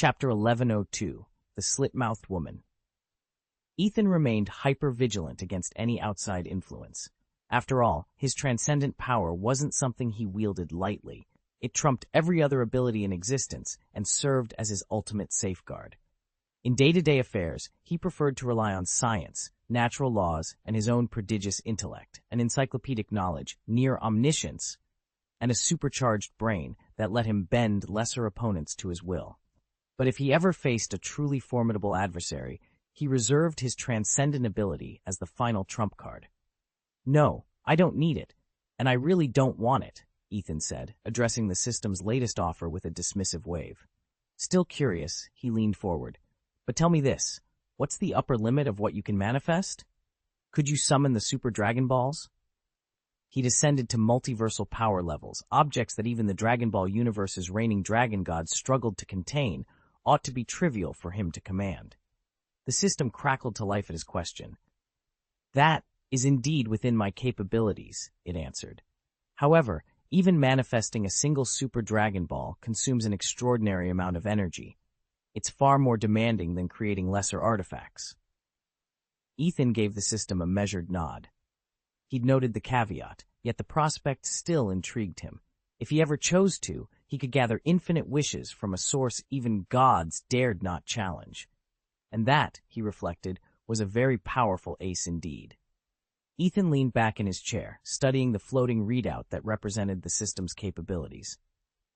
Chapter 1102, The Slit-Mouthed Woman. Ethan remained hyper-vigilant against any outside influence. After all, his transcendent power wasn't something he wielded lightly. It trumped every other ability in existence and served as his ultimate safeguard. In day-to-day affairs, he preferred to rely on science, natural laws, and his own prodigious intellect, an encyclopedic knowledge, near omniscience, and a supercharged brain that let him bend lesser opponents to his will. But if he ever faced a truly formidable adversary, he reserved his transcendent ability as the final trump card. "No, I don't need it, and I really don't want it," Ethan said, addressing the system's latest offer with a dismissive wave. Still curious, he leaned forward. "But tell me this, what's the upper limit of what you can manifest? Could you summon the Super Dragon Balls?" He descended to multiversal power levels, objects that even the Dragon Ball universe's reigning dragon gods struggled to contain, ought to be trivial for him to command. The system crackled to life at his question. "That is indeed within my capabilities," it answered. "However, even manifesting a single Super Dragon Ball consumes an extraordinary amount of energy. It's far more demanding than creating lesser artifacts." Ethan gave the system a measured nod. He'd noted the caveat, yet the prospect still intrigued him. If he ever chose to, he could gather infinite wishes from a source even gods dared not challenge. And that, he reflected, was a very powerful ace indeed. Ethan leaned back in his chair, studying the floating readout that represented the system's capabilities.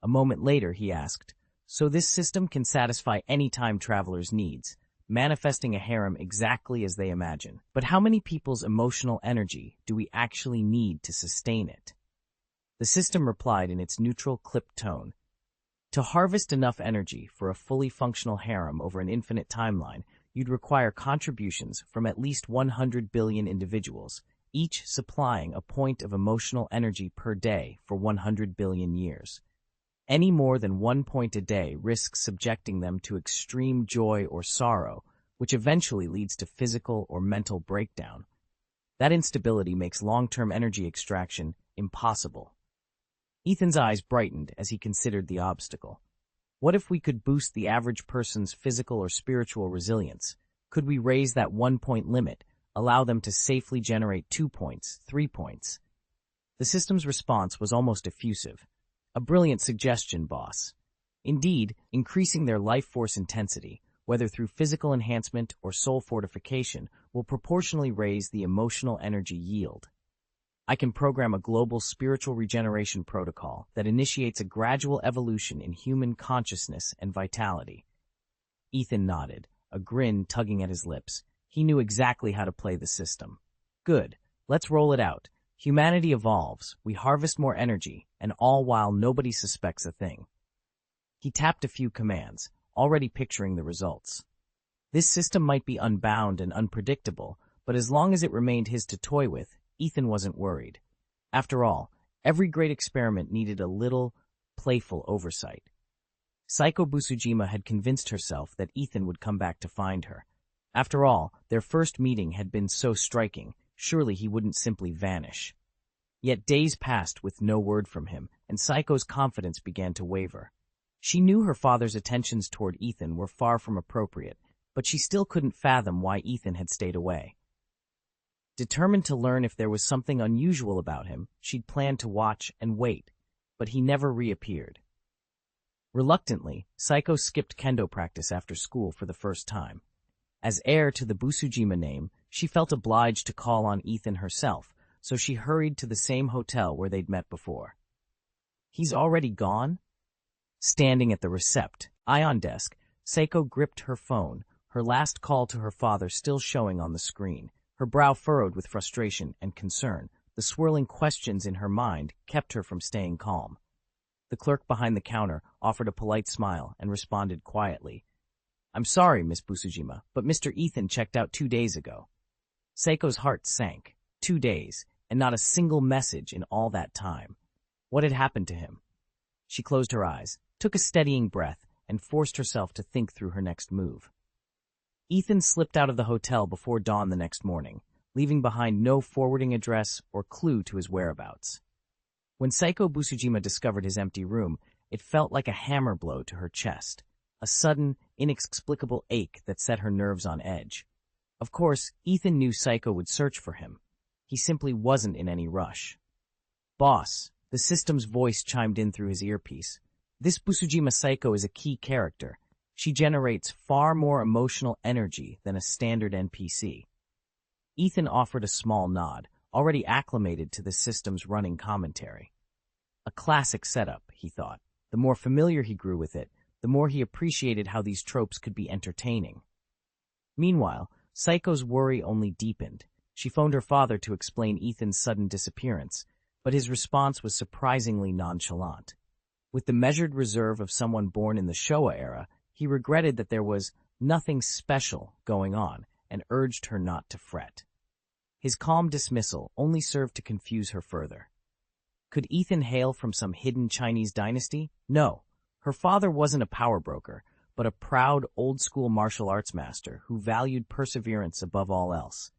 A moment later, he asked, "So this system can satisfy any time travelers' needs, manifesting a harem exactly as they imagine. But how many people's emotional energy do we actually need to sustain it?" The system replied in its neutral, clipped tone. "To harvest enough energy for a fully functional harem over an infinite timeline, you'd require contributions from at least 100 billion individuals, each supplying a point of emotional energy per day for 100 billion years. Any more than 1 point a day risks subjecting them to extreme joy or sorrow, which eventually leads to physical or mental breakdown. That instability makes long-term energy extraction impossible." Ethan's eyes brightened as he considered the obstacle. What if we could boost the average person's physical or spiritual resilience? Could we raise that 1-point limit, allow them to safely generate 2 points, 3 points? The system's response was almost effusive. "A brilliant suggestion, boss. Indeed, increasing their life force intensity, whether through physical enhancement or soul fortification, will proportionally raise the emotional energy yield. I can program a global spiritual regeneration protocol that initiates a gradual evolution in human consciousness and vitality." Ethan nodded, a grin tugging at his lips. He knew exactly how to play the system. "Good. Let's roll it out. Humanity evolves, we harvest more energy, and all while nobody suspects a thing." He tapped a few commands, already picturing the results. This system might be unbound and unpredictable, but as long as it remained his to toy with, Ethan wasn't worried. After all, every great experiment needed a little, playful oversight. Saiko Busujima had convinced herself that Ethan would come back to find her. After all, their first meeting had been so striking, surely he wouldn't simply vanish. Yet days passed with no word from him, and Saiko's confidence began to waver. She knew her father's attentions toward Ethan were far from appropriate, but she still couldn't fathom why Ethan had stayed away. Determined to learn if there was something unusual about him, she'd planned to watch and wait, but he never reappeared. Reluctantly, Saiko skipped kendo practice after school for the first time. As heir to the Busujima name, she felt obliged to call on Ethan herself, so she hurried to the same hotel where they'd met before. "He's already gone?" Standing at the ion desk, Saiko gripped her phone, her last call to her father still showing on the screen. Her brow furrowed with frustration and concern. The swirling questions in her mind kept her from staying calm. The clerk behind the counter offered a polite smile and responded quietly. "I'm sorry, Miss Busujima, but Mr. Ethan checked out 2 days ago." Seiko's heart sank. 2 days, and not a single message in all that time. What had happened to him? She closed her eyes, took a steadying breath, and forced herself to think through her next move. Ethan slipped out of the hotel before dawn the next morning, leaving behind no forwarding address or clue to his whereabouts. When Saiko Busujima discovered his empty room, it felt like a hammer blow to her chest. a sudden, inexplicable ache that set her nerves on edge. Of course, Ethan knew Psycho would search for him. He simply wasn't in any rush. "Boss," the system's voice chimed in through his earpiece. "This Busujima Psycho is a key character. She generates far more emotional energy than a standard NPC." Ethan offered a small nod, already acclimated to the system's running commentary. A classic setup, he thought. The more familiar he grew with it, the more he appreciated how these tropes could be entertaining. Meanwhile, Psycho's worry only deepened. She phoned her father to explain Ethan's sudden disappearance, but his response was surprisingly nonchalant. With the measured reserve of someone born in the Showa era, he regretted that there was nothing special going on and urged her not to fret. His calm dismissal only served to confuse her further. Could Ethan hail from some hidden Chinese dynasty? No. Her father wasn't a power broker, but a proud, old-school martial arts master who valued perseverance above all else.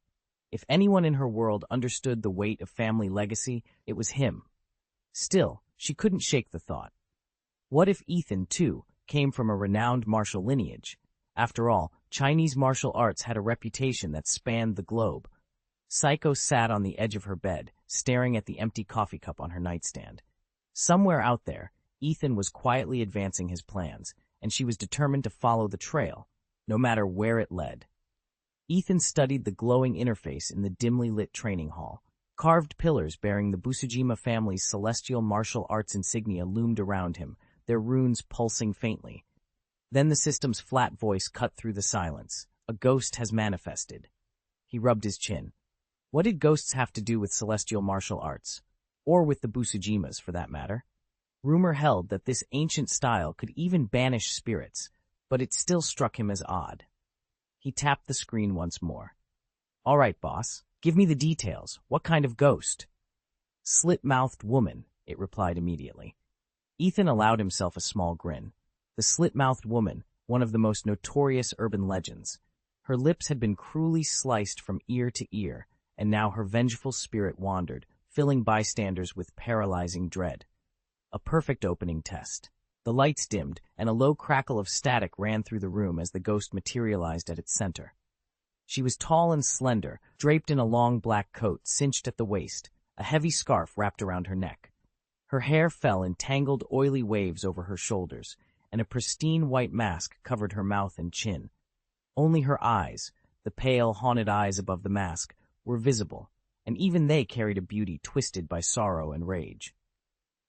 If anyone in her world understood the weight of family legacy, it was him. Still, she couldn't shake the thought. What if Ethan, too, came from a renowned martial lineage? After all, Chinese martial arts had a reputation that spanned the globe. Psycho sat on the edge of her bed, staring at the empty coffee cup on her nightstand. Somewhere out there, Ethan was quietly advancing his plans, and she was determined to follow the trail, no matter where it led. Ethan studied the glowing interface in the dimly lit training hall. Carved pillars bearing the Busujima family's celestial martial arts insignia loomed around him, their runes pulsing faintly. Then the system's flat voice cut through the silence. "A ghost has manifested." He rubbed his chin. What did ghosts have to do with celestial martial arts? Or with the Busujimas, for that matter? Rumor held that this ancient style could even banish spirits, but it still struck him as odd. He tapped the screen once more. "All right, boss. Give me the details. What kind of ghost?" "Slit-mouthed woman," it replied immediately. Ethan allowed himself a small grin. The slit-mouthed woman, one of the most notorious urban legends. Her lips had been cruelly sliced from ear to ear, and now her vengeful spirit wandered, filling bystanders with paralyzing dread. A perfect opening test. The lights dimmed, and a low crackle of static ran through the room as the ghost materialized at its center. She was tall and slender, draped in a long black coat cinched at the waist, a heavy scarf wrapped around her neck. Her hair fell in tangled, oily waves over her shoulders, and a pristine white mask covered her mouth and chin. Only her eyes, the pale, haunted eyes above the mask, were visible, and even they carried a beauty twisted by sorrow and rage.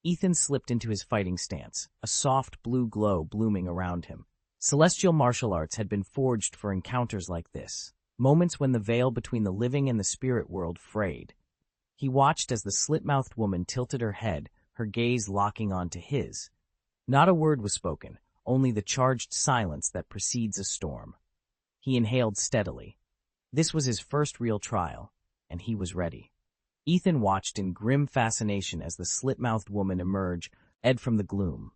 Ethan slipped into his fighting stance, a soft blue glow blooming around him. Celestial martial arts had been forged for encounters like this, moments when the veil between the living and the spirit world frayed. He watched as the slit-mouthed woman tilted her head, her gaze locking onto his. Not a word was spoken, only the charged silence that precedes a storm. He inhaled steadily. This was his first real trial, and he was ready. Ethan watched in grim fascination as the slit-mouthed woman emerged from the gloom.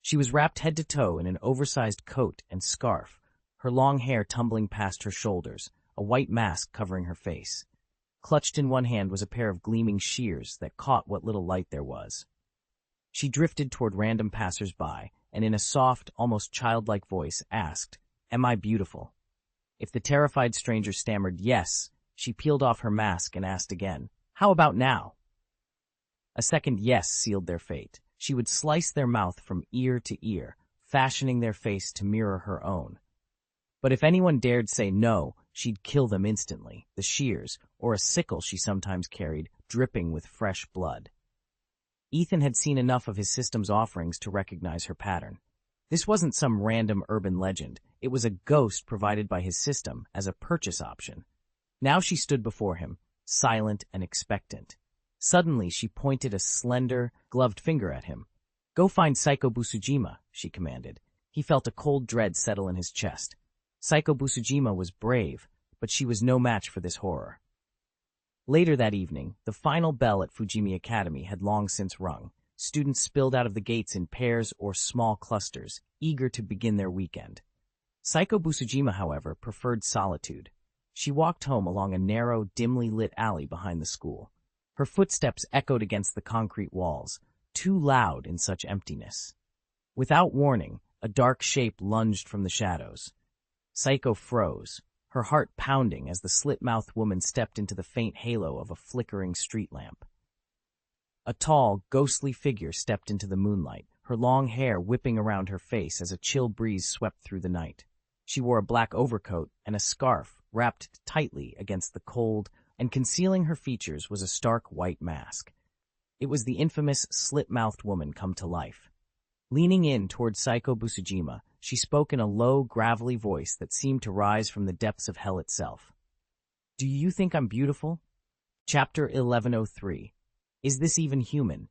She was wrapped head to toe in an oversized coat and scarf, her long hair tumbling past her shoulders, a white mask covering her face. Clutched in one hand was a pair of gleaming shears that caught what little light there was. She drifted toward random passers-by, and in a soft, almost childlike voice asked, "Am I beautiful?" If the terrified stranger stammered yes, she peeled off her mask and asked again, "How about now?" A second yes sealed their fate. She would slice their mouth from ear to ear, fashioning their face to mirror her own. But if anyone dared say no, she'd kill them instantly, the shears, or a sickle she sometimes carried, dripping with fresh blood. Ethan had seen enough of his system's offerings to recognize her pattern. This wasn't some random urban legend. It was a ghost provided by his system as a purchase option. Now she stood before him, silent and expectant. Suddenly, she pointed a slender, gloved finger at him. "Go find Psycho Busujima," she commanded. He felt a cold dread settle in his chest. Psycho Busujima was brave, but she was no match for this horror. Later that evening, the final bell at Fujimi Academy had long since rung. Students spilled out of the gates in pairs or small clusters, eager to begin their weekend. Psycho Busujima, however, preferred solitude. She walked home along a narrow, dimly lit alley behind the school. Her footsteps echoed against the concrete walls, too loud in such emptiness. Without warning, A dark shape lunged from the shadows. Psycho froze, her heart pounding as the slit-mouthed woman stepped into the faint halo of a flickering street lamp. A tall, ghostly figure stepped into the moonlight, her long hair whipping around her face as a chill breeze swept through the night. She wore a black overcoat and a scarf wrapped tightly against the cold, and concealing her features was a stark white mask. It was the infamous slit-mouthed woman come to life. Leaning in toward Psycho Busujima, she spoke in a low, gravelly voice that seemed to rise from the depths of hell itself. "Do you think I'm beautiful?" Chapter 1103. Is this even human?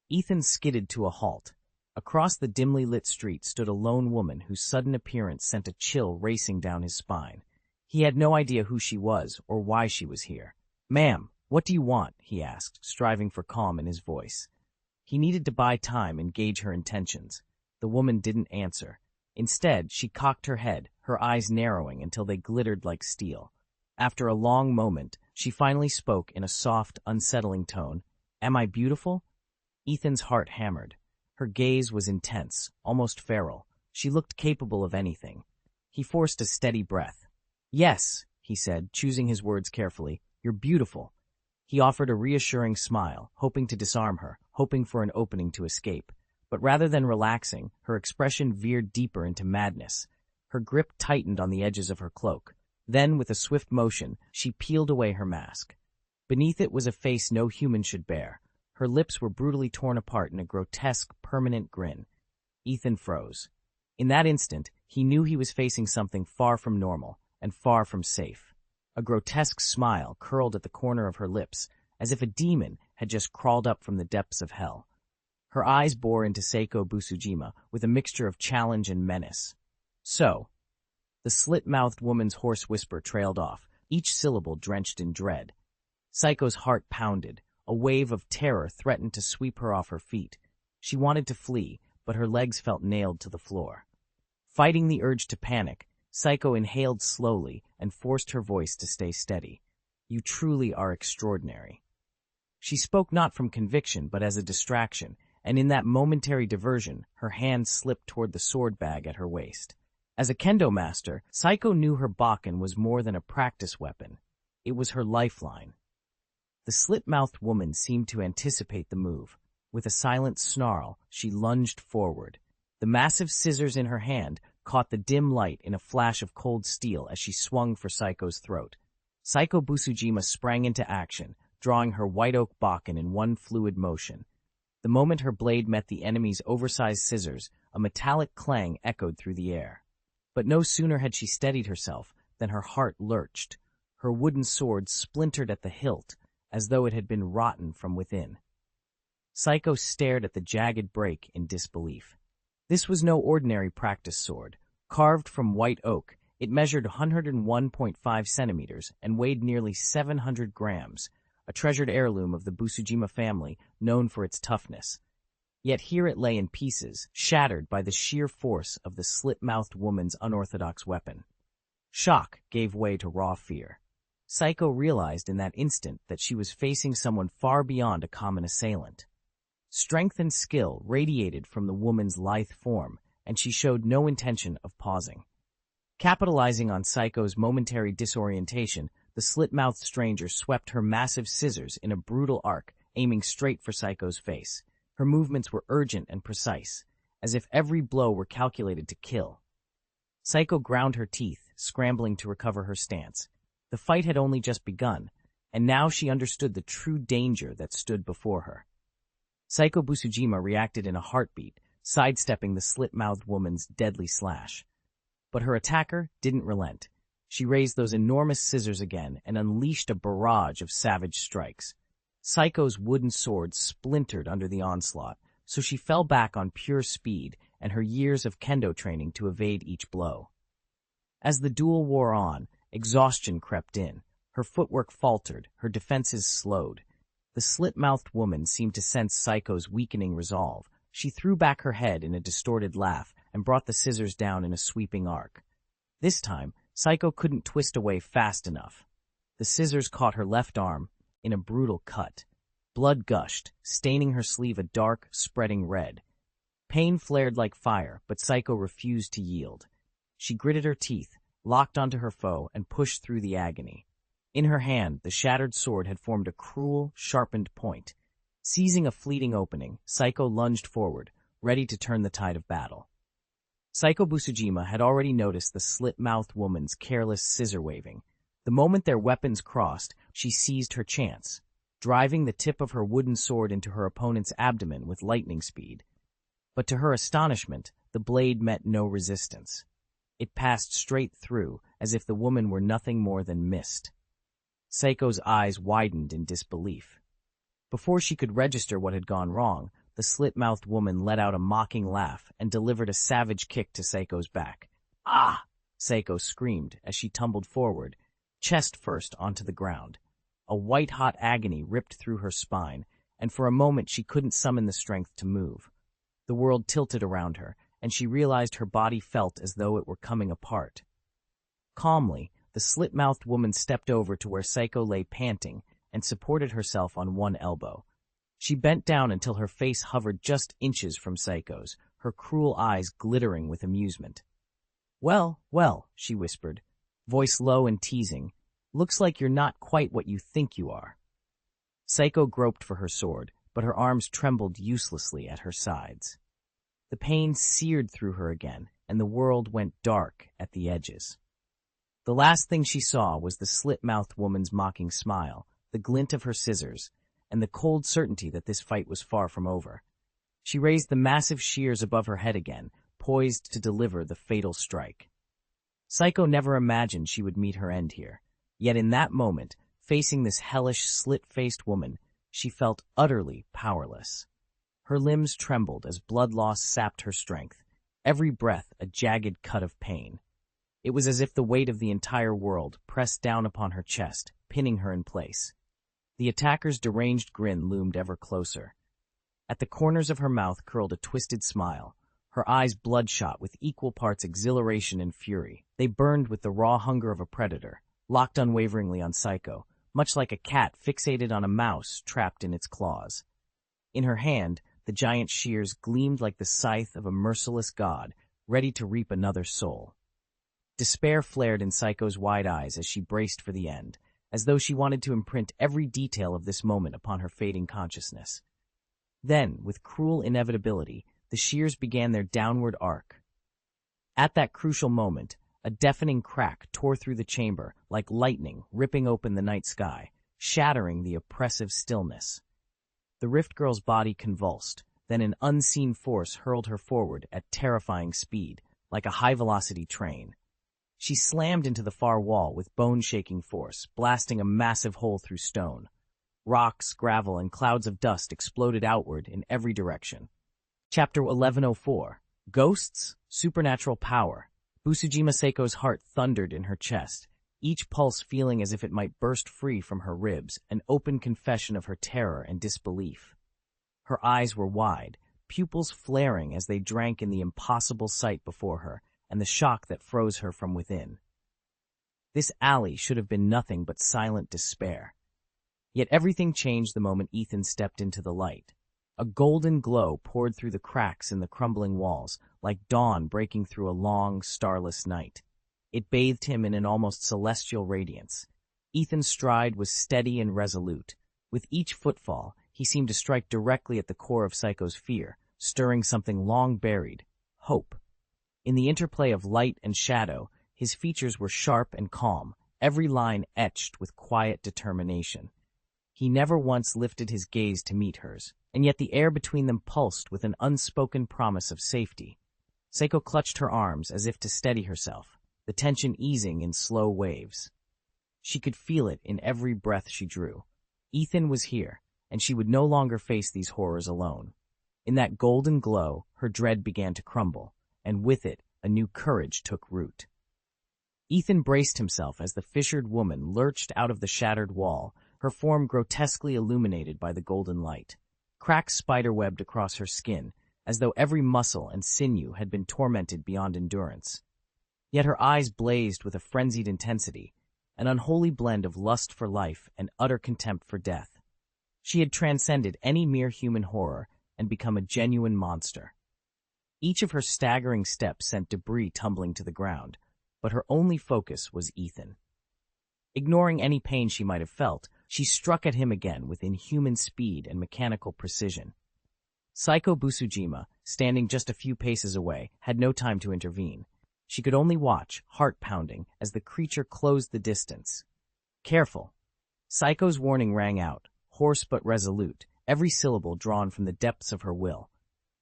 Ethan skidded to a halt. Across the dimly lit street stood a lone woman whose sudden appearance sent a chill racing down his spine. He had no idea who she was or why she was here. "Ma'am, what do you want?" he asked, striving for calm in his voice. He needed to buy time and gauge her intentions. The woman didn't answer. Instead, she cocked her head, her eyes narrowing until they glittered like steel. After a long moment, she finally spoke in a soft, unsettling tone. "Am I beautiful?" Ethan's heart hammered. Her gaze was intense, almost feral. She looked capable of anything. He forced a steady breath. "Yes," he said, choosing his words carefully. "You're beautiful." He offered a reassuring smile, hoping to disarm her, hoping for an opening to escape. But rather than relaxing, her expression veered deeper into madness. Her grip tightened on the edges of her cloak. Then, with a swift motion, she peeled away her mask. Beneath it was a face no human should bear. Her lips were brutally torn apart in a grotesque, permanent grin. Ethan froze. In that instant, he knew he was facing something far from normal and far from safe. A grotesque smile curled at the corner of her lips, as if a demon had just crawled up from the depths of hell. Her eyes bore into Seiko Busujima with a mixture of challenge and menace. "So," the slit-mouthed woman's hoarse whisper trailed off, each syllable drenched in dread. Psycho's heart pounded. A wave of terror threatened to sweep her off her feet. She wanted to flee, but her legs felt nailed to the floor. Fighting the urge to panic, Psycho inhaled slowly and forced her voice to stay steady. "You truly are extraordinary." She spoke not from conviction, but as a distraction, and in that momentary diversion, her hand slipped toward the sword bag at her waist. As a kendo master, Psycho knew her Bakken was more than a practice weapon. It was her lifeline. The slit-mouthed woman seemed to anticipate the move. With a silent snarl, she lunged forward. The massive scissors in her hand caught the dim light in a flash of cold steel as she swung for Psycho's throat. Psycho Busujima sprang into action, drawing her white oak Bakken in one fluid motion. The moment her blade met the enemy's oversized scissors, a metallic clang echoed through the air. But no sooner had she steadied herself than her heart lurched. Her wooden sword splintered at the hilt, as though it had been rotten from within. Psycho stared at the jagged break in disbelief. This was no ordinary practice sword. Carved from white oak, it measured 101.5 centimeters and weighed nearly 700 grams, a treasured heirloom of the Busujima family known for its toughness. Yet here it lay in pieces, shattered by the sheer force of the slit-mouthed woman's unorthodox weapon. Shock gave way to raw fear. Psycho realized in that instant that she was facing someone far beyond a common assailant. Strength and skill radiated from the woman's lithe form, and she showed no intention of pausing. Capitalizing on Psycho's momentary disorientation, the slit-mouthed stranger swept her massive scissors in a brutal arc, aiming straight for Psycho's face. Her movements were urgent and precise, as if every blow were calculated to kill. Psycho ground her teeth, scrambling to recover her stance. The fight had only just begun, and now she understood the true danger that stood before her. Psycho Busujima reacted in a heartbeat, sidestepping the slit-mouthed woman's deadly slash. But her attacker didn't relent. She raised those enormous scissors again and unleashed a barrage of savage strikes. Psycho's wooden sword splintered under the onslaught, so she fell back on pure speed and her years of kendo training to evade each blow. As the duel wore on, exhaustion crept in. Her footwork faltered, her defenses slowed. The slit-mouthed woman seemed to sense Psycho's weakening resolve. She threw back her head in a distorted laugh and brought the scissors down in a sweeping arc. This time, Psycho couldn't twist away fast enough. The scissors caught her left arm in a brutal cut. Blood gushed, staining her sleeve a dark, spreading red. Pain flared like fire, but Psycho refused to yield. She gritted her teeth, locked onto her foe, and pushed through the agony. In her hand, the shattered sword had formed a cruel, sharpened point. Seizing a fleeting opening, Psycho lunged forward, ready to turn the tide of battle. Psycho Busujima had already noticed the slit-mouthed woman's careless scissor-waving. The moment their weapons crossed, she seized her chance, driving the tip of her wooden sword into her opponent's abdomen with lightning speed. But to her astonishment, the blade met no resistance. It passed straight through, as if the woman were nothing more than mist. Psycho's eyes widened in disbelief. Before she could register what had gone wrong, the slit-mouthed woman let out a mocking laugh and delivered a savage kick to Psycho's back. "Ah!" Psycho screamed as she tumbled forward, chest first onto the ground. A white-hot agony ripped through her spine, and for a moment she couldn't summon the strength to move. The world tilted around her, and she realized her body felt as though it were coming apart. Calmly, the slit-mouthed woman stepped over to where Psycho lay panting and supported herself on one elbow. She bent down until her face hovered just inches from Psycho's, her cruel eyes glittering with amusement. "Well, well," she whispered, voice low and teasing, "looks like you're not quite what you think you are." Psycho groped for her sword, but her arms trembled uselessly at her sides. The pain seared through her again, and the world went dark at the edges. The last thing she saw was the slit-mouthed woman's mocking smile, the glint of her scissors, and the cold certainty that this fight was far from over. She raised the massive shears above her head again, poised to deliver the fatal strike. Psycho never imagined she would meet her end here, yet in that moment, facing this hellish, slit-faced woman, she felt utterly powerless. Her limbs trembled as blood loss sapped her strength, every breath a jagged cut of pain. It was as if the weight of the entire world pressed down upon her chest, pinning her in place. The attacker's deranged grin loomed ever closer. At the corners of her mouth curled a twisted smile, her eyes bloodshot with equal parts exhilaration and fury. They burned with the raw hunger of a predator, locked unwaveringly on Psycho, much like a cat fixated on a mouse trapped in its claws. In her hand, the giant shears gleamed like the scythe of a merciless god, ready to reap another soul. Despair flared in Psycho's wide eyes as she braced for the end, as though she wanted to imprint every detail of this moment upon her fading consciousness. Then, with cruel inevitability, the shears began their downward arc. At that crucial moment, a deafening crack tore through the chamber, like lightning ripping open the night sky, shattering the oppressive stillness. The Rift Girl's body convulsed, then an unseen force hurled her forward at terrifying speed, like a high-velocity train. She slammed into the far wall with bone-shaking force, blasting a massive hole through stone. Rocks, gravel, and clouds of dust exploded outward in every direction. Chapter 1104. Ghosts, Supernatural Power. Busujima Seiko's heart thundered in her chest, each pulse feeling as if it might burst free from her ribs, an open confession of her terror and disbelief. Her eyes were wide, pupils flaring as they drank in the impossible sight before her, and the shock that froze her from within. This alley should have been nothing but silent despair. Yet everything changed the moment Ethan stepped into the light. A golden glow poured through the cracks in the crumbling walls, like dawn breaking through a long, starless night. It bathed him in an almost celestial radiance. Ethan's stride was steady and resolute. With each footfall, he seemed to strike directly at the core of Psycho's fear, stirring something long buried, hope. In the interplay of light and shadow, his features were sharp and calm, every line etched with quiet determination. He never once lifted his gaze to meet hers, and yet the air between them pulsed with an unspoken promise of safety. Psycho clutched her arms as if to steady herself, the tension easing in slow waves. She could feel it in every breath she drew. Ethan was here, and she would no longer face these horrors alone. In that golden glow, her dread began to crumble, and with it, a new courage took root. Ethan braced himself as the fissured woman lurched out of the shattered wall, her form grotesquely illuminated by the golden light. Cracks spiderwebbed across her skin, as though every muscle and sinew had been tormented beyond endurance. Yet her eyes blazed with a frenzied intensity, an unholy blend of lust for life and utter contempt for death. She had transcended any mere human horror and become a genuine monster. Each of her staggering steps sent debris tumbling to the ground, but her only focus was Ethan. Ignoring any pain she might have felt, she struck at him again with inhuman speed and mechanical precision. Saiko Busujima, standing just a few paces away, had no time to intervene. She could only watch, heart pounding, as the creature closed the distance. Careful! Saiko's warning rang out, hoarse but resolute, every syllable drawn from the depths of her will.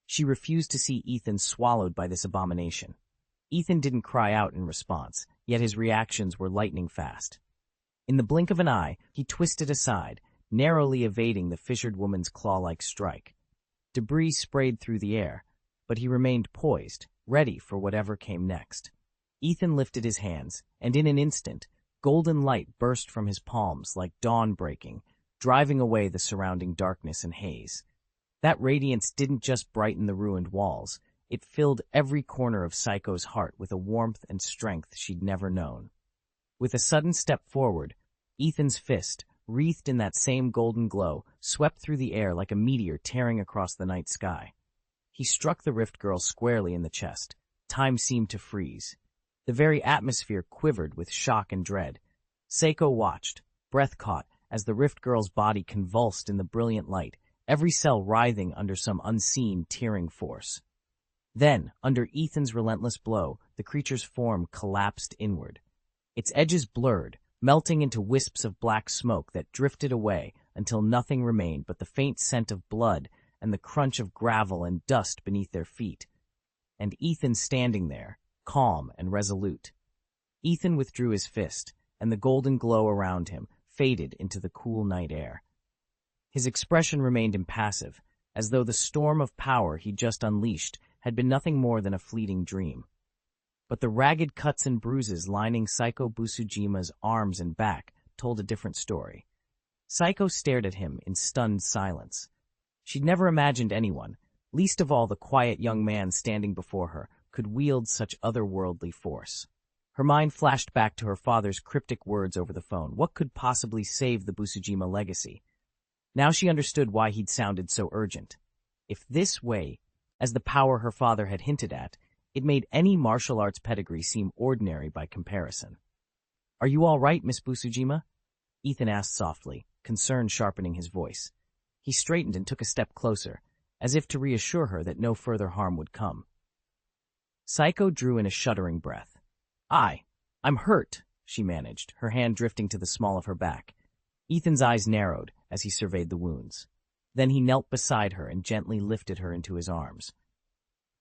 She refused to see Ethan swallowed by this abomination. Ethan didn't cry out in response, yet his reactions were lightning fast. In the blink of an eye, he twisted aside, narrowly evading the fissured woman's claw-like strike. Debris sprayed through the air, but he remained poised, ready for whatever came next. Ethan lifted his hands, and in an instant, golden light burst from his palms like dawn breaking, driving away the surrounding darkness and haze. That radiance didn't just brighten the ruined walls, it filled every corner of Saiko's heart with a warmth and strength she'd never known. With a sudden step forward, Ethan's fist, wreathed in that same golden glow, swept through the air like a meteor tearing across the night sky. He struck the Rift Girl squarely in the chest. Time seemed to freeze. The very atmosphere quivered with shock and dread. Saiko watched, breath caught, as the Rift Girl's body convulsed in the brilliant light, every cell writhing under some unseen, tearing force. Then, under Ethan's relentless blow, the creature's form collapsed inward. Its edges blurred, melting into wisps of black smoke that drifted away until nothing remained but the faint scent of blood and the crunch of gravel and dust beneath their feet. And Ethan standing there, calm and resolute. Ethan withdrew his fist, and the golden glow around him faded into the cool night air. His expression remained impassive, as though the storm of power he'd just unleashed had been nothing more than a fleeting dream. But the ragged cuts and bruises lining Saiko Busujima's arms and back told a different story. Saiko stared at him in stunned silence. She'd never imagined anyone, least of all the quiet young man standing before her, could wield such otherworldly force. Her mind flashed back to her father's cryptic words over the phone. What could possibly save the Busujima legacy? Now she understood why he'd sounded so urgent. If this way, as the power her father had hinted at, it made any martial arts pedigree seem ordinary by comparison. "Are you all right, Miss Busujima?" Ethan asked softly, concern sharpening his voice. He straightened and took a step closer, as if to reassure her that no further harm would come. Saiko drew in a shuddering breath. I'm hurt," she managed, her hand drifting to the small of her back. Ethan's eyes narrowed as he surveyed the wounds. Then he knelt beside her and gently lifted her into his arms.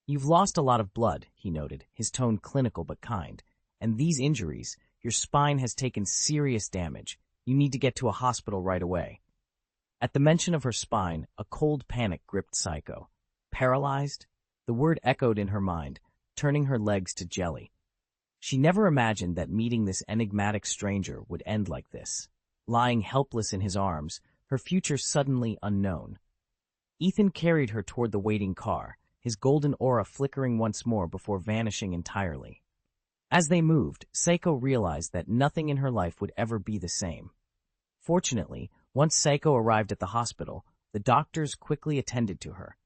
"You've lost a lot of blood," he noted, his tone clinical but kind. "And these injuries, your spine has taken serious damage. You need to get to a hospital right away." At the mention of her spine, a cold panic gripped Saiko. Paralyzed? The word echoed in her mind, turning her legs to jelly. She never imagined that meeting this enigmatic stranger would end like this. Lying helpless in his arms, her future suddenly unknown. Ethan carried her toward the waiting car, his golden aura flickering once more before vanishing entirely. As they moved, Saiko realized that nothing in her life would ever be the same. Fortunately, once Saiko arrived at the hospital, the doctors quickly attended to her.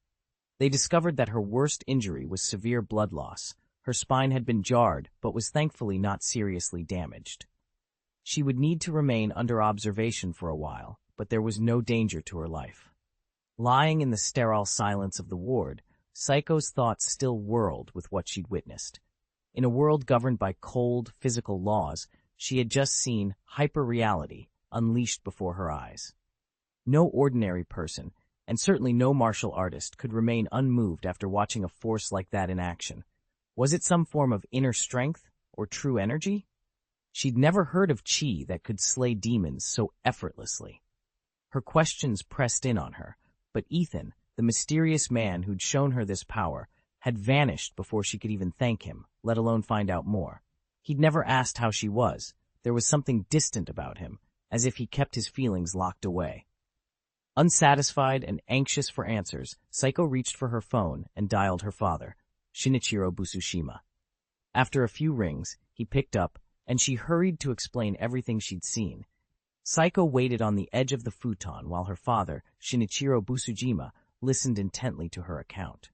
They discovered that her worst injury was severe blood loss. Her spine had been jarred, but was thankfully not seriously damaged. She would need to remain under observation for a while, but there was no danger to her life. Lying in the sterile silence of the ward, Saiko's thoughts still whirled with what she'd witnessed. In a world governed by cold, physical laws, she had just seen hyper-reality unleashed before her eyes. No ordinary person, and certainly no martial artist, could remain unmoved after watching a force like that in action. Was it some form of inner strength, or true energy? She'd never heard of chi that could slay demons so effortlessly. Her questions pressed in on her, but Ethan, the mysterious man who'd shown her this power, had vanished before she could even thank him, let alone find out more. He'd never asked how she was. There was something distant about him, as if he kept his feelings locked away. Unsatisfied and anxious for answers, Saiko reached for her phone and dialed her father, Shinichiro Busushima. After a few rings, he picked up, and she hurried to explain everything she'd seen. Saiko waited on the edge of the futon while her father, Shinichiro Busujima, listened intently to her account.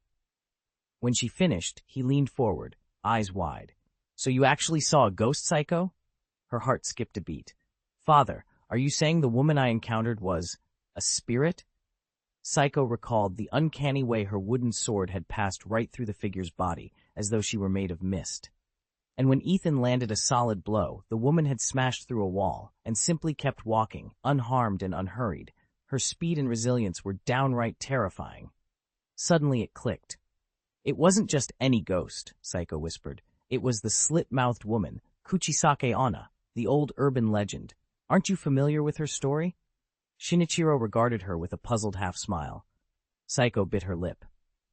When she finished, he leaned forward, eyes wide. "So you actually saw a ghost, Psycho?" Her heart skipped a beat. "Father, are you saying the woman I encountered was a spirit?" Psycho recalled the uncanny way her wooden sword had passed right through the figure's body, as though she were made of mist. And when Ethan landed a solid blow, the woman had smashed through a wall and simply kept walking, unharmed and unhurried. Her speed and resilience were downright terrifying. Suddenly it clicked. "It wasn't just any ghost," Psycho whispered. "It was the slit-mouthed woman, Kuchisake Onna, the old urban legend. Aren't you familiar with her story?" Shinichiro regarded her with a puzzled half-smile. Psycho bit her lip.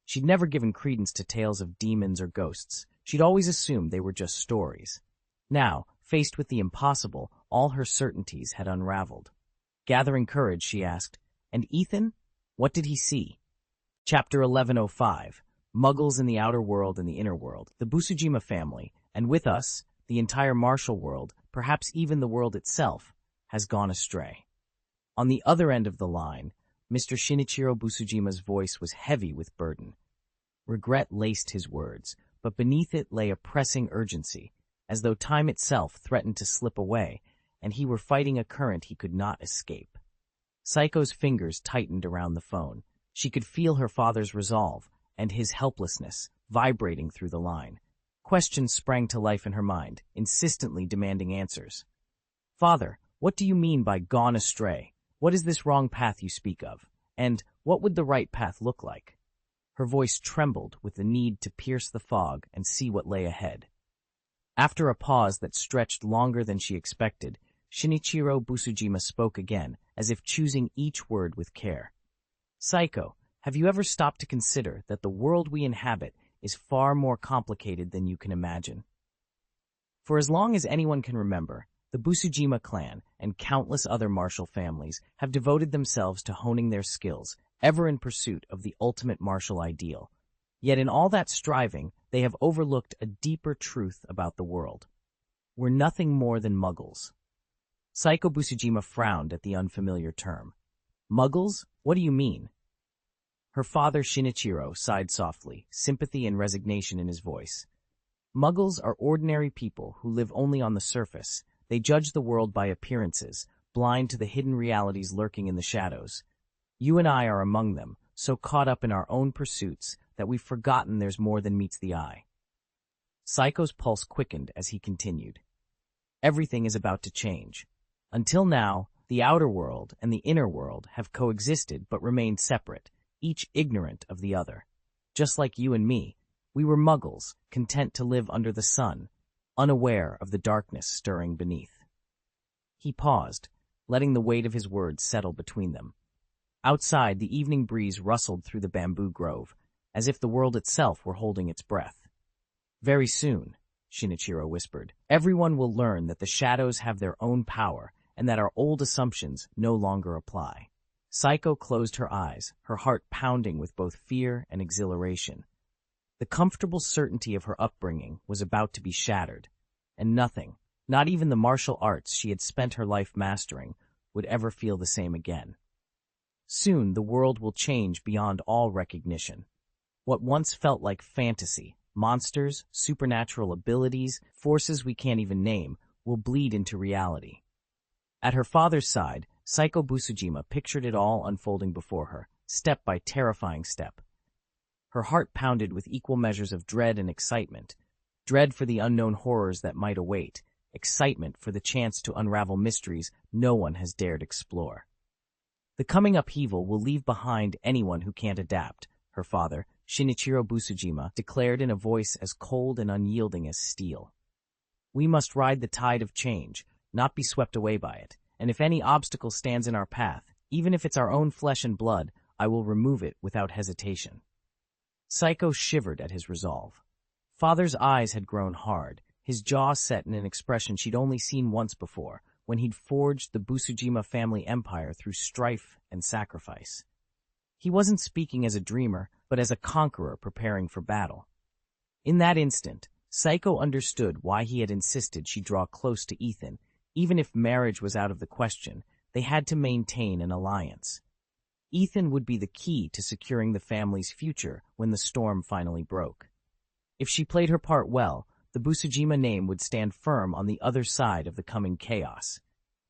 She'd never given credence to tales of demons or ghosts. She'd always assumed they were just stories. Now, faced with the impossible, all her certainties had unraveled. Gathering courage, she asked, "And Ethan? What did he see?" Chapter 1105, Muggles in the Outer World and the Inner World, the Busujima family, and with us, the entire martial world, perhaps even the world itself, has gone astray. On the other end of the line, Mr. Shinichiro Busujima's voice was heavy with burden. Regret laced his words, but beneath it lay a pressing urgency, as though time itself threatened to slip away, and he were fighting a current he could not escape. Psycho's fingers tightened around the phone. She could feel her father's resolve, and his helplessness, vibrating through the line. Questions sprang to life in her mind, insistently demanding answers. "Father, what do you mean by gone astray? What is this wrong path you speak of? And what would the right path look like?" Her voice trembled with the need to pierce the fog and see what lay ahead. After a pause that stretched longer than she expected, Shinichiro Busujima spoke again, as if choosing each word with care. "Psycho, have you ever stopped to consider that the world we inhabit is far more complicated than you can imagine? For as long as anyone can remember, the Busujima clan and countless other martial families have devoted themselves to honing their skills, ever in pursuit of the ultimate martial ideal. Yet in all that striving, they have overlooked a deeper truth about the world. We're nothing more than muggles." Psycho Busujima frowned at the unfamiliar term. "Muggles? What do you mean?" Her father Shinichiro sighed softly, sympathy and resignation in his voice. "Muggles are ordinary people who live only on the surface. They judge the world by appearances, blind to the hidden realities lurking in the shadows. You and I are among them, so caught up in our own pursuits that we've forgotten there's more than meets the eye." Psycho's pulse quickened as he continued. "Everything is about to change. Until now, the outer world and the inner world have coexisted but remained separate, each ignorant of the other. Just like you and me, we were muggles, content to live under the sun, unaware of the darkness stirring beneath." He paused, letting the weight of his words settle between them. Outside, the evening breeze rustled through the bamboo grove, as if the world itself were holding its breath. "Very soon," Shinichiro whispered, "everyone will learn that the shadows have their own power and that our old assumptions no longer apply." Psycho closed her eyes, her heart pounding with both fear and exhilaration. The comfortable certainty of her upbringing was about to be shattered, and nothing, not even the martial arts she had spent her life mastering, would ever feel the same again. Soon the world will change beyond all recognition. What once felt like fantasy, monsters, supernatural abilities, forces we can't even name, will bleed into reality. At her father's side, Psycho Busujima pictured it all unfolding before her, step by terrifying step. Her heart pounded with equal measures of dread and excitement. Dread for the unknown horrors that might await, excitement for the chance to unravel mysteries no one has dared explore. "The coming upheaval will leave behind anyone who can't adapt," her father, Shinichiro Busujima, declared in a voice as cold and unyielding as steel. "We must ride the tide of change, not be swept away by it, and if any obstacle stands in our path, even if it's our own flesh and blood, I will remove it without hesitation." Psycho shivered at his resolve. Father's eyes had grown hard, his jaw set in an expression she'd only seen once before, when he'd forged the Busujima family empire through strife and sacrifice. He wasn't speaking as a dreamer, but as a conqueror preparing for battle. In that instant, Psycho understood why he had insisted she draw close to Ethan. Even if marriage was out of the question, they had to maintain an alliance. Ethan would be the key to securing the family's future when the storm finally broke. If she played her part well, the Busujima name would stand firm on the other side of the coming chaos.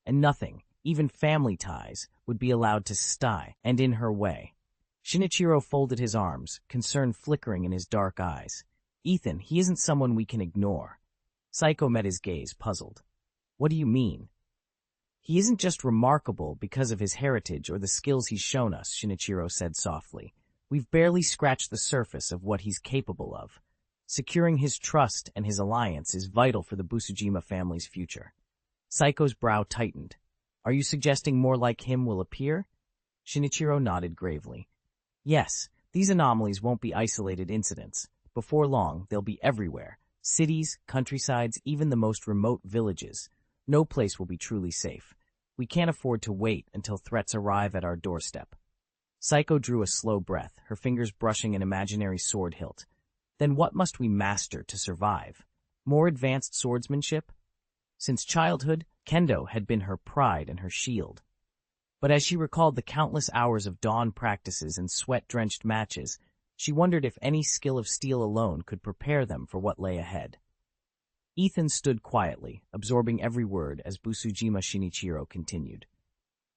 And nothing, even family ties, would be allowed to stand in her way. Shinichiro folded his arms, concern flickering in his dark eyes. Ethan, he isn't someone we can ignore. Saiko met his gaze, puzzled. What do you mean? He isn't just remarkable because of his heritage or the skills he's shown us, Shinichiro said softly. We've barely scratched the surface of what he's capable of. Securing his trust and his alliance is vital for the Busujima family's future. Saiko's brow tightened. Are you suggesting more like him will appear? Shinichiro nodded gravely. Yes, these anomalies won't be isolated incidents. Before long, they'll be everywhere. Cities, countrysides, even the most remote villages. No place will be truly safe. We can't afford to wait until threats arrive at our doorstep. Saiko drew a slow breath, her fingers brushing an imaginary sword hilt. Then what must we master to survive? More advanced swordsmanship? Since childhood, kendo had been her pride and her shield. But as she recalled the countless hours of dawn practices and sweat-drenched matches, she wondered if any skill of steel alone could prepare them for what lay ahead. Ethan stood quietly, absorbing every word as Busujima Shinichiro continued.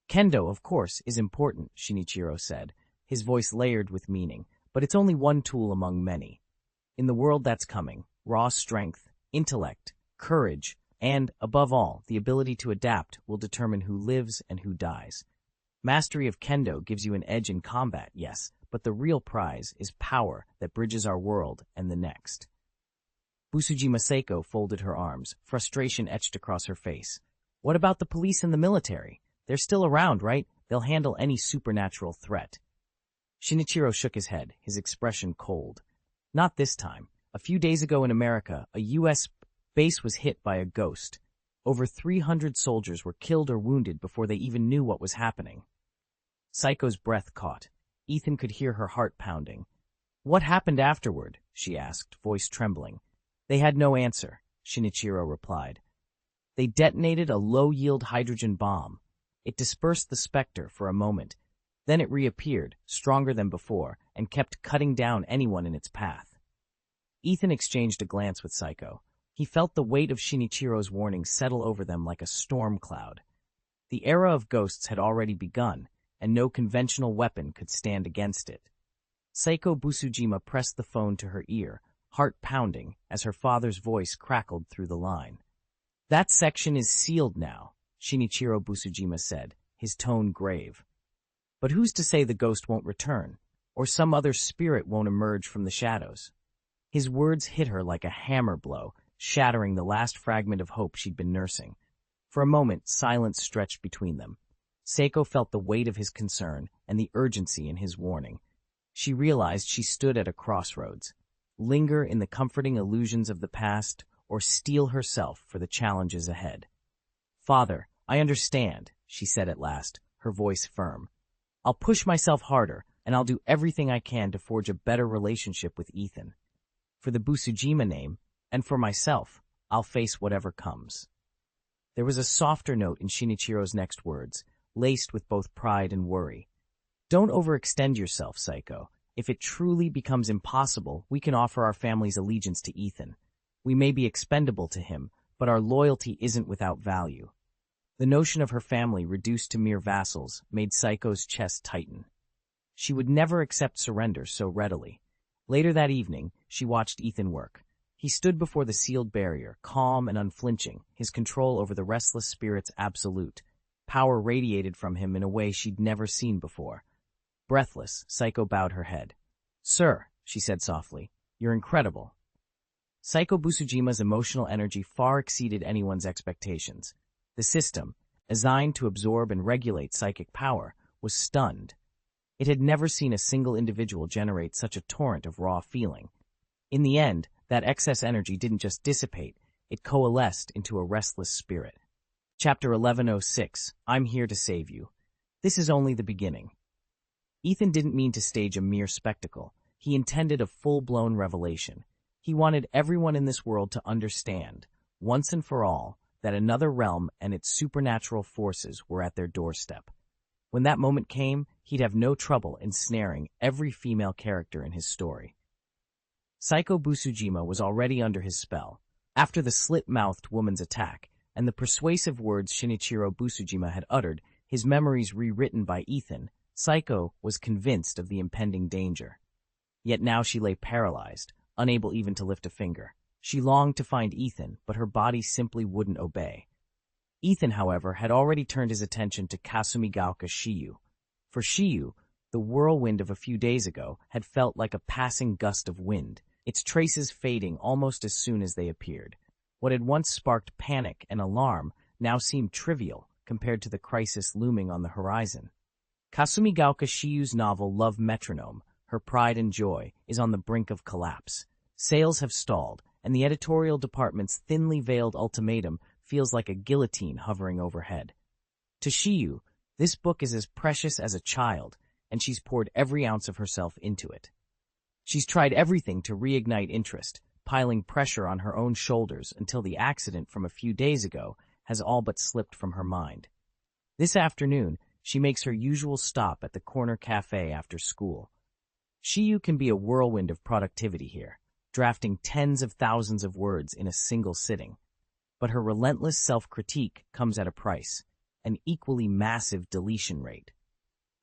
Kendo, of course, is important, Shinichiro said, his voice layered with meaning, but it's only one tool among many. In the world that's coming, raw strength, intellect, courage, and, above all, the ability to adapt will determine who lives and who dies. Mastery of kendo gives you an edge in combat, yes, but the real prize is power that bridges our world and the next. Busujima Seiko folded her arms, frustration etched across her face. What about the police and the military? They're still around, right? They'll handle any supernatural threat. Shinichiro shook his head, his expression cold. Not this time. A few days ago in America, a U.S. base was hit by a ghost. Over 300 soldiers were killed or wounded before they even knew what was happening. Saiko's breath caught. Ethan could hear her heart pounding. What happened afterward? She asked, voice trembling. They had no answer, Shinichiro replied. They detonated a low-yield hydrogen bomb. It dispersed the specter for a moment. Then it reappeared, stronger than before, and kept cutting down anyone in its path. Ethan exchanged a glance with Saiko. He felt the weight of Shinichiro's warning settle over them like a storm cloud. The era of ghosts had already begun, and no conventional weapon could stand against it. Saiko Busujima pressed the phone to her ear, heart pounding, as her father's voice crackled through the line. That section is sealed now, Shinichiro Busujima said, his tone grave. But who's to say the ghost won't return, or some other spirit won't emerge from the shadows? His words hit her like a hammer blow, shattering the last fragment of hope she'd been nursing. For a moment, silence stretched between them. Seiko felt the weight of his concern and the urgency in his warning. She realized she stood at a crossroads. Linger in the comforting illusions of the past, or steel herself for the challenges ahead. Father, I understand, she said at last, her voice firm. I'll push myself harder, and I'll do everything I can to forge a better relationship with Ethan. For the Busujima name, and for myself, I'll face whatever comes. There was a softer note in Shinichiro's next words, laced with both pride and worry. Don't overextend yourself, Saiko. If it truly becomes impossible, we can offer our family's allegiance to Ethan. We may be expendable to him, but our loyalty isn't without value. The notion of her family reduced to mere vassals made Saiko's chest tighten. She would never accept surrender so readily. Later that evening, she watched Ethan work. He stood before the sealed barrier, calm and unflinching, his control over the restless spirits absolute. Power radiated from him in a way she'd never seen before. Breathless, Saiko bowed her head. Sir, she said softly, you're incredible. Saiko Busujima's emotional energy far exceeded anyone's expectations. The system, designed to absorb and regulate psychic power, was stunned. It had never seen a single individual generate such a torrent of raw feeling. In the end, that excess energy didn't just dissipate, it coalesced into a restless spirit. Chapter 1106, I'm Here to Save You. This is only the beginning. Ethan didn't mean to stage a mere spectacle. He intended a full-blown revelation. He wanted everyone in this world to understand, once and for all, that another realm and its supernatural forces were at their doorstep. When that moment came, he'd have no trouble ensnaring every female character in his story. Saiko Busujima was already under his spell. After the slit-mouthed woman's attack, and the persuasive words Shinichiro Busujima had uttered, his memories rewritten by Ethan, Saiko was convinced of the impending danger. Yet now she lay paralyzed, unable even to lift a finger. She longed to find Ethan, but her body simply wouldn't obey. Ethan, however, had already turned his attention to Kasumigaoka Shiyu. For Shiyu, the whirlwind of a few days ago had felt like a passing gust of wind, its traces fading almost as soon as they appeared. What had once sparked panic and alarm now seemed trivial compared to the crisis looming on the horizon. Kasumigaoka Shiyu's novel Love Metronome, her pride and joy, is on the brink of collapse. Sales have stalled, and the editorial department's thinly veiled ultimatum feels like a guillotine hovering overhead. To Shiyu, this book is as precious as a child, and she's poured every ounce of herself into it. She's tried everything to reignite interest, piling pressure on her own shoulders until the accident from a few days ago has all but slipped from her mind. This afternoon, she makes her usual stop at the corner cafe after school. Shiyu can be a whirlwind of productivity here, drafting tens of thousands of words in a single sitting. But her relentless self-critique comes at a price, an equally massive deletion rate.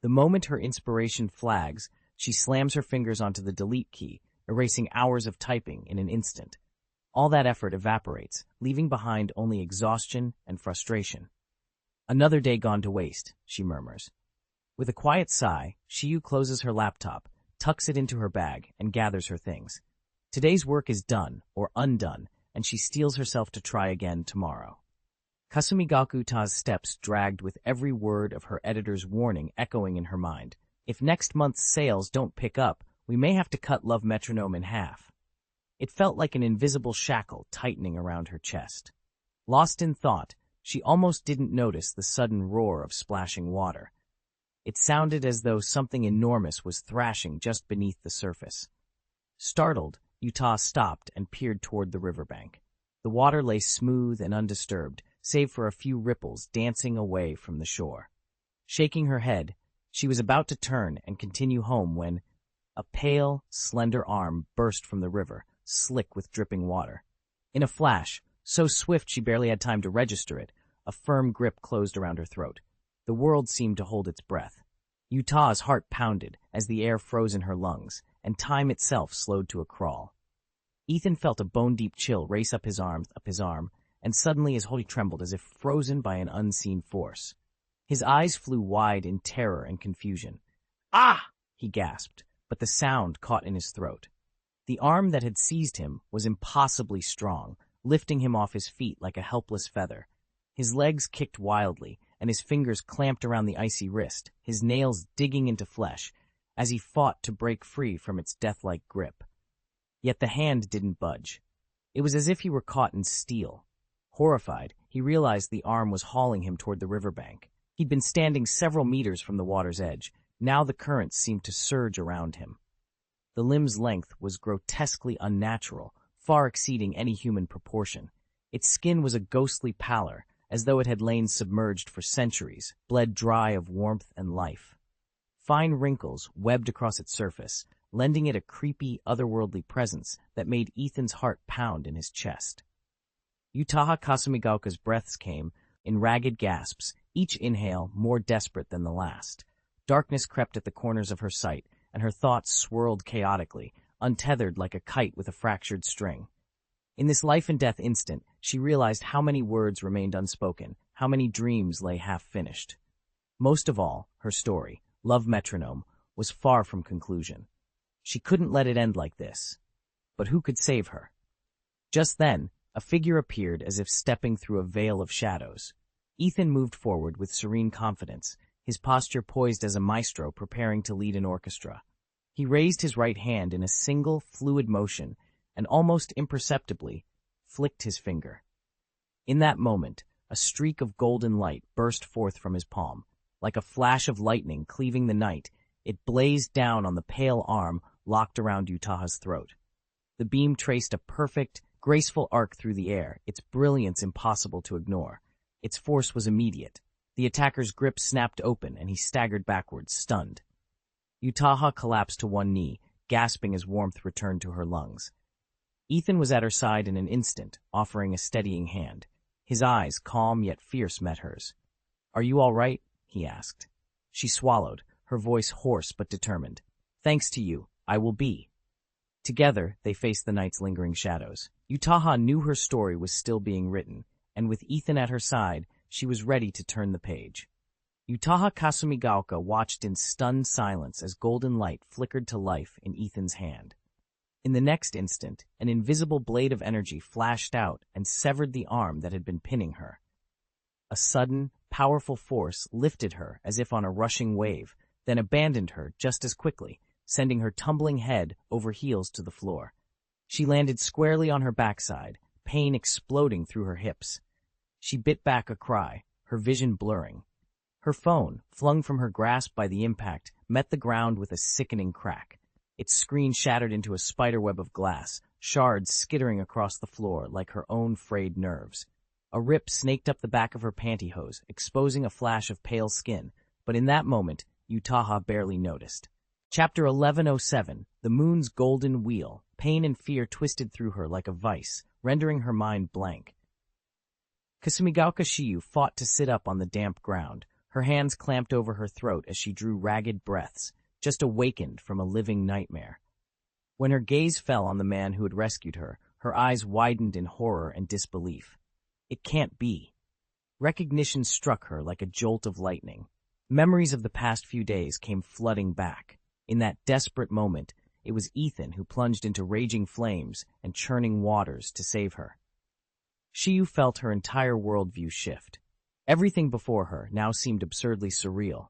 The moment her inspiration flags, she slams her fingers onto the delete key, erasing hours of typing in an instant. All that effort evaporates, leaving behind only exhaustion and frustration. Another day gone to waste, she murmurs. With a quiet sigh, Shiyu closes her laptop, tucks it into her bag, and gathers her things. Today's work is done, or undone, and she steels herself to try again tomorrow. Kasumigaku-ta's steps dragged with every word of her editor's warning echoing in her mind. If next month's sales don't pick up, we may have to cut Love Metronome in half. It felt like an invisible shackle tightening around her chest. Lost in thought, she almost didn't notice the sudden roar of splashing water. It sounded as though something enormous was thrashing just beneath the surface. Startled, Yuta stopped and peered toward the riverbank. The water lay smooth and undisturbed, save for a few ripples dancing away from the shore. Shaking her head, she was about to turn and continue home when a pale, slender arm burst from the river, slick with dripping water. In a flash, so swift she barely had time to register it, a firm grip closed around her throat. The world seemed to hold its breath. Yuta's heart pounded as the air froze in her lungs, and time itself slowed to a crawl. Ethan felt a bone-deep chill race up his arm, and suddenly his whole trembled as if frozen by an unseen force. His eyes flew wide in terror and confusion. "Ah!" he gasped, but the sound caught in his throat. The arm that had seized him was impossibly strong, lifting him off his feet like a helpless feather. His legs kicked wildly, and his fingers clamped around the icy wrist, his nails digging into flesh, as he fought to break free from its death-like grip. Yet the hand didn't budge. It was as if he were caught in steel. Horrified, he realized the arm was hauling him toward the riverbank. He'd been standing several meters from the water's edge. Now the currents seemed to surge around him. The limb's length was grotesquely unnatural, far exceeding any human proportion. Its skin was a ghostly pallor, as though it had lain submerged for centuries, bled dry of warmth and life. Fine wrinkles webbed across its surface, lending it a creepy, otherworldly presence that made Ethan's heart pound in his chest. Yutaha Kasumigaoka's breaths came in ragged gasps, each inhale more desperate than the last. Darkness crept at the corners of her sight, and her thoughts swirled chaotically, untethered like a kite with a fractured string. In this life-and-death instant, she realized how many words remained unspoken, how many dreams lay half-finished. Most of all, her story, Love Metronome, was far from conclusion. She couldn't let it end like this. But who could save her? Just then, a figure appeared as if stepping through a veil of shadows. Ethan moved forward with serene confidence, his posture poised as a maestro preparing to lead an orchestra. He raised his right hand in a single, fluid motion and almost imperceptibly flicked his finger. In that moment, a streak of golden light burst forth from his palm. Like a flash of lightning cleaving the night, it blazed down on the pale arm locked around Yutaha's throat. The beam traced a perfect, graceful arc through the air, its brilliance impossible to ignore. Its force was immediate. The attacker's grip snapped open and he staggered backwards, stunned. Utaha collapsed to one knee, gasping as warmth returned to her lungs. Ethan was at her side in an instant, offering a steadying hand. His eyes, calm yet fierce, met hers. "Are you all right?" he asked. She swallowed, her voice hoarse but determined. "Thanks to you, I will be." Together, they faced the night's lingering shadows. Utaha knew her story was still being written, and with Ethan at her side, she was ready to turn the page. Utaha Kasumigaoka watched in stunned silence as golden light flickered to life in Ethan's hand. In the next instant, an invisible blade of energy flashed out and severed the arm that had been pinning her. A sudden, powerful force lifted her as if on a rushing wave, then abandoned her just as quickly, sending her tumbling head over heels to the floor. She landed squarely on her backside, pain exploding through her hips. She bit back a cry, her vision blurring. Her phone, flung from her grasp by the impact, met the ground with a sickening crack. Its screen shattered into a spiderweb of glass, shards skittering across the floor like her own frayed nerves. A rip snaked up the back of her pantyhose, exposing a flash of pale skin, but in that moment, Utaha barely noticed. Chapter 1107, The Moon's Golden Wheel. Pain and fear twisted through her like a vice, rendering her mind blank. Kasumigaoka Shiyu fought to sit up on the damp ground, her hands clamped over her throat as she drew ragged breaths, just awakened from a living nightmare. When her gaze fell on the man who had rescued her, her eyes widened in horror and disbelief. It can't be. Recognition struck her like a jolt of lightning. Memories of the past few days came flooding back. In that desperate moment, it was Ethan who plunged into raging flames and churning waters to save her. Shiyu felt her entire worldview shift. Everything before her now seemed absurdly surreal.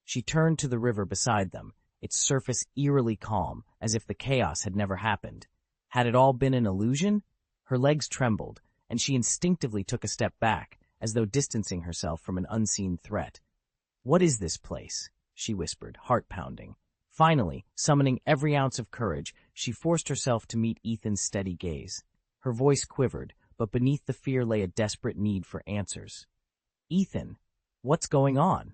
She turned to the river beside them, its surface eerily calm, as if the chaos had never happened. Had it all been an illusion? Her legs trembled, and she instinctively took a step back, as though distancing herself from an unseen threat. "What is this place?" she whispered, heart pounding. Finally, summoning every ounce of courage, she forced herself to meet Ethan's steady gaze. Her voice quivered, but beneath the fear lay a desperate need for answers. "Ethan, what's going on?"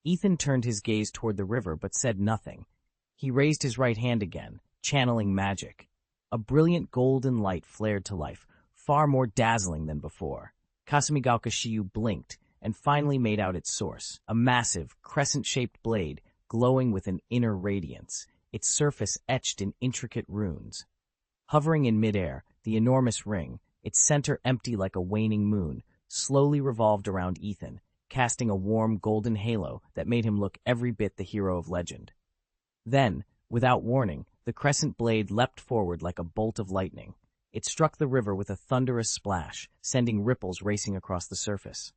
Ethan turned his gaze toward the river but said nothing. He raised his right hand again, channeling magic. A brilliant golden light flared to life, far more dazzling than before. Kasumigaoka Shiyu blinked and finally made out its source, a massive, crescent-shaped blade glowing with an inner radiance, its surface etched in intricate runes. Hovering in midair, the enormous ring, its center empty like a waning moon, slowly revolved around Ethan, casting a warm golden halo that made him look every bit the hero of legend. Then, without warning, the crescent blade leapt forward like a bolt of lightning. It struck the river with a thunderous splash, sending ripples racing across the surface.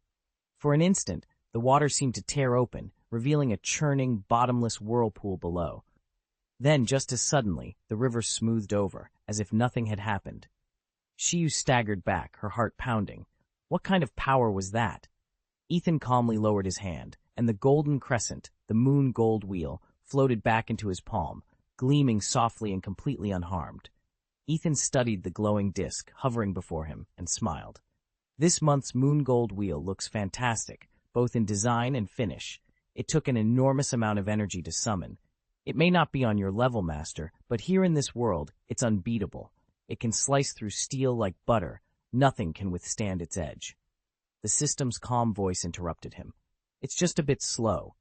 For an instant, the water seemed to tear open, revealing a churning, bottomless whirlpool below. Then, just as suddenly, the river smoothed over, as if nothing had happened. Shiyu staggered back, her heart pounding. What kind of power was that? Ethan calmly lowered his hand, and the golden crescent, the moon gold wheel, floated back into his palm, gleaming softly and completely unharmed. Ethan studied the glowing disk hovering before him and smiled. "This month's moon gold wheel looks fantastic, both in design and finish. It took an enormous amount of energy to summon. It may not be on your level, Master, but here in this world, it's unbeatable. It can slice through steel like butter. Nothing can withstand its edge." The system's calm voice interrupted him. "It's just a bit slow."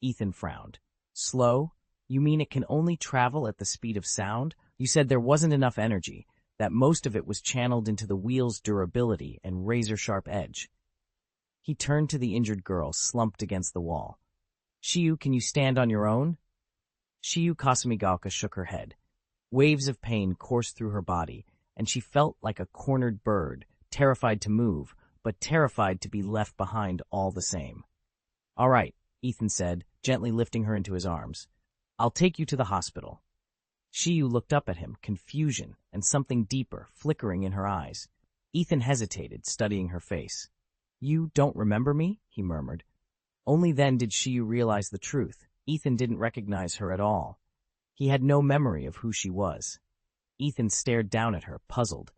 Ethan frowned. "Slow? You mean it can only travel at the speed of sound? You said there wasn't enough energy, that most of it was channeled into the wheel's durability and razor-sharp edge." He turned to the injured girl slumped against the wall. "Shiyu, can you stand on your own?" Shiyu Kasumigaoka shook her head. Waves of pain coursed through her body, and she felt like a cornered bird, terrified to move, but terrified to be left behind all the same. "All right," Ethan said, gently lifting her into his arms. "I'll take you to the hospital." Shiyu looked up at him, confusion and something deeper flickering in her eyes. Ethan hesitated, studying her face. "You don't remember me?" he murmured. Only then did Shiyu realize the truth. Ethan didn't recognize her at all. He had no memory of who she was. Ethan stared down at her, puzzled.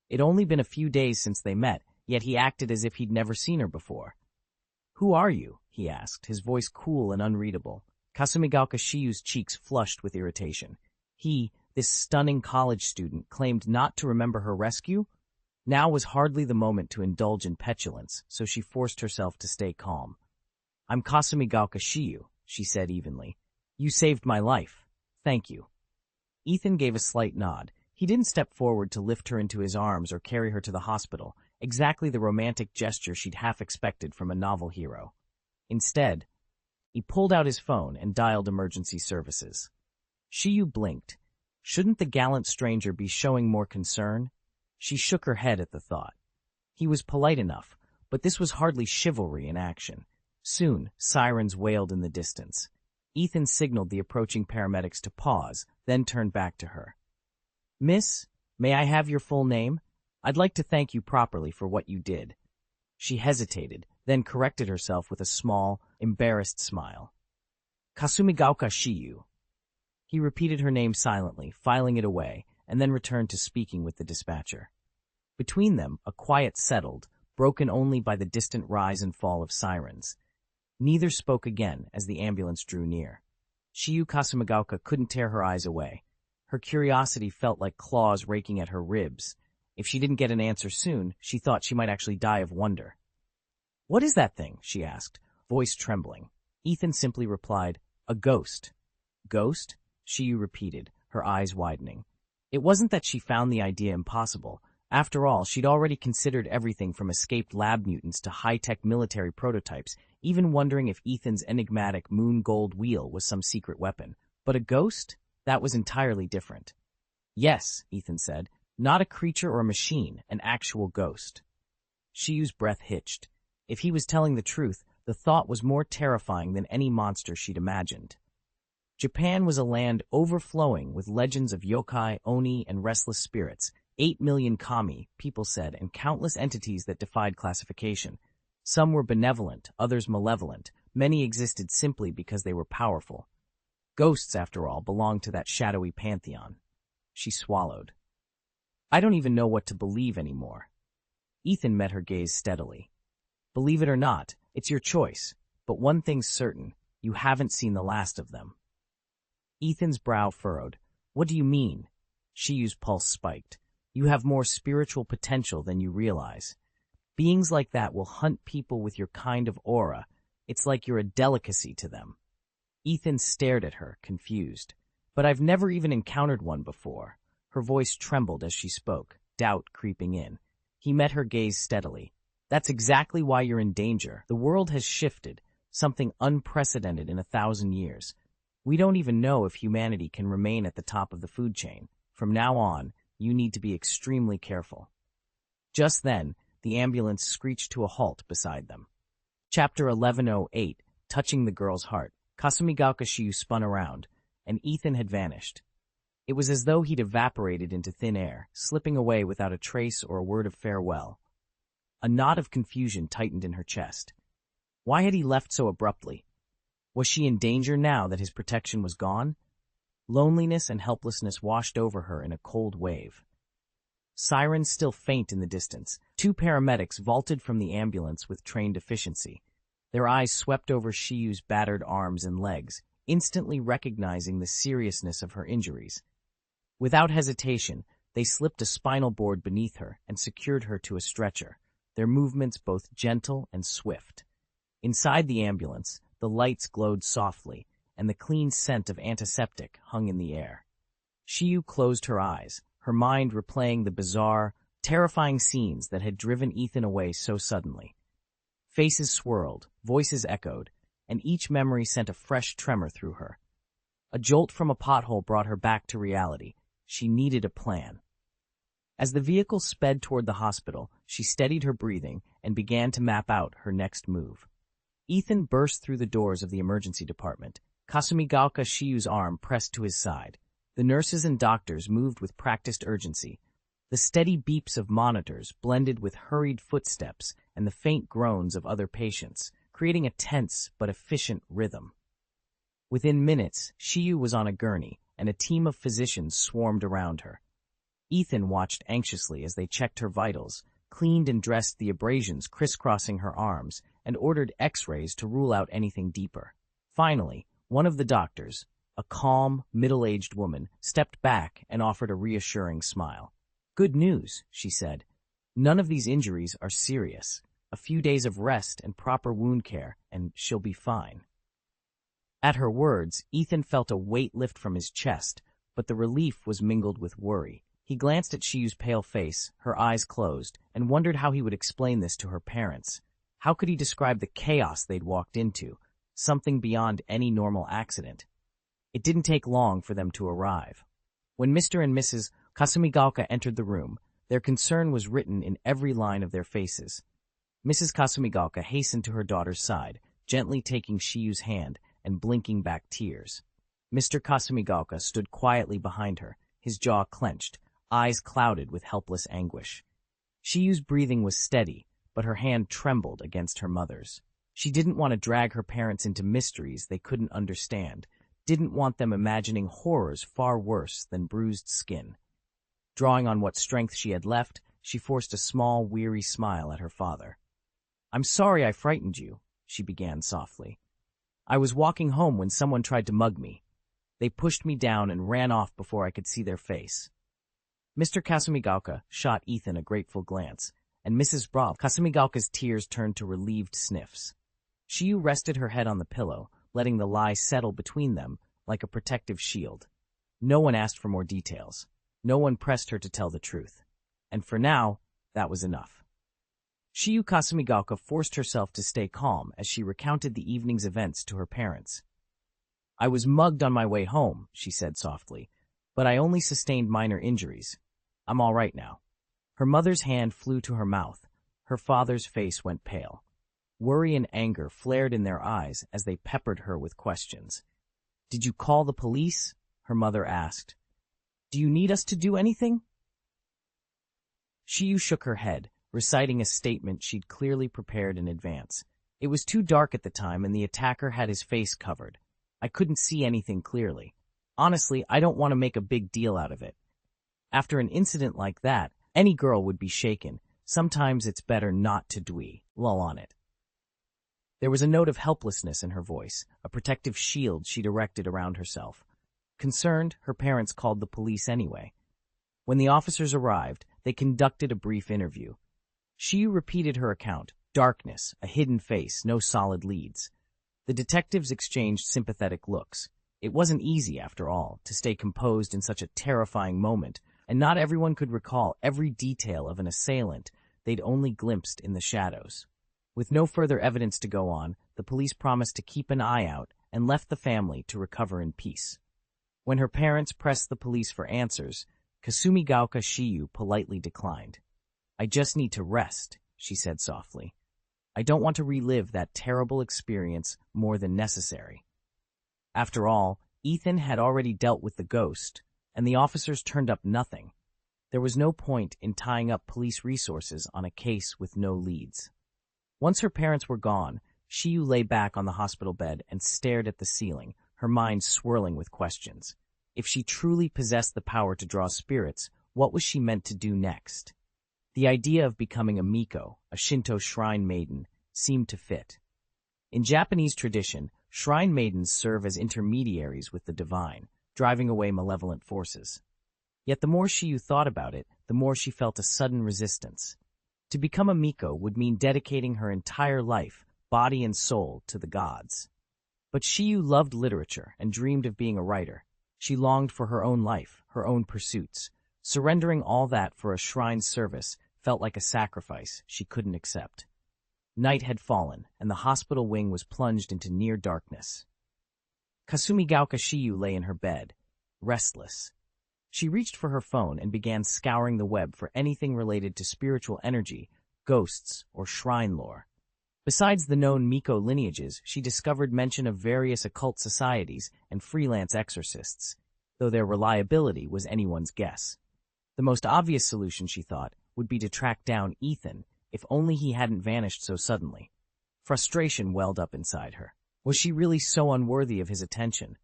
It'd only been a few days since they met, yet he acted as if he'd never seen her before. "Who are you?" he asked, his voice cool and unreadable. Kasumigaoka Shiyu's cheeks flushed with irritation. He, this stunning college student, claimed not to remember her rescue? Now was hardly the moment to indulge in petulance, so she forced herself to stay calm. "I'm Kasumigaoka Shiyu," she said evenly. "You saved my life. Thank you." Ethan gave a slight nod. He didn't step forward to lift her into his arms or carry her to the hospital, exactly the romantic gesture she'd half expected from a novel hero. Instead, he pulled out his phone and dialed emergency services. Shiyu blinked. Shouldn't the gallant stranger be showing more concern? She shook her head at the thought. He was polite enough, but this was hardly chivalry in action. Soon, sirens wailed in the distance. Ethan signaled the approaching paramedics to pause, then turned back to her. "Miss, may I have your full name? I'd like to thank you properly for what you did." She hesitated, then corrected herself with a small, embarrassed smile. "Kasumigaoka Shiyu." He repeated her name silently, filing it away, and then returned to speaking with the dispatcher. Between them, a quiet settled, broken only by the distant rise and fall of sirens. Neither spoke again as the ambulance drew near. Shiyu Kasumigaoka couldn't tear her eyes away. Her curiosity felt like claws raking at her ribs. If she didn't get an answer soon, she thought she might actually die of wonder. "What is that thing?" she asked, voice trembling. Ethan simply replied, "A ghost." "Ghost?" Shiyu repeated, her eyes widening. It wasn't that she found the idea impossible. After all, she'd already considered everything from escaped lab mutants to high-tech military prototypes, even wondering if Ethan's enigmatic moon gold wheel was some secret weapon. But a ghost? That was entirely different. "Yes," Ethan said, "not a creature or a machine, an actual ghost." Shiyu's breath hitched. If he was telling the truth, the thought was more terrifying than any monster she'd imagined. Japan was a land overflowing with legends of yokai, oni, and restless spirits. 8 million kami, people said, and countless entities that defied classification. Some were benevolent, others malevolent. Many existed simply because they were powerful. Ghosts, after all, belonged to that shadowy pantheon. She swallowed. "I don't even know what to believe anymore." Ethan met her gaze steadily. "Believe it or not, it's your choice. But one thing's certain, you haven't seen the last of them." Ethan's brow furrowed. "What do you mean?" Shiyu's pulse spiked. "You have more spiritual potential than you realize. Beings like that will hunt people with your kind of aura. It's like you're a delicacy to them." Ethan stared at her, confused. "But I've never even encountered one before." Her voice trembled as she spoke, doubt creeping in. He met her gaze steadily. "That's exactly why you're in danger. The world has shifted, something unprecedented in 1,000 years. We don't even know if humanity can remain at the top of the food chain. From now on, you need to be extremely careful." Just then, the ambulance screeched to a halt beside them. Chapter 1108, Touching the Girl's Heart. Kasumigaoka Shiyu spun around, and Ethan had vanished. It was as though he'd evaporated into thin air, slipping away without a trace or a word of farewell. A knot of confusion tightened in her chest. Why had he left so abruptly? Was she in danger now that his protection was gone? Loneliness and helplessness washed over her in a cold wave. Sirens still faint in the distance. 2 paramedics vaulted from the ambulance with trained efficiency. Their eyes swept over Shiyu's battered arms and legs, instantly recognizing the seriousness of her injuries. Without hesitation, they slipped a spinal board beneath her and secured her to a stretcher, their movements both gentle and swift. Inside the ambulance, the lights glowed softly, and the clean scent of antiseptic hung in the air. Shiyu closed her eyes, her mind replaying the bizarre, terrifying scenes that had driven Ethan away so suddenly. Faces swirled, voices echoed, and each memory sent a fresh tremor through her. A jolt from a pothole brought her back to reality. She needed a plan. As the vehicle sped toward the hospital, she steadied her breathing and began to map out her next move. Ethan burst through the doors of the emergency department. Kasumigaoka Shiyu's arm pressed to his side. The nurses and doctors moved with practiced urgency. The steady beeps of monitors blended with hurried footsteps and the faint groans of other patients, creating a tense but efficient rhythm. Within minutes, Shiyu was on a gurney, and a team of physicians swarmed around her. Ethan watched anxiously as they checked her vitals, cleaned and dressed the abrasions crisscrossing her arms, and ordered X-rays to rule out anything deeper. Finally, one of the doctors, a calm, middle-aged woman, stepped back and offered a reassuring smile. "Good news," she said. "None of these injuries are serious. A few days of rest and proper wound care, and she'll be fine." At her words, Ethan felt a weight lift from his chest, but the relief was mingled with worry. He glanced at Shiyu's pale face, her eyes closed, and wondered how he would explain this to her parents. How could he describe the chaos they'd walked into, something beyond any normal accident? It didn't take long for them to arrive. When Mr. and Mrs. Kasumigaoka entered the room, their concern was written in every line of their faces. Mrs. Kasumigaoka hastened to her daughter's side, gently taking Shiyu's hand and blinking back tears. Mr. Kasumigaoka stood quietly behind her, his jaw clenched, eyes clouded with helpless anguish. Shiyu's breathing was steady, but her hand trembled against her mother's. She didn't want to drag her parents into mysteries they couldn't understand, didn't want them imagining horrors far worse than bruised skin. Drawing on what strength she had left, she forced a small, weary smile at her father. "I'm sorry I frightened you," she began softly. "I was walking home when someone tried to mug me. They pushed me down and ran off before I could see their face." Mr. Kasumigaoka shot Ethan a grateful glance, and Mrs. Kasumigaoka's tears turned to relieved sniffs. Shiyu rested her head on the pillow, letting the lie settle between them like a protective shield. No one asked for more details. No one pressed her to tell the truth. And for now, that was enough. Shiyu Kasumigaoka forced herself to stay calm as she recounted the evening's events to her parents. "I was mugged on my way home," she said softly, "but I only sustained minor injuries. I'm all right now." Her mother's hand flew to her mouth. Her father's face went pale. Worry and anger flared in their eyes as they peppered her with questions. "Did you call the police?" her mother asked. "Do you need us to do anything?" Shiyu shook her head, reciting a statement she'd clearly prepared in advance. "It was too dark at the time and the attacker had his face covered. I couldn't see anything clearly. Honestly, I don't want to make a big deal out of it. After an incident like that, any girl would be shaken. Sometimes it's better not to dwell on it." There was a note of helplessness in her voice, a protective shield she'd erected around herself. Concerned, her parents called the police anyway. When the officers arrived, they conducted a brief interview. Shiyu repeated her account: darkness, a hidden face, no solid leads. The detectives exchanged sympathetic looks. It wasn't easy, after all, to stay composed in such a terrifying moment, and not everyone could recall every detail of an assailant they'd only glimpsed in the shadows. With no further evidence to go on, the police promised to keep an eye out and left the family to recover in peace. When her parents pressed the police for answers, Kasumigaoka Shiyu politely declined. "I just need to rest," she said softly. "I don't want to relive that terrible experience more than necessary." After all, Ethan had already dealt with the ghost, and the officers turned up nothing. There was no point in tying up police resources on a case with no leads. Once her parents were gone, Shiyu lay back on the hospital bed and stared at the ceiling, her mind swirling with questions. If she truly possessed the power to draw spirits, what was she meant to do next? The idea of becoming a Miko, a Shinto shrine maiden, seemed to fit. In Japanese tradition, shrine maidens serve as intermediaries with the divine, driving away malevolent forces. Yet the more Shiyu thought about it, the more she felt a sudden resistance. To become a Miko would mean dedicating her entire life, body and soul, to the gods. But Shiyu loved literature and dreamed of being a writer. She longed for her own life, her own pursuits. Surrendering all that for a shrine service felt like a sacrifice she couldn't accept. Night had fallen, and the hospital wing was plunged into near darkness. Kasumigaoka Shiyu lay in her bed, restless. She reached for her phone and began scouring the web for anything related to spiritual energy, ghosts, or shrine lore. Besides the known Miko lineages, she discovered mention of various occult societies and freelance exorcists, though their reliability was anyone's guess. The most obvious solution, she thought, would be to track down Ethan, if only he hadn't vanished so suddenly. Frustration welled up inside her. Was she really so unworthy of his attention?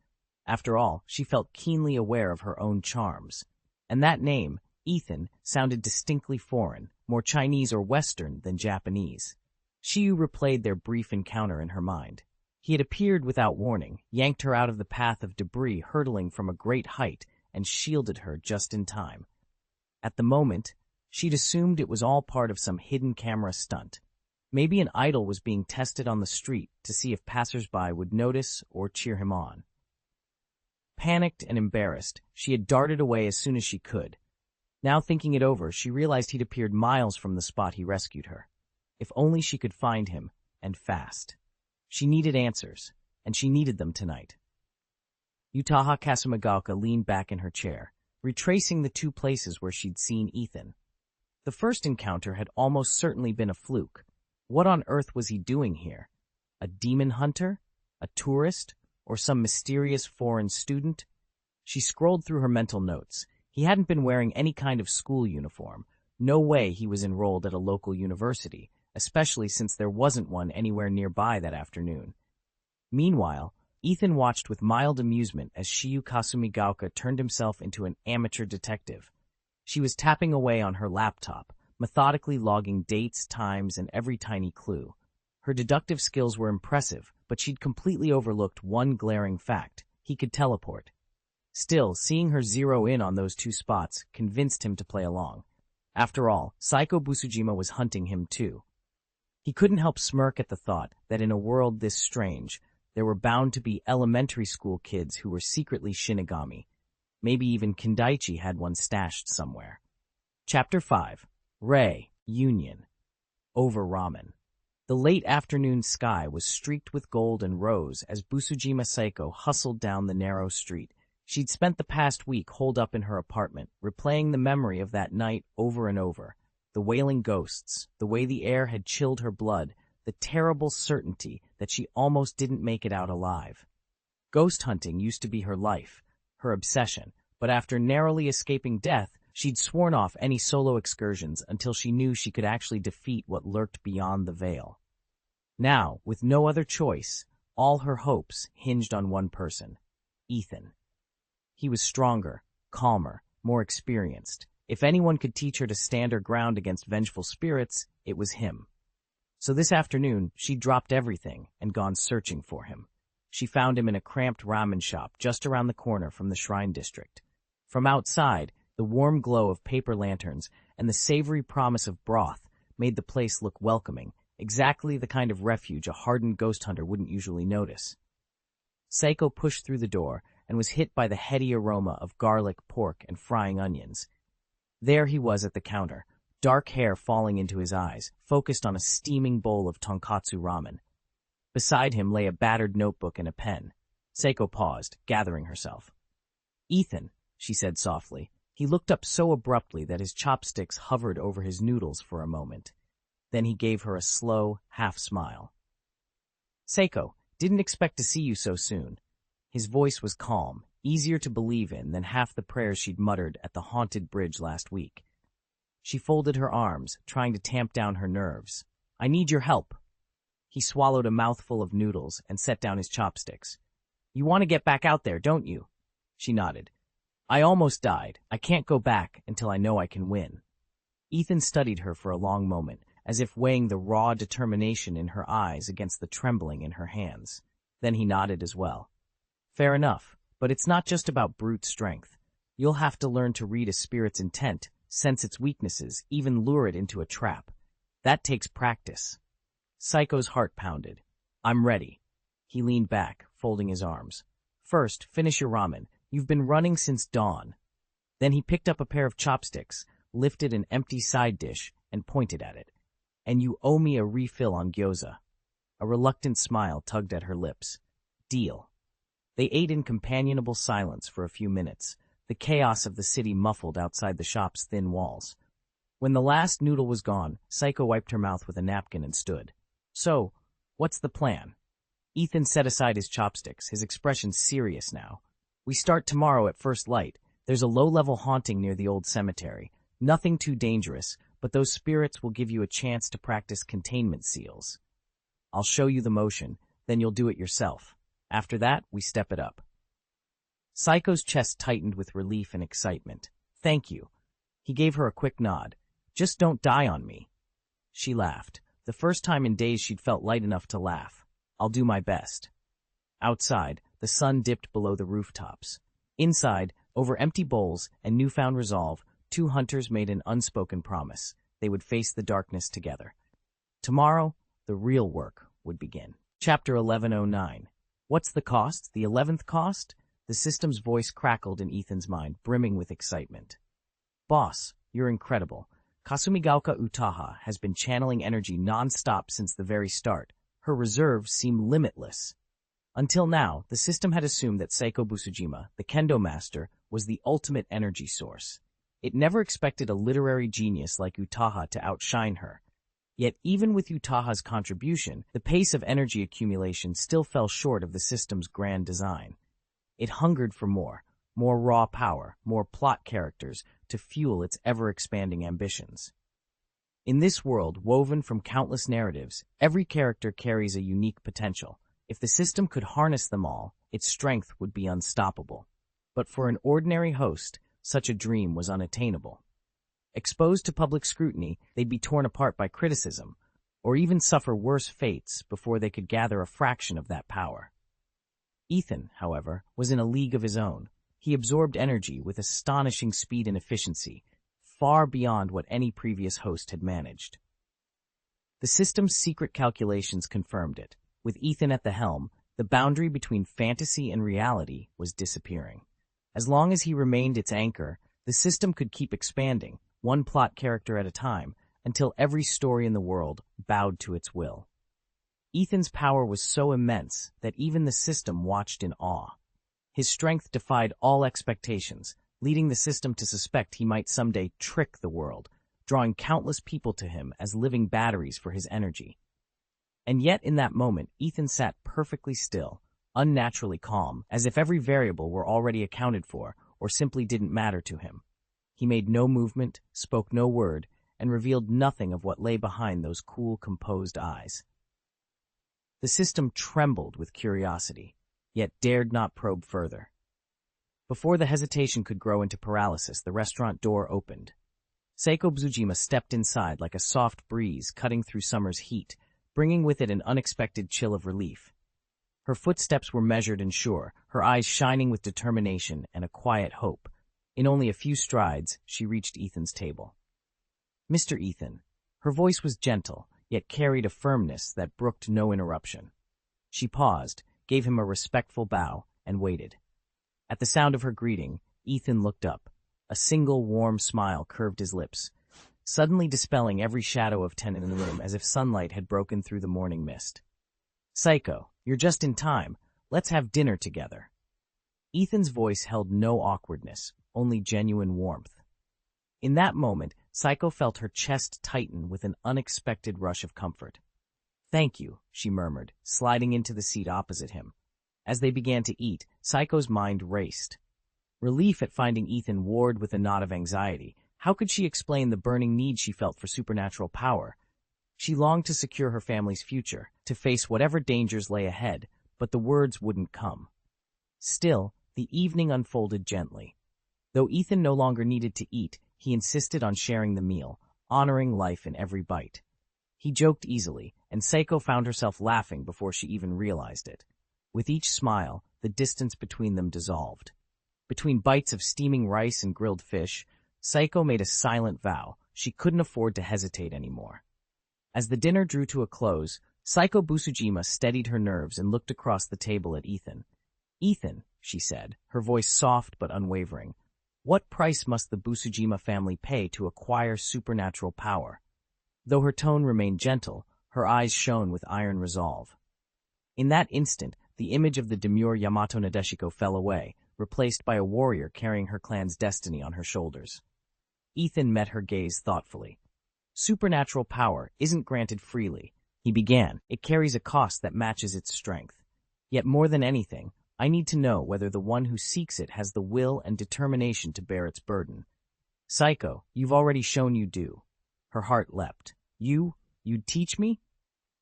After all, she felt keenly aware of her own charms. And that name, Ethan, sounded distinctly foreign, more Chinese or Western than Japanese. Shiyu replayed their brief encounter in her mind. He had appeared without warning, yanked her out of the path of debris hurtling from a great height, and shielded her just in time. At the moment, she'd assumed it was all part of some hidden camera stunt. Maybe an idol was being tested on the street to see if passersby would notice or cheer him on. Panicked and embarrassed, she had darted away as soon as she could. Now thinking it over, she realized he'd appeared miles from the spot he rescued her. If only she could find him, and fast. She needed answers, and she needed them tonight. Yutaha Kasumagaoka leaned back in her chair, retracing the two places where she'd seen Ethan. The first encounter had almost certainly been a fluke. What on earth was he doing here? A demon hunter? A tourist? Or some mysterious foreign student? She scrolled through her mental notes. He hadn't been wearing any kind of school uniform. No way he was enrolled at a local university, especially since there wasn't one anywhere nearby that afternoon. Meanwhile, Ethan watched with mild amusement as Shiyu Kasumigaoka turned himself into an amateur detective. She was tapping away on her laptop, methodically logging dates, times, and every tiny clue. Her deductive skills were impressive, but she'd completely overlooked one glaring fact: he could teleport. Still, seeing her zero in on those two spots convinced him to play along. After all, Saiko Busujima was hunting him too. He couldn't help smirk at the thought that in a world this strange, there were bound to be elementary school kids who were secretly Shinigami. Maybe even Kindaichi had one stashed somewhere. Chapter 5. Rei, Union. Over ramen. The late afternoon sky was streaked with gold and rose as Busujima Saiko hustled down the narrow street. She'd spent the past week holed up in her apartment, replaying the memory of that night over and over. The wailing ghosts, the way the air had chilled her blood, the terrible certainty that she almost didn't make it out alive. Ghost hunting used to be her life, her obsession, but after narrowly escaping death, she'd sworn off any solo excursions until she knew she could actually defeat what lurked beyond the veil. Now, with no other choice, all her hopes hinged on one person: Ethan. He was stronger, calmer, more experienced. If anyone could teach her to stand her ground against vengeful spirits, it was him. So this afternoon, she'd dropped everything and gone searching for him. She found him in a cramped ramen shop just around the corner from the Shrine District. From outside, the warm glow of paper lanterns and the savory promise of broth made the place look welcoming, exactly the kind of refuge a hardened ghost hunter wouldn't usually notice. Saiko pushed through the door and was hit by the heady aroma of garlic, pork, and frying onions. There he was at the counter, dark hair falling into his eyes, focused on a steaming bowl of tonkatsu ramen. Beside him lay a battered notebook and a pen. Saiko paused, gathering herself. "Ethan," she said softly. He looked up so abruptly that his chopsticks hovered over his noodles for a moment. Then he gave her a slow, half-smile. "Saiko, didn't expect to see you so soon." His voice was calm, easier to believe in than half the prayers she'd muttered at the haunted bridge last week. She folded her arms, trying to tamp down her nerves. "I need your help." He swallowed a mouthful of noodles and set down his chopsticks. "You want to get back out there, don't you?" She nodded. "I almost died. I can't go back until I know I can win." Ethan studied her for a long moment, as if weighing the raw determination in her eyes against the trembling in her hands. Then he nodded as well. "Fair enough, but it's not just about brute strength. You'll have to learn to read a spirit's intent, sense its weaknesses, even lure it into a trap. That takes practice." Saiko's heart pounded. "I'm ready." He leaned back, folding his arms. "First, finish your ramen. You've been running since dawn." Then he picked up a pair of chopsticks, lifted an empty side dish, and pointed at it. "And you owe me a refill on gyoza." A reluctant smile tugged at her lips. "Deal." They ate in companionable silence for a few minutes, the chaos of the city muffled outside the shop's thin walls. When the last noodle was gone, Saiko wiped her mouth with a napkin and stood. "So, what's the plan?" Ethan set aside his chopsticks, his expression serious now. "We start tomorrow at first light. There's a low-level haunting near the old cemetery. Nothing too dangerous, but those spirits will give you a chance to practice containment seals. I'll show you the motion, then you'll do it yourself. After that, we step it up." Saiko's chest tightened with relief and excitement. "Thank you." He gave her a quick nod. "Just don't die on me." She laughed. The first time in days she'd felt light enough to laugh. I'll do my best. Outside, the sun dipped below the rooftops. Inside, over empty bowls and newfound resolve, two hunters made an unspoken promise. They would face the darkness together. Tomorrow, the real work would begin. Chapter 1109. What's the cost? The 11th cost? The system's voice crackled in Ethan's mind, brimming with excitement. Boss, you're incredible. Kasumigaoka Utaha has been channeling energy non-stop since the very start. Her reserves seem limitless. Until now, the system had assumed that Seiko Busujima, the kendo master, was the ultimate energy source. It never expected a literary genius like Utaha to outshine her. Yet even with Utaha's contribution, the pace of energy accumulation still fell short of the system's grand design. It hungered for more raw power, more plot characters to fuel its ever-expanding ambitions. In this world, woven from countless narratives, every character carries a unique potential. If the system could harness them all, its strength would be unstoppable. But for an ordinary host, such a dream was unattainable. Exposed to public scrutiny, they'd be torn apart by criticism, or even suffer worse fates before they could gather a fraction of that power. Ethan, however, was in a league of his own. He absorbed energy with astonishing speed and efficiency, far beyond what any previous host had managed. The system's secret calculations confirmed it. With Ethan at the helm, the boundary between fantasy and reality was disappearing. As long as he remained its anchor, the system could keep expanding, one plot character at a time, until every story in the world bowed to its will. Ethan's power was so immense that even the system watched in awe. His strength defied all expectations, leading the system to suspect he might someday trick the world, drawing countless people to him as living batteries for his energy. And yet in that moment, Ethan sat perfectly still, unnaturally calm, as if every variable were already accounted for or simply didn't matter to him. He made no movement, spoke no word, and revealed nothing of what lay behind those cool, composed eyes. The system trembled with curiosity, yet dared not probe further. Before the hesitation could grow into paralysis, the restaurant door opened. Seiko Busujima stepped inside like a soft breeze cutting through summer's heat, bringing with it an unexpected chill of relief. Her footsteps were measured and sure, her eyes shining with determination and a quiet hope. In only a few strides, she reached Ethan's table. Mr. Ethan. Her voice was gentle, yet carried a firmness that brooked no interruption. She paused, gave him a respectful bow, and waited. At the sound of her greeting, Ethan looked up. A single warm smile curved his lips, suddenly dispelling every shadow of tension in the room as if sunlight had broken through the morning mist. Seiko, you're just in time. Let's have dinner together. Ethan's voice held no awkwardness, only genuine warmth. In that moment, Seiko felt her chest tighten with an unexpected rush of comfort. Thank you, she murmured, sliding into the seat opposite him. As they began to eat, Seiko's mind raced. Relief at finding Ethan warred with a knot of anxiety. How could she explain the burning need she felt for supernatural power? She longed to secure her family's future, to face whatever dangers lay ahead, but the words wouldn't come. Still, the evening unfolded gently. Though Ethan no longer needed to eat, he insisted on sharing the meal, honoring life in every bite. He joked easily, and Seiko found herself laughing before she even realized it. With each smile, the distance between them dissolved. Between bites of steaming rice and grilled fish, Seiko made a silent vow she couldn't afford to hesitate anymore. As the dinner drew to a close, Seiko Busujima steadied her nerves and looked across the table at Ethan. Ethan, she said, her voice soft but unwavering, what price must the Busujima family pay to acquire supernatural power? Though her tone remained gentle, her eyes shone with iron resolve. In that instant, the image of the demure Yamato Nadeshiko fell away, replaced by a warrior carrying her clan's destiny on her shoulders. Ethan met her gaze thoughtfully. Supernatural power isn't granted freely, he began. It carries a cost that matches its strength. Yet more than anything, I need to know whether the one who seeks it has the will and determination to bear its burden. Seiko, you've already shown you do. Her heart leapt. You'd teach me?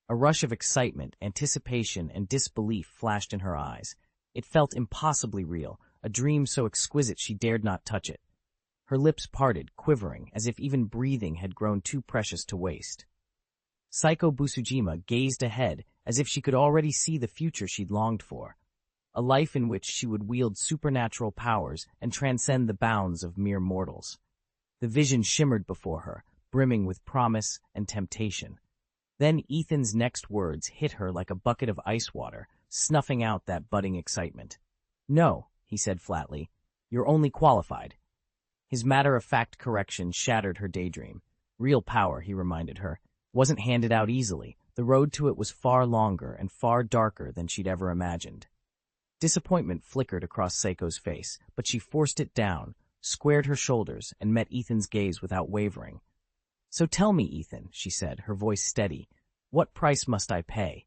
A rush of excitement, anticipation, and disbelief flashed in her eyes. It felt impossibly real, a dream so exquisite she dared not touch it. Her lips parted, quivering, as if even breathing had grown too precious to waste. Saiko Busujima gazed ahead as if she could already see the future she'd longed for. A life in which she would wield supernatural powers and transcend the bounds of mere mortals. The vision shimmered before her, brimming with promise and temptation. Then Ethan's next words hit her like a bucket of ice water, snuffing out that budding excitement. "No," he said flatly, "you're only qualified." His matter-of-fact correction shattered her daydream. Real power, he reminded her, wasn't handed out easily. The road to it was far longer and far darker than she'd ever imagined. Disappointment flickered across Seiko's face, but she forced it down, squared her shoulders, and met Ethan's gaze without wavering. "So tell me, Ethan," she said, her voice steady, "what price must I pay?"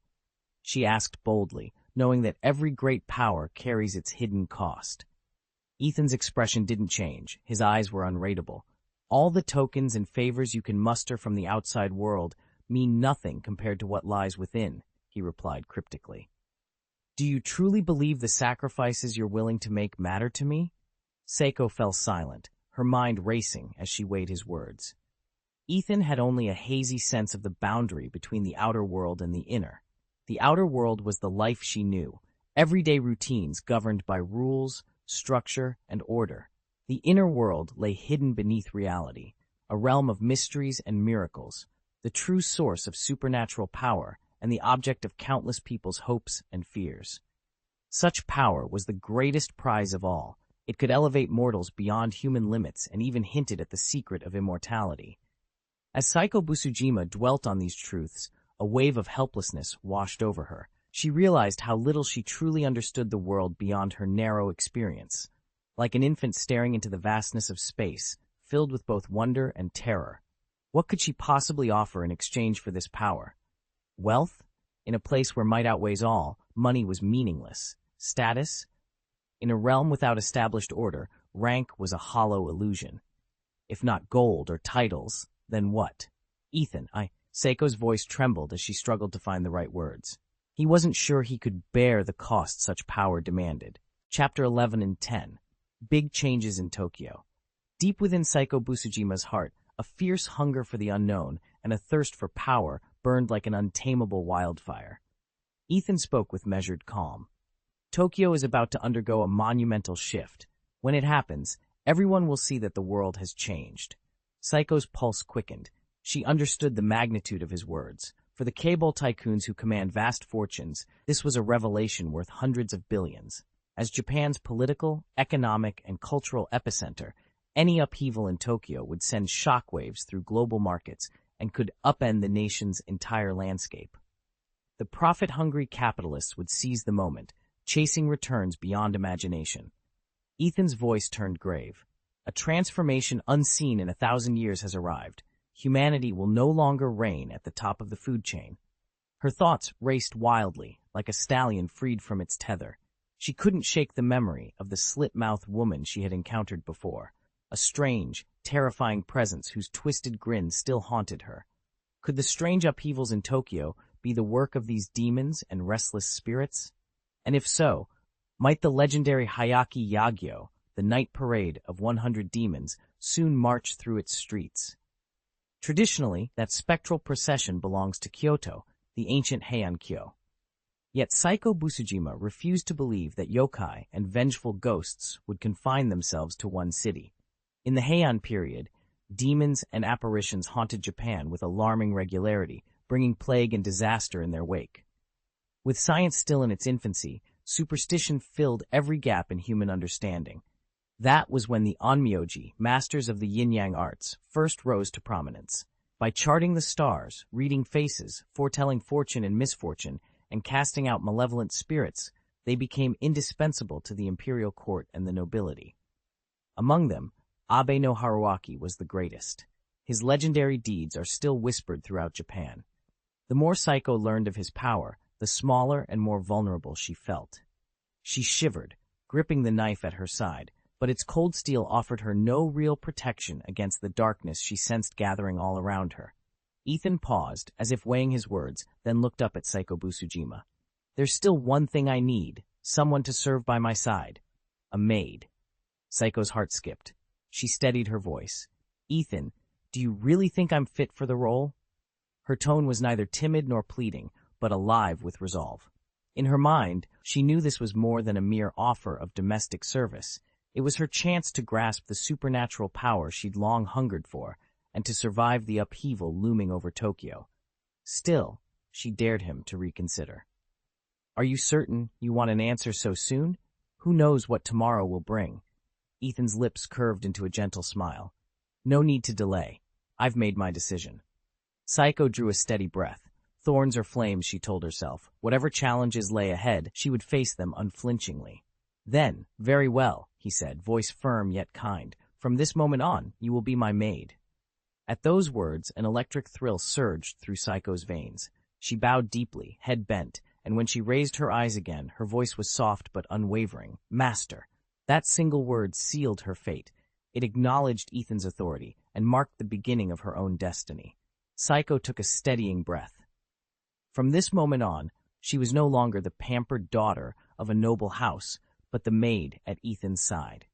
She asked boldly, knowing that every great power carries its hidden cost. Ethan's expression didn't change. His eyes were unreadable. "All the tokens and favors you can muster from the outside world mean nothing compared to what lies within," he replied cryptically. "Do you truly believe the sacrifices you're willing to make matter to me?" Seiko fell silent, her mind racing as she weighed his words. Ethan had only a hazy sense of the boundary between the outer world and the inner. The outer world was the life she knew, everyday routines governed by rules, structure, and order. The inner world lay hidden beneath reality, a realm of mysteries and miracles, the true source of supernatural power and the object of countless people's hopes and fears. Such power was the greatest prize of all. It could elevate mortals beyond human limits and even hinted at the secret of immortality. As Saiko Busujima dwelt on these truths, a wave of helplessness washed over her. She realized how little she truly understood the world beyond her narrow experience. Like an infant staring into the vastness of space, filled with both wonder and terror. What could she possibly offer in exchange for this power? Wealth? In a place where might outweighs all, money was meaningless. Status? In a realm without established order, rank was a hollow illusion. If not gold or titles, then what? "Ethan, Seiko's voice trembled as she struggled to find the right words. He wasn't sure he could bear the cost such power demanded. Chapter 11 and 10. Big Changes in Tokyo. Deep within Saiko Busujima's heart, a fierce hunger for the unknown and a thirst for power burned like an untamable wildfire. Ethan spoke with measured calm. Tokyo is about to undergo a monumental shift. When it happens, everyone will see that the world has changed. Saiko's pulse quickened. She understood the magnitude of his words. For the cable tycoons who command vast fortunes, this was a revelation worth hundreds of billions. As Japan's political, economic, and cultural epicenter, any upheaval in Tokyo would send shockwaves through global markets and could upend the nation's entire landscape. The profit-hungry capitalists would seize the moment, chasing returns beyond imagination. Ethan's voice turned grave. A transformation unseen in 1,000 years has arrived. Humanity will no longer reign at the top of the food chain. Her thoughts raced wildly, like a stallion freed from its tether. She couldn't shake the memory of the slit-mouthed woman she had encountered before, a strange, terrifying presence whose twisted grin still haunted her. Could the strange upheavals in Tokyo be the work of these demons and restless spirits? And if so, might the legendary Hayaki Yagyo, the night parade of 100 demons, soon march through its streets? Traditionally, that spectral procession belongs to Kyoto, the ancient Heian-kyo. Yet Saiko Busujima refused to believe that yokai and vengeful ghosts would confine themselves to one city. In the Heian period, demons and apparitions haunted Japan with alarming regularity, bringing plague and disaster in their wake. With science still in its infancy, superstition filled every gap in human understanding. That was when the onmyoji, masters of the yin-yang arts, first rose to prominence. By charting the stars, reading faces, foretelling fortune and misfortune, and casting out malevolent spirits, they became indispensable to the imperial court and the nobility. Among them, Abe no Haruaki was the greatest. His legendary deeds are still whispered throughout Japan. The more Saiko learned of his power, the smaller and more vulnerable she felt. She shivered, gripping the knife at her side, but its cold steel offered her no real protection against the darkness she sensed gathering all around her. Ethan paused, as if weighing his words, then looked up at Saiko Busujima. "There's still one thing I need, someone to serve by my side. A maid." Saiko's heart skipped. She steadied her voice. "Ethan, do you really think I'm fit for the role?" Her tone was neither timid nor pleading, but alive with resolve. In her mind, she knew this was more than a mere offer of domestic service. It was her chance to grasp the supernatural power she'd long hungered for, and to survive the upheaval looming over Tokyo. Still, she dared him to reconsider. "Are you certain you want an answer so soon? Who knows what tomorrow will bring?" Ethan's lips curved into a gentle smile. "No need to delay. I've made my decision." Psycho drew a steady breath. Thorns or flames, she told herself. Whatever challenges lay ahead, she would face them unflinchingly. "Then, very well," he said, voice firm yet kind. "From this moment on, you will be my maid." At those words, an electric thrill surged through Psycho's veins. She bowed deeply, head bent, and when she raised her eyes again, her voice was soft but unwavering. "Master." That single word sealed her fate. It acknowledged Ethan's authority and marked the beginning of her own destiny. Psycho took a steadying breath. From this moment on, she was no longer the pampered daughter of a noble house, but the maid at Ethan's side.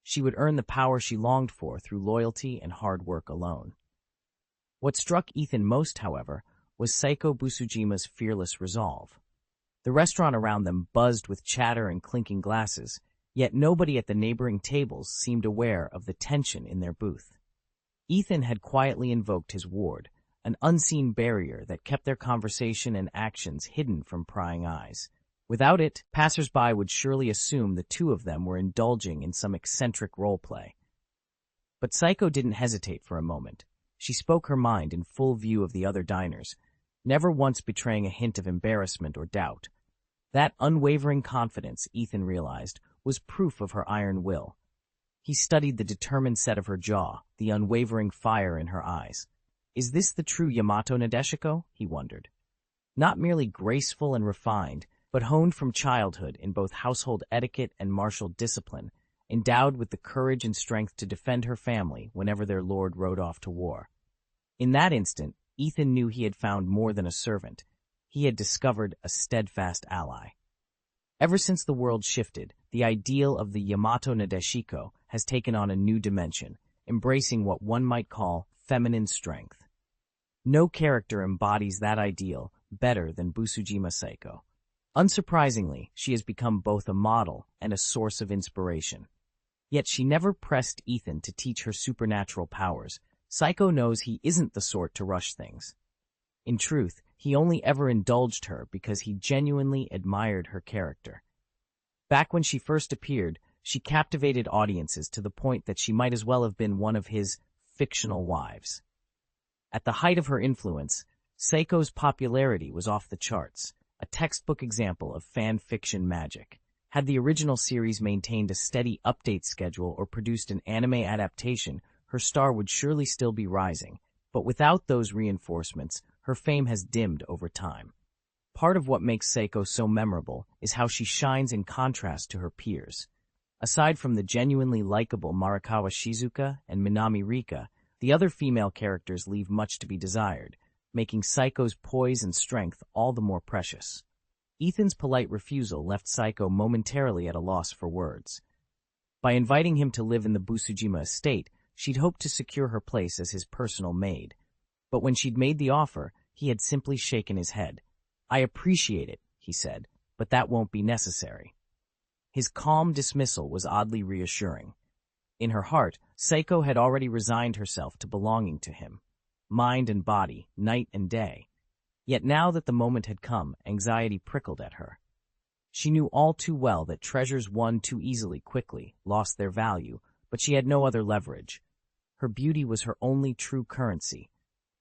She would earn the power she longed for through loyalty and hard work alone. What struck Ethan most, however, was Psycho Busujima's fearless resolve. The restaurant around them buzzed with chatter and clinking glasses, yet nobody at the neighboring tables seemed aware of the tension in their booth. Ethan had quietly invoked his ward, an unseen barrier that kept their conversation and actions hidden from prying eyes. Without it, passers-by would surely assume the two of them were indulging in some eccentric role-play. But Psycho didn't hesitate for a moment. She spoke her mind in full view of the other diners, never once betraying a hint of embarrassment or doubt. That unwavering confidence, Ethan realized, was proof of her iron will. He studied the determined set of her jaw, the unwavering fire in her eyes. Is this the true Yamato Nadeshiko? He wondered. Not merely graceful and refined, but honed from childhood in both household etiquette and martial discipline, endowed with the courage and strength to defend her family whenever their lord rode off to war. In that instant, Ethan knew he had found more than a servant. He had discovered a steadfast ally. Ever since the world shifted, the ideal of the Yamato Nadeshiko has taken on a new dimension, embracing what one might call feminine strength. No character embodies that ideal better than Busujima Psycho. Unsurprisingly, she has become both a model and a source of inspiration. Yet she never pressed Ethan to teach her supernatural powers. Psycho knows he isn't the sort to rush things. In truth, he only ever indulged her because he genuinely admired her character. Back when she first appeared, she captivated audiences to the point that she might as well have been one of his fictional wives. At the height of her influence, Psycho's popularity was off the charts, a textbook example of fan fiction magic. Had the original series maintained a steady update schedule or produced an anime adaptation, her star would surely still be rising. But without those reinforcements, her fame has dimmed over time. Part of what makes Psycho so memorable is how she shines in contrast to her peers. Aside from the genuinely likable Marikawa Shizuka and Minami Rika, the other female characters leave much to be desired, making Psycho's poise and strength all the more precious. Ethan's polite refusal left Psycho momentarily at a loss for words. By inviting him to live in the Busujima estate, she'd hoped to secure her place as his personal maid. But when she'd made the offer, he had simply shaken his head. "I appreciate it," he said, "but that won't be necessary." His calm dismissal was oddly reassuring. In her heart, Psycho had already resigned herself to belonging to him, mind and body, night and day. Yet now that the moment had come, anxiety prickled at her. She knew all too well that treasures won too easily quickly lost their value, but she had no other leverage. Her beauty was her only true currency.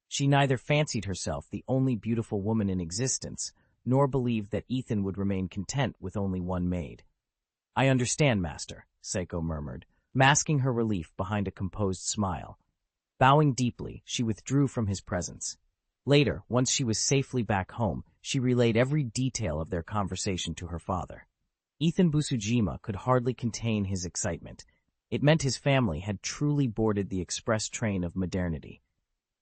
She neither fancied herself the only beautiful woman in existence, nor believed that Ethan would remain content with only one maid. "I understand, Master," Psycho murmured, masking her relief behind a composed smile. Bowing deeply, she withdrew from his presence. Later, once she was safely back home, she relayed every detail of their conversation to her father. Ethan Busujima could hardly contain his excitement. It meant his family had truly boarded the express train of modernity.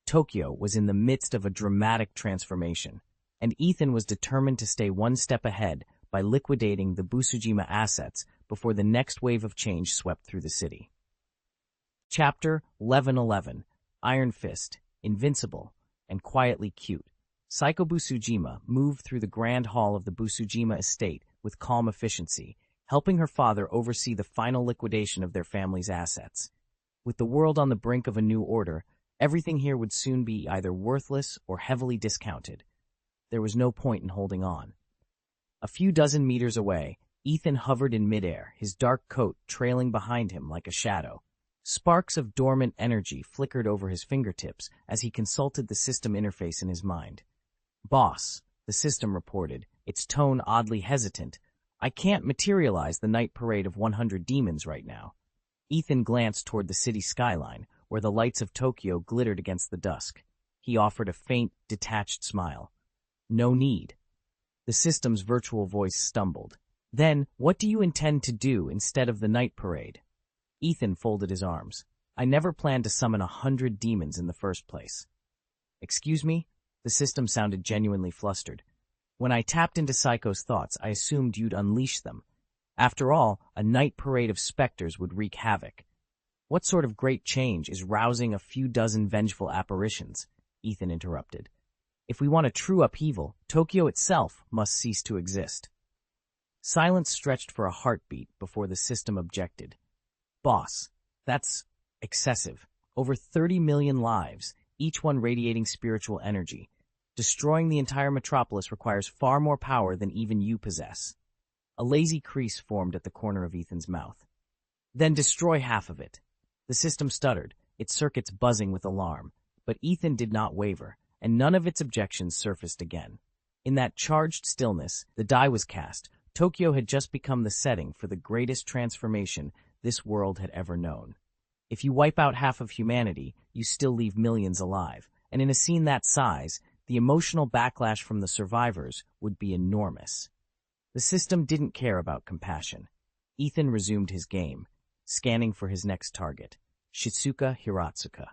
Tokyo was in the midst of a dramatic transformation, and Ethan was determined to stay one step ahead by liquidating the Busujima assets before the next wave of change swept through the city. Chapter 1111, Iron Fist, Invincible, and quietly cute. Saiko Busujima moved through the grand hall of the Busujima estate with calm efficiency, helping her father oversee the final liquidation of their family's assets. With the world on the brink of a new order, everything here would soon be either worthless or heavily discounted. There was no point in holding on. A few dozen meters away, Ethan hovered in midair, his dark coat trailing behind him like a shadow. Sparks of dormant energy flickered over his fingertips as he consulted the system interface in his mind. "Boss," the system reported, its tone oddly hesitant, "I can't materialize the night parade of 100 demons right now." Ethan glanced toward the city skyline, where the lights of Tokyo glittered against the dusk. He offered a faint, detached smile. "No need." The system's virtual voice stumbled. "Then, what do you intend to do instead of the night parade?" Ethan folded his arms. "I never planned to summon 100 demons in the first place." "Excuse me?" The system sounded genuinely flustered. "When I tapped into Psycho's thoughts, I assumed you'd unleash them. After all, a night parade of specters would wreak havoc. What sort of great change is rousing a few dozen vengeful apparitions?" Ethan interrupted. "If we want a true upheaval, Tokyo itself must cease to exist." Silence stretched for a heartbeat before the system objected. "Boss, that's excessive. Over 30 million lives, each one radiating spiritual energy. Destroying the entire metropolis requires far more power than even you possess." A lazy crease formed at the corner of Ethan's mouth. "Then destroy half of it." The system stuttered, its circuits buzzing with alarm, but Ethan did not waver, and none of its objections surfaced again. In that charged stillness, the die was cast. Tokyo had just become the setting for the greatest transformation this world had ever known. If you wipe out half of humanity, you still leave millions alive, and in a scene that size, the emotional backlash from the survivors would be enormous. The system didn't care about compassion. Ethan resumed his game, scanning for his next target, Shizuka Hiratsuka.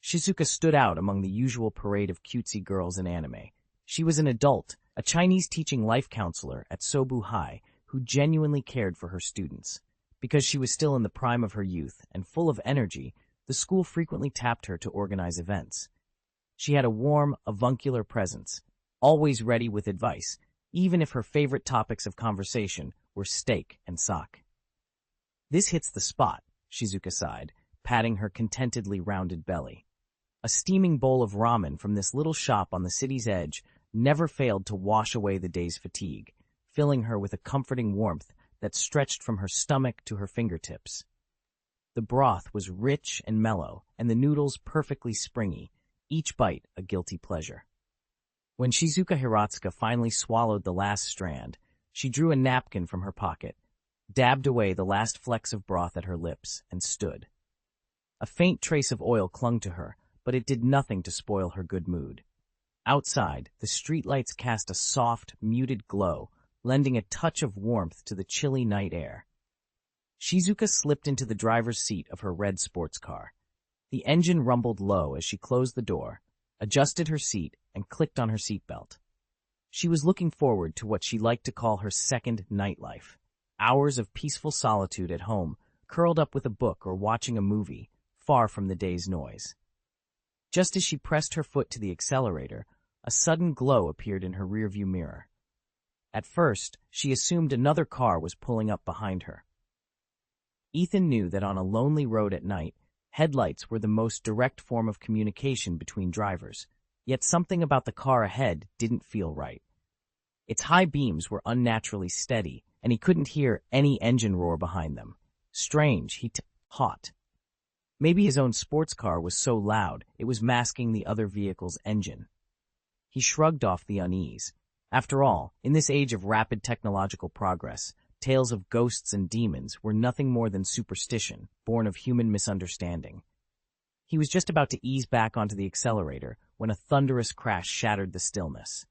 Shizuka stood out among the usual parade of cutesy girls in anime. She was an adult, a Chinese teaching life counselor at Sobu High who genuinely cared for her students. Because she was still in the prime of her youth and full of energy, the school frequently tapped her to organize events. She had a warm, avuncular presence, always ready with advice, even if her favorite topics of conversation were steak and sake. "This hits the spot," Shizuka sighed, patting her contentedly rounded belly. A steaming bowl of ramen from this little shop on the city's edge never failed to wash away the day's fatigue, filling her with a comforting warmth that stretched from her stomach to her fingertips. The broth was rich and mellow, and the noodles perfectly springy, each bite a guilty pleasure. When Shizuka Hiratsuka finally swallowed the last strand, she drew a napkin from her pocket, dabbed away the last flecks of broth at her lips, and stood. A faint trace of oil clung to her, but it did nothing to spoil her good mood. Outside, the streetlights cast a soft, muted glow, lending a touch of warmth to the chilly night air. Shizuka slipped into the driver's seat of her red sports car. The engine rumbled low as she closed the door, adjusted her seat, and clicked on her seatbelt. She was looking forward to what she liked to call her second nightlife. Hours of peaceful solitude at home, curled up with a book or watching a movie, far from the day's noise. Just as she pressed her foot to the accelerator, a sudden glow appeared in her rearview mirror. At first, she assumed another car was pulling up behind her. Ethan knew that on a lonely road at night, headlights were the most direct form of communication between drivers, yet something about the car ahead didn't feel right. Its high beams were unnaturally steady, and he couldn't hear any engine roar behind them. Strange, hot. Maybe his own sports car was so loud it was masking the other vehicle's engine. He shrugged off the unease. After all, in this age of rapid technological progress, tales of ghosts and demons were nothing more than superstition, born of human misunderstanding. He was just about to ease back onto the accelerator when a thunderous crash shattered the stillness.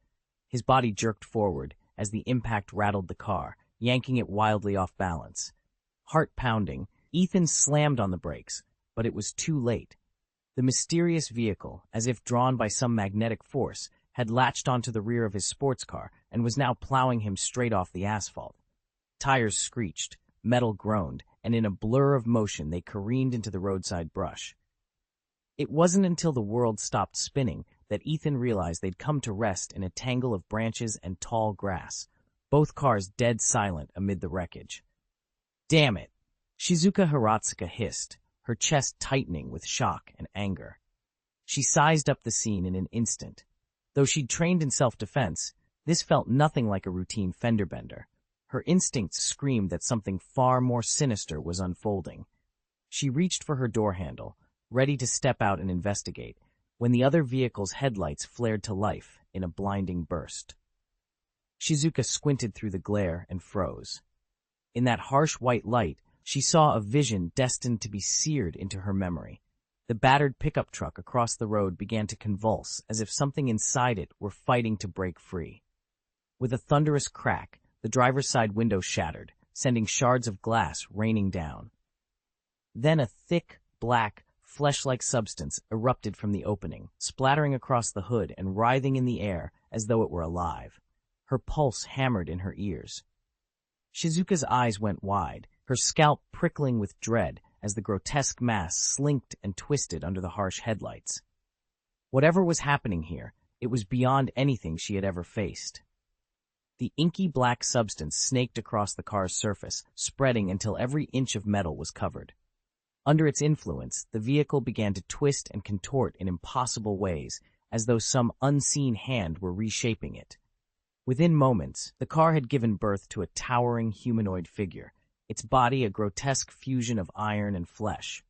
His body jerked forward as the impact rattled the car, yanking it wildly off balance. Heart pounding, Ethan slammed on the brakes, but it was too late. The mysterious vehicle, as if drawn by some magnetic force, had latched onto the rear of his sports car and was now plowing him straight off the asphalt. Tires screeched, metal groaned, and in a blur of motion they careened into the roadside brush. It wasn't until the world stopped spinning that Ethan realized they'd come to rest in a tangle of branches and tall grass, both cars dead silent amid the wreckage. "Damn it!" Shizuka Hiratsuka hissed, her chest tightening with shock and anger. She sized up the scene in an instant. Though she'd trained in self-defense, this felt nothing like a routine fender bender. Her instincts screamed that something far more sinister was unfolding. She reached for her door handle, ready to step out and investigate, when the other vehicle's headlights flared to life in a blinding burst. Shizuka squinted through the glare and froze. In that harsh white light, she saw a vision destined to be seared into her memory. The battered pickup truck across the road began to convulse as if something inside it were fighting to break free. With a thunderous crack, the driver's side window shattered, sending shards of glass raining down. Then a thick, black, flesh-like substance erupted from the opening, splattering across the hood and writhing in the air as though it were alive. Her pulse hammered in her ears. Shizuka's eyes went wide, her scalp prickling with dread as the grotesque mass slinked and twisted under the harsh headlights. Whatever was happening here, it was beyond anything she had ever faced. The inky black substance snaked across the car's surface, spreading until every inch of metal was covered. Under its influence, the vehicle began to twist and contort in impossible ways, as though some unseen hand were reshaping it. Within moments, the car had given birth to a towering humanoid figure, its body a grotesque fusion of iron and flesh.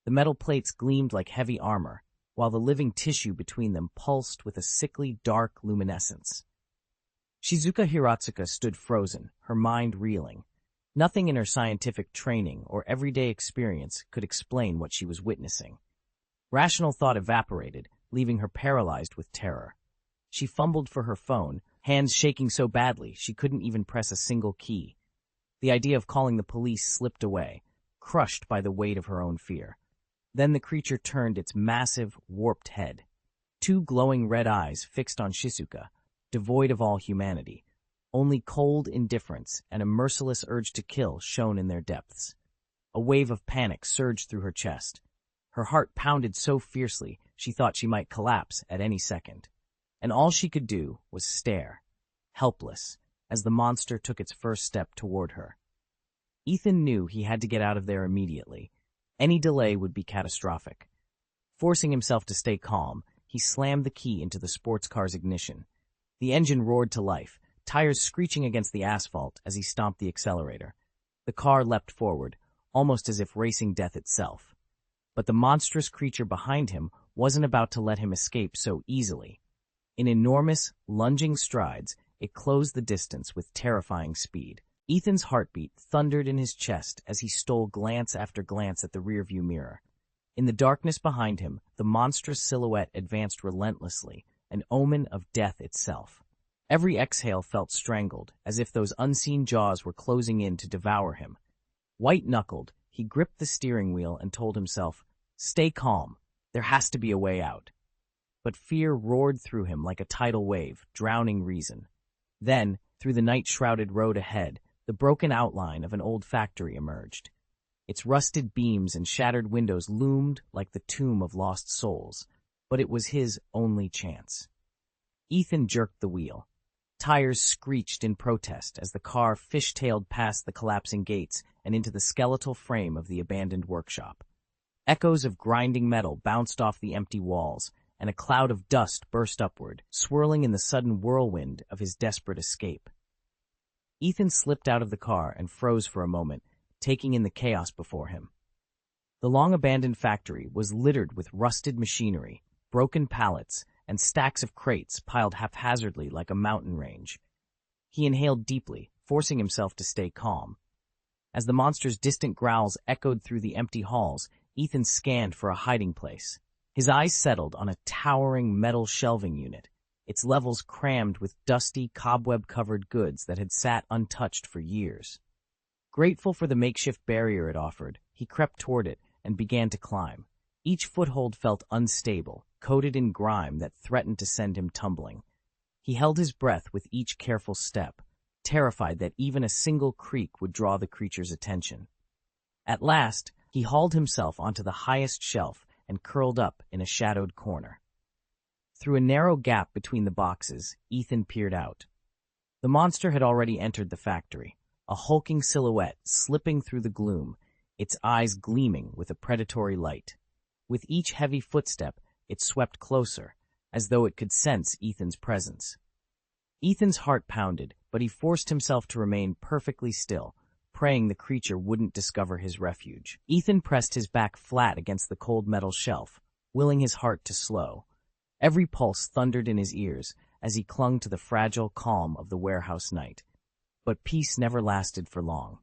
The metal plates gleamed like heavy armor, while the living tissue between them pulsed with a sickly dark luminescence. Shizuka Hiratsuka stood frozen, her mind reeling. Nothing in her scientific training or everyday experience could explain what she was witnessing. Rational thought evaporated, leaving her paralyzed with terror. She fumbled for her phone, hands shaking so badly she couldn't even press a single key. The idea of calling the police slipped away, crushed by the weight of her own fear. Then the creature turned its massive, warped head. Two glowing red eyes fixed on Shizuka, devoid of all humanity. Only cold indifference and a merciless urge to kill shone in their depths. A wave of panic surged through her chest. Her heart pounded so fiercely she thought she might collapse at any second. And all she could do was stare, helpless, as the monster took its first step toward her. Ethan knew he had to get out of there immediately. Any delay would be catastrophic. Forcing himself to stay calm, he slammed the key into the sports car's ignition. The engine roared to life, tires screeching against the asphalt as he stomped the accelerator. The car leapt forward, almost as if racing death itself. But the monstrous creature behind him wasn't about to let him escape so easily. In enormous, lunging strides, it closed the distance with terrifying speed. Ethan's heartbeat thundered in his chest as he stole glance after glance at the rearview mirror. In the darkness behind him, the monstrous silhouette advanced relentlessly, an omen of death itself. Every exhale felt strangled, as if those unseen jaws were closing in to devour him. White-knuckled, he gripped the steering wheel and told himself, "Stay calm. There has to be a way out." But fear roared through him like a tidal wave, drowning reason. Then, through the night-shrouded road ahead, the broken outline of an old factory emerged. Its rusted beams and shattered windows loomed like the tomb of lost souls, but it was his only chance. Ethan jerked the wheel. Tires screeched in protest as the car fish-tailed past the collapsing gates and into the skeletal frame of the abandoned workshop. Echoes of grinding metal bounced off the empty walls, and a cloud of dust burst upward, swirling in the sudden whirlwind of his desperate escape. Ethan slipped out of the car and froze for a moment, taking in the chaos before him. The long-abandoned factory was littered with rusted machinery, broken pallets, and stacks of crates piled haphazardly like a mountain range. He inhaled deeply, forcing himself to stay calm. As the monster's distant growls echoed through the empty halls, Ethan scanned for a hiding place. His eyes settled on a towering metal shelving unit, its levels crammed with dusty, cobweb-covered goods that had sat untouched for years. Grateful for the makeshift barrier it offered, he crept toward it and began to climb. Each foothold felt unstable, coated in grime that threatened to send him tumbling. He held his breath with each careful step, terrified that even a single creak would draw the creature's attention. At last, he hauled himself onto the highest shelf and curled up in a shadowed corner. Through a narrow gap between the boxes, Ethan peered out. The monster had already entered the factory, a hulking silhouette slipping through the gloom, its eyes gleaming with a predatory light. With each heavy footstep, it swept closer, as though it could sense Ethan's presence. Ethan's heart pounded, but he forced himself to remain perfectly still, praying the creature wouldn't discover his refuge. Ethan pressed his back flat against the cold metal shelf, willing his heart to slow. Every pulse thundered in his ears as he clung to the fragile calm of the warehouse night. But peace never lasted for long.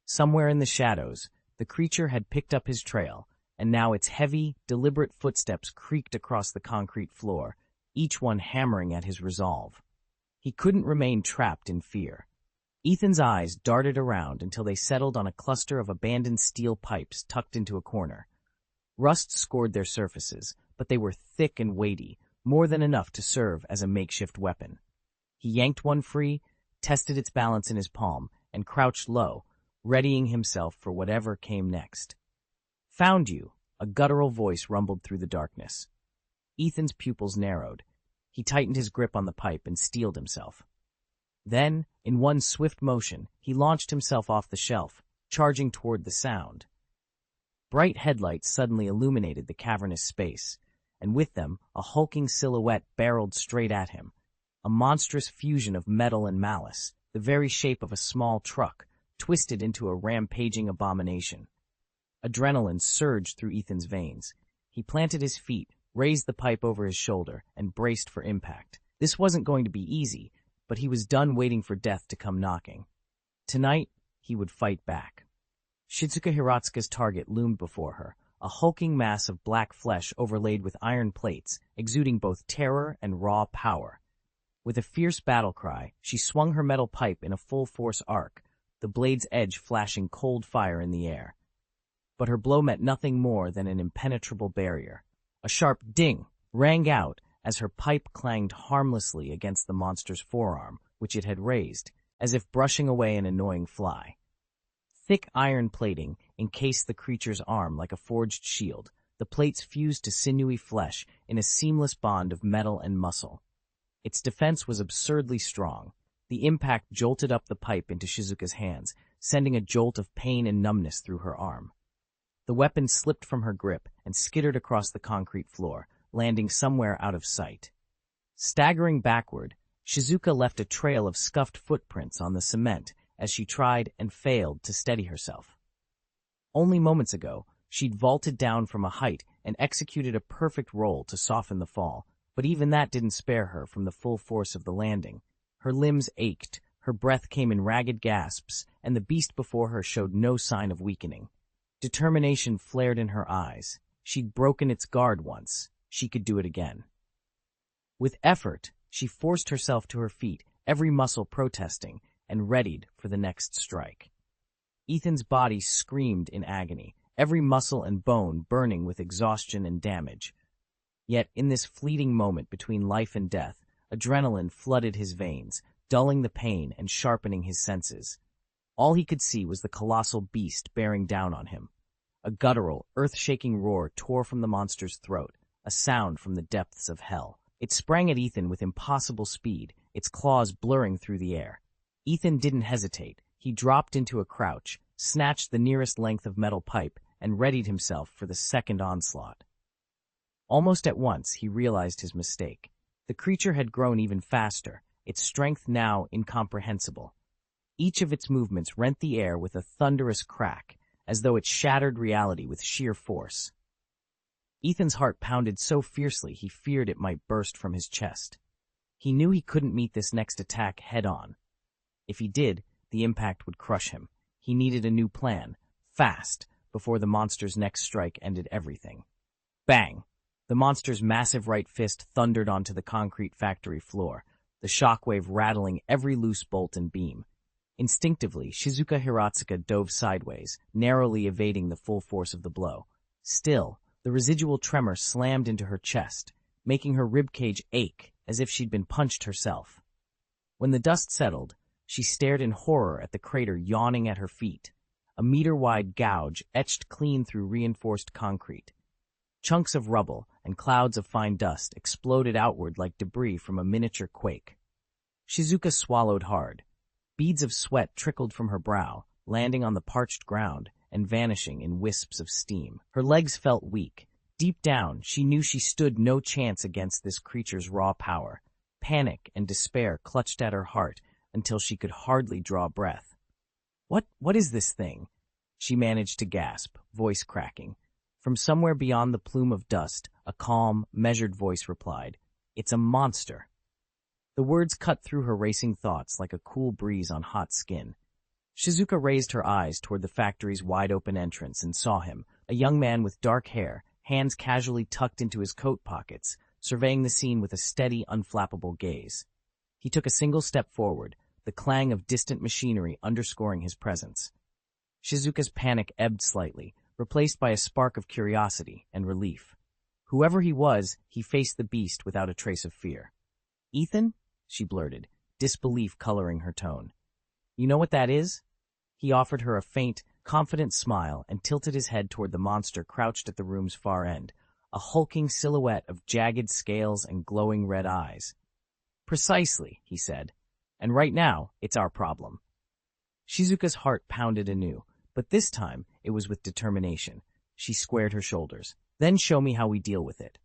Somewhere in the shadows, the creature had picked up his trail, and now its heavy, deliberate footsteps creaked across the concrete floor, each one hammering at his resolve. He couldn't remain trapped in fear. Ethan's eyes darted around until they settled on a cluster of abandoned steel pipes tucked into a corner. Rust scored their surfaces, but they were thick and weighty, more than enough to serve as a makeshift weapon. He yanked one free, tested its balance in his palm, and crouched low, readying himself for whatever came next. "Found you," a guttural voice rumbled through the darkness. Ethan's pupils narrowed. He tightened his grip on the pipe and steeled himself. Then, in one swift motion, he launched himself off the shelf, charging toward the sound. Bright headlights suddenly illuminated the cavernous space, and with them, a hulking silhouette barreled straight at him. A monstrous fusion of metal and malice, the very shape of a small truck, twisted into a rampaging abomination. Adrenaline surged through Ethan's veins. He planted his feet, raised the pipe over his shoulder, and braced for impact. This wasn't going to be easy, but he was done waiting for death to come knocking. Tonight, he would fight back. Shizuka Hiratsuka's target loomed before her, a hulking mass of black flesh overlaid with iron plates, exuding both terror and raw power. With a fierce battle cry, she swung her metal pipe in a full-force arc, the blade's edge flashing cold fire in the air. But her blow met nothing more than an impenetrable barrier. A sharp ding rang out as her pipe clanged harmlessly against the monster's forearm, which it had raised, as if brushing away an annoying fly. Thick iron plating encased the creature's arm like a forged shield. The plates fused to sinewy flesh in a seamless bond of metal and muscle. Its defense was absurdly strong. The impact jolted up the pipe into Shizuka's hands, sending a jolt of pain and numbness through her arm. The weapon slipped from her grip and skittered across the concrete floor, landing somewhere out of sight. Staggering backward, Shizuka left a trail of scuffed footprints on the cement as she tried and failed to steady herself. Only moments ago, she'd vaulted down from a height and executed a perfect roll to soften the fall, but even that didn't spare her from the full force of the landing. Her limbs ached, her breath came in ragged gasps, and the beast before her showed no sign of weakening. Determination flared in her eyes. She'd broken its guard once. She could do it again. With effort, she forced herself to her feet, every muscle protesting, and readied for the next strike. Ethan's body screamed in agony, every muscle and bone burning with exhaustion and damage. Yet, in this fleeting moment between life and death, adrenaline flooded his veins, dulling the pain and sharpening his senses. All he could see was the colossal beast bearing down on him. A guttural, earth-shaking roar tore from the monster's throat, a sound from the depths of hell. It sprang at Ethan with impossible speed, its claws blurring through the air. Ethan didn't hesitate. He dropped into a crouch, snatched the nearest length of metal pipe, and readied himself for the second onslaught. Almost at once, he realized his mistake. The creature had grown even faster, its strength now incomprehensible. Each of its movements rent the air with a thunderous crack, as though it shattered reality with sheer force. Ethan's heart pounded so fiercely he feared it might burst from his chest. He knew he couldn't meet this next attack head-on. If he did, the impact would crush him. He needed a new plan, fast, before the monster's next strike ended everything. Bang! The monster's massive right fist thundered onto the concrete factory floor, the shockwave rattling every loose bolt and beam. Instinctively, Shizuka Hiratsuka dove sideways, narrowly evading the full force of the blow. Still, the residual tremor slammed into her chest, making her ribcage ache as if she'd been punched herself. When the dust settled, she stared in horror at the crater yawning at her feet, a meter-wide gouge etched clean through reinforced concrete. Chunks of rubble and clouds of fine dust exploded outward like debris from a miniature quake. Shizuka swallowed hard. Beads of sweat trickled from her brow, landing on the parched ground and vanishing in wisps of steam. Her legs felt weak. Deep down, she knew she stood no chance against this creature's raw power. Panic and despair clutched at her heart until she could hardly draw breath. What is this thing? She managed to gasp, voice cracking. From somewhere beyond the plume of dust, a calm, measured voice replied, "It's a monster." The words cut through her racing thoughts like a cool breeze on hot skin. Shizuka raised her eyes toward the factory's wide-open entrance and saw him, a young man with dark hair, hands casually tucked into his coat pockets, surveying the scene with a steady, unflappable gaze. He took a single step forward, the clang of distant machinery underscoring his presence. Shizuka's panic ebbed slightly, replaced by a spark of curiosity and relief. Whoever he was, he faced the beast without a trace of fear. "Ethan?" she blurted, disbelief coloring her tone. "You know what that is?" He offered her a faint, confident smile and tilted his head toward the monster crouched at the room's far end, a hulking silhouette of jagged scales and glowing red eyes. "Precisely," he said. "And right now, it's our problem." Shizuka's heart pounded anew, but this time it was with determination. She squared her shoulders. "Then show me how we deal with it."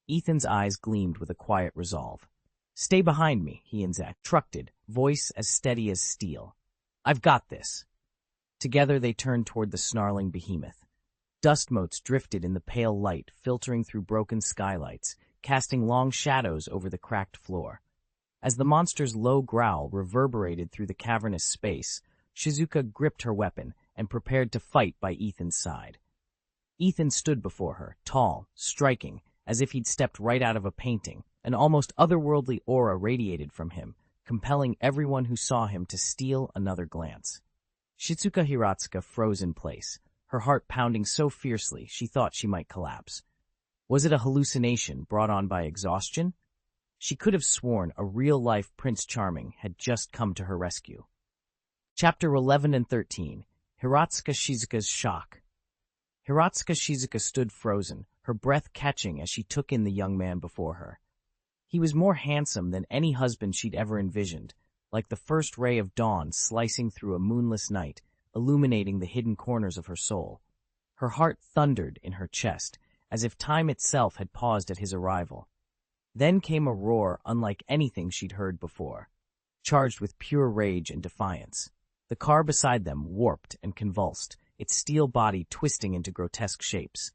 Ethan's eyes gleamed with a quiet resolve. "Stay behind me," he instructed, voice as steady as steel. "I've got this." Together they turned toward the snarling behemoth. Dust motes drifted in the pale light, filtering through broken skylights, casting long shadows over the cracked floor. As the monster's low growl reverberated through the cavernous space, Shizuka gripped her weapon and prepared to fight by Ethan's side. Ethan stood before her, tall, striking, as if he'd stepped right out of a painting. An almost otherworldly aura radiated from him, compelling everyone who saw him to steal another glance. Shizuka Hiratsuka froze in place, her heart pounding so fiercely she thought she might collapse. Was it a hallucination brought on by exhaustion? She could have sworn a real-life Prince Charming had just come to her rescue. Chapter 11 and 13. Hiratsuka Shizuka's Shock. Hiratsuka Shizuka stood frozen, her breath catching as she took in the young man before her. He was more handsome than any husband she'd ever envisioned, like the first ray of dawn slicing through a moonless night, illuminating the hidden corners of her soul. Her heart thundered in her chest, as if time itself had paused at his arrival. Then came a roar unlike anything she'd heard before, charged with pure rage and defiance. The car beside them warped and convulsed, its steel body twisting into grotesque shapes.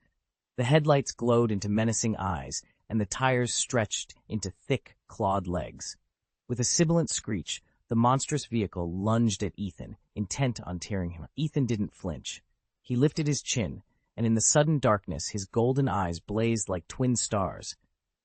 The headlights glowed into menacing eyes, and the tires stretched into thick, clawed legs. With a sibilant screech, the monstrous vehicle lunged at Ethan, intent on tearing him. Ethan didn't flinch. He lifted his chin, and in the sudden darkness his golden eyes blazed like twin stars.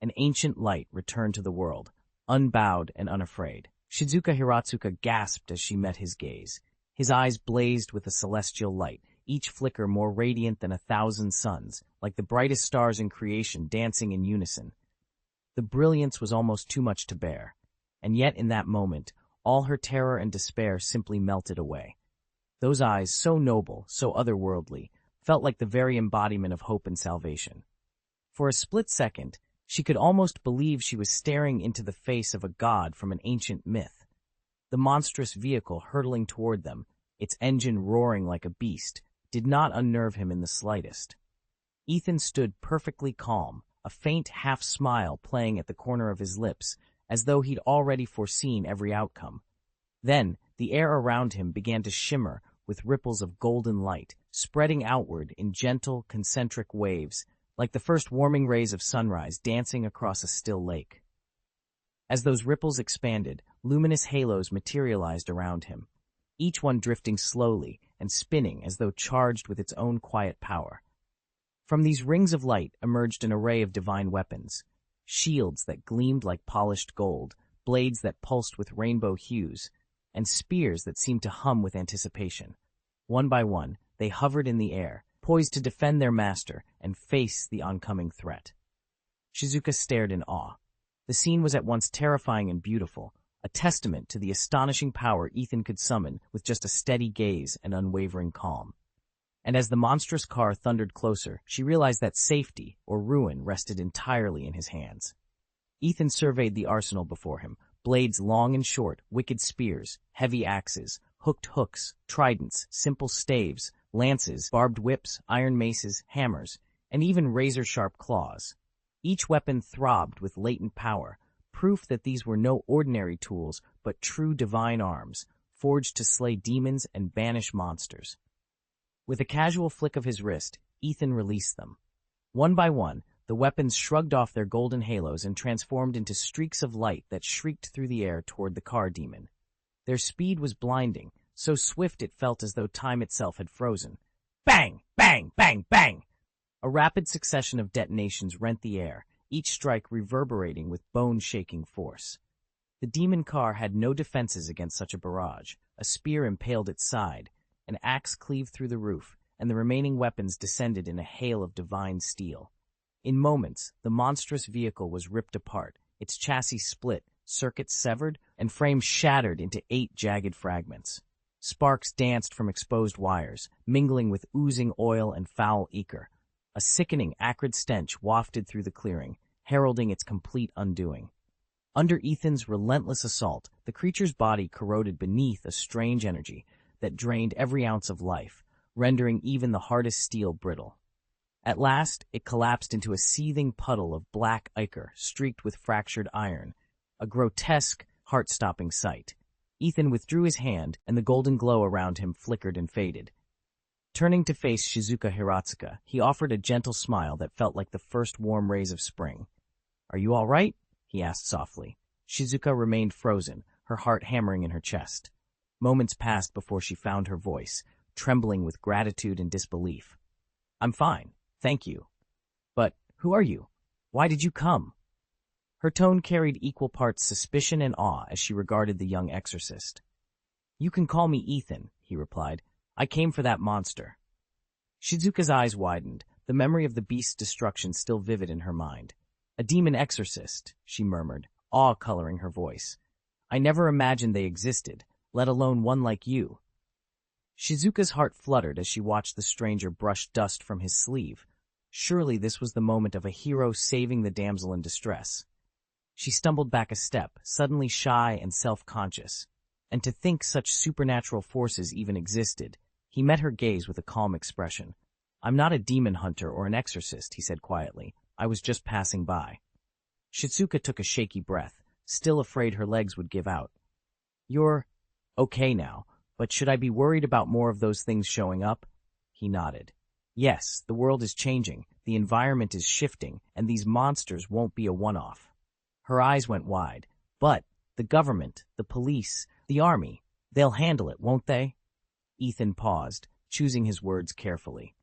An ancient light returned to the world, unbowed and unafraid. Shizuka Hiratsuka gasped as she met his gaze. His eyes blazed with a celestial light, each flicker more radiant than 1,000 suns, like the brightest stars in creation dancing in unison. The brilliance was almost too much to bear, and yet in that moment, all her terror and despair simply melted away. Those eyes, so noble, so otherworldly, felt like the very embodiment of hope and salvation. For a split second, she could almost believe she was staring into the face of a god from an ancient myth. The monstrous vehicle hurtling toward them, its engine roaring like a beast, did not unnerve him in the slightest. Ethan stood perfectly calm, a faint half-smile playing at the corner of his lips, as though he'd already foreseen every outcome. Then, the air around him began to shimmer with ripples of golden light, spreading outward in gentle, concentric waves, like the first warming rays of sunrise dancing across a still lake. As those ripples expanded, luminous halos materialized around him, each one drifting slowly and spinning as though charged with its own quiet power. From these rings of light emerged an array of divine weapons, shields that gleamed like polished gold, blades that pulsed with rainbow hues, and spears that seemed to hum with anticipation. One by one, they hovered in the air, poised to defend their master and face the oncoming threat. Shizuka stared in awe. The scene was at once terrifying and beautiful, a testament to the astonishing power Ethan could summon with just a steady gaze and unwavering calm. And as the monstrous car thundered closer, she realized that safety, or ruin, rested entirely in his hands. Ethan surveyed the arsenal before him, blades long and short, wicked spears, heavy axes, hooked hooks, tridents, simple staves, lances, barbed whips, iron maces, hammers, and even razor-sharp claws. Each weapon throbbed with latent power, proof that these were no ordinary tools, but true divine arms, forged to slay demons and banish monsters. With a casual flick of his wrist, Ethan released them. One by one, the weapons shrugged off their golden halos and transformed into streaks of light that shrieked through the air toward the car demon. Their speed was blinding, so swift it felt as though time itself had frozen. Bang! Bang! Bang! Bang! A rapid succession of detonations rent the air, each strike reverberating with bone-shaking force. The demon car had no defenses against such a barrage. A spear impaled its side, an axe cleaved through the roof, and the remaining weapons descended in a hail of divine steel. In moments, the monstrous vehicle was ripped apart, its chassis split, circuits severed, and frames shattered into 8 jagged fragments. Sparks danced from exposed wires, mingling with oozing oil and foul ichor. A sickening, acrid stench wafted through the clearing, heralding its complete undoing. Under Ethan's relentless assault, the creature's body corroded beneath a strange energy that drained every ounce of life, rendering even the hardest steel brittle. At last, it collapsed into a seething puddle of black ichor streaked with fractured iron, a grotesque, heart-stopping sight. Ethan withdrew his hand, and the golden glow around him flickered and faded. Turning to face Shizuka Hiratsuka, he offered a gentle smile that felt like the first warm rays of spring. "Are you all right?" he asked softly. Shizuka remained frozen, her heart hammering in her chest. Moments passed before she found her voice, trembling with gratitude and disbelief. "I'm fine, thank you. But who are you? Why did you come?" Her tone carried equal parts suspicion and awe as she regarded the young exorcist. "You can call me Ethan," he replied. "I came for that monster." Shizuka's eyes widened, the memory of the beast's destruction still vivid in her mind. "A demon exorcist," she murmured, awe coloring her voice. "I never imagined they existed, let alone one like you." Shizuka's heart fluttered as she watched the stranger brush dust from his sleeve. Surely this was the moment of a hero saving the damsel in distress. She stumbled back a step, suddenly shy and self-conscious. And to think such supernatural forces even existed. He met her gaze with a calm expression. "I'm not a demon hunter or an exorcist," he said quietly. "I was just passing by." Shizuka took a shaky breath, still afraid her legs would give out. "You're okay now, but should I be worried about more of those things showing up?" He nodded. "Yes, the world is changing, the environment is shifting, and these monsters won't be a one-off." Her eyes went wide. "But the government, the police, the army, they'll handle it, won't they?" Ethan paused, choosing his words carefully.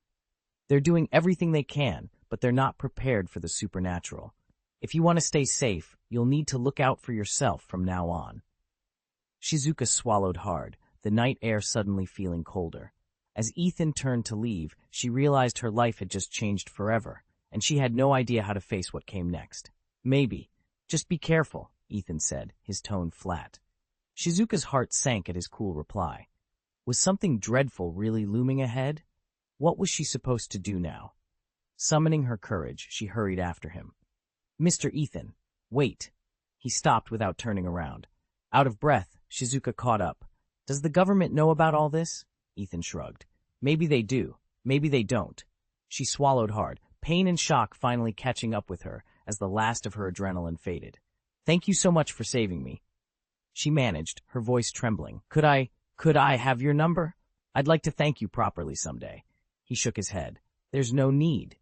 "They're doing everything they can, but they're not prepared for the supernatural. If you want to stay safe, you'll need to look out for yourself from now on." Shizuka swallowed hard, the night air suddenly feeling colder. As Ethan turned to leave, she realized her life had just changed forever, and she had no idea how to face what came next. "Maybe. Just be careful," Ethan said, his tone flat. Shizuka's heart sank at his cool reply. Was something dreadful really looming ahead? What was she supposed to do now? Summoning her courage, she hurried after him. "Mr. Ethan, wait." He stopped without turning around. Out of breath, Shizuka caught up. "Does the government know about all this?" Ethan shrugged. "Maybe they do. Maybe they don't." She swallowed hard, pain and shock finally catching up with her as the last of her adrenaline faded. "Thank you so much for saving me." She managed, her voice trembling. Could I have your number? I'd like to thank you properly someday." He shook his head. "There's no need."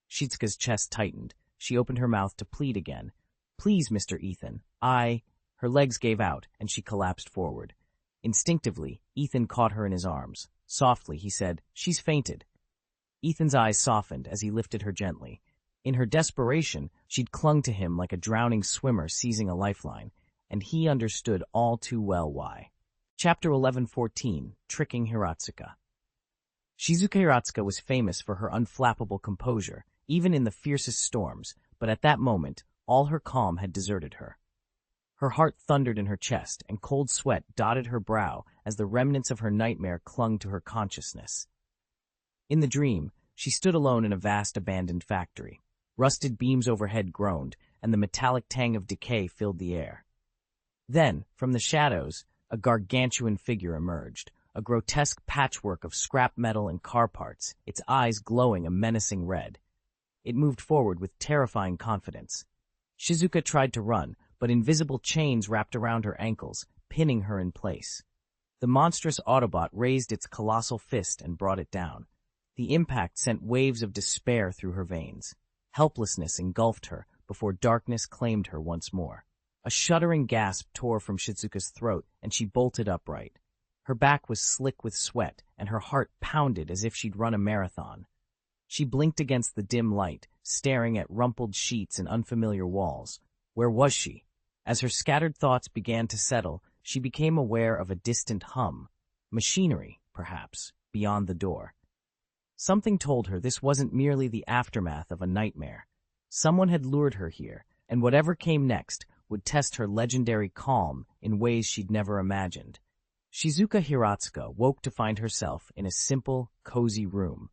Shizuka's chest tightened. She opened her mouth to plead again. "Please, Mr. Ethan, Her legs gave out, and she collapsed forward. Instinctively, Ethan caught her in his arms. Softly, he said, "She's fainted." Ethan's eyes softened as he lifted her gently. In her desperation, she'd clung to him like a drowning swimmer seizing a lifeline, and he understood all too well why. Chapter 11:14, Tricking Hiratsuka. Shizuka Hiratsuka was famous for her unflappable composure, even in the fiercest storms, but at that moment, all her calm had deserted her. Her heart thundered in her chest, and cold sweat dotted her brow as the remnants of her nightmare clung to her consciousness. In the dream, she stood alone in a vast abandoned factory. Rusted beams overhead groaned, and the metallic tang of decay filled the air. Then, from the shadows, a gargantuan figure emerged, a grotesque patchwork of scrap metal and car parts, its eyes glowing a menacing red. It moved forward with terrifying confidence. Shizuka tried to run, but invisible chains wrapped around her ankles, pinning her in place. The monstrous Autobot raised its colossal fist and brought it down. The impact sent waves of despair through her veins. Helplessness engulfed her before darkness claimed her once more. A shuddering gasp tore from Shizuka's throat, and she bolted upright. Her back was slick with sweat, and her heart pounded as if she'd run a marathon. She blinked against the dim light, staring at rumpled sheets and unfamiliar walls. Where was she? As her scattered thoughts began to settle, she became aware of a distant hum. Machinery, perhaps, beyond the door. Something told her this wasn't merely the aftermath of a nightmare. Someone had lured her here, and whatever came next would test her legendary calm in ways she'd never imagined. Shizuka Hiratsuka woke to find herself in a simple, cozy room.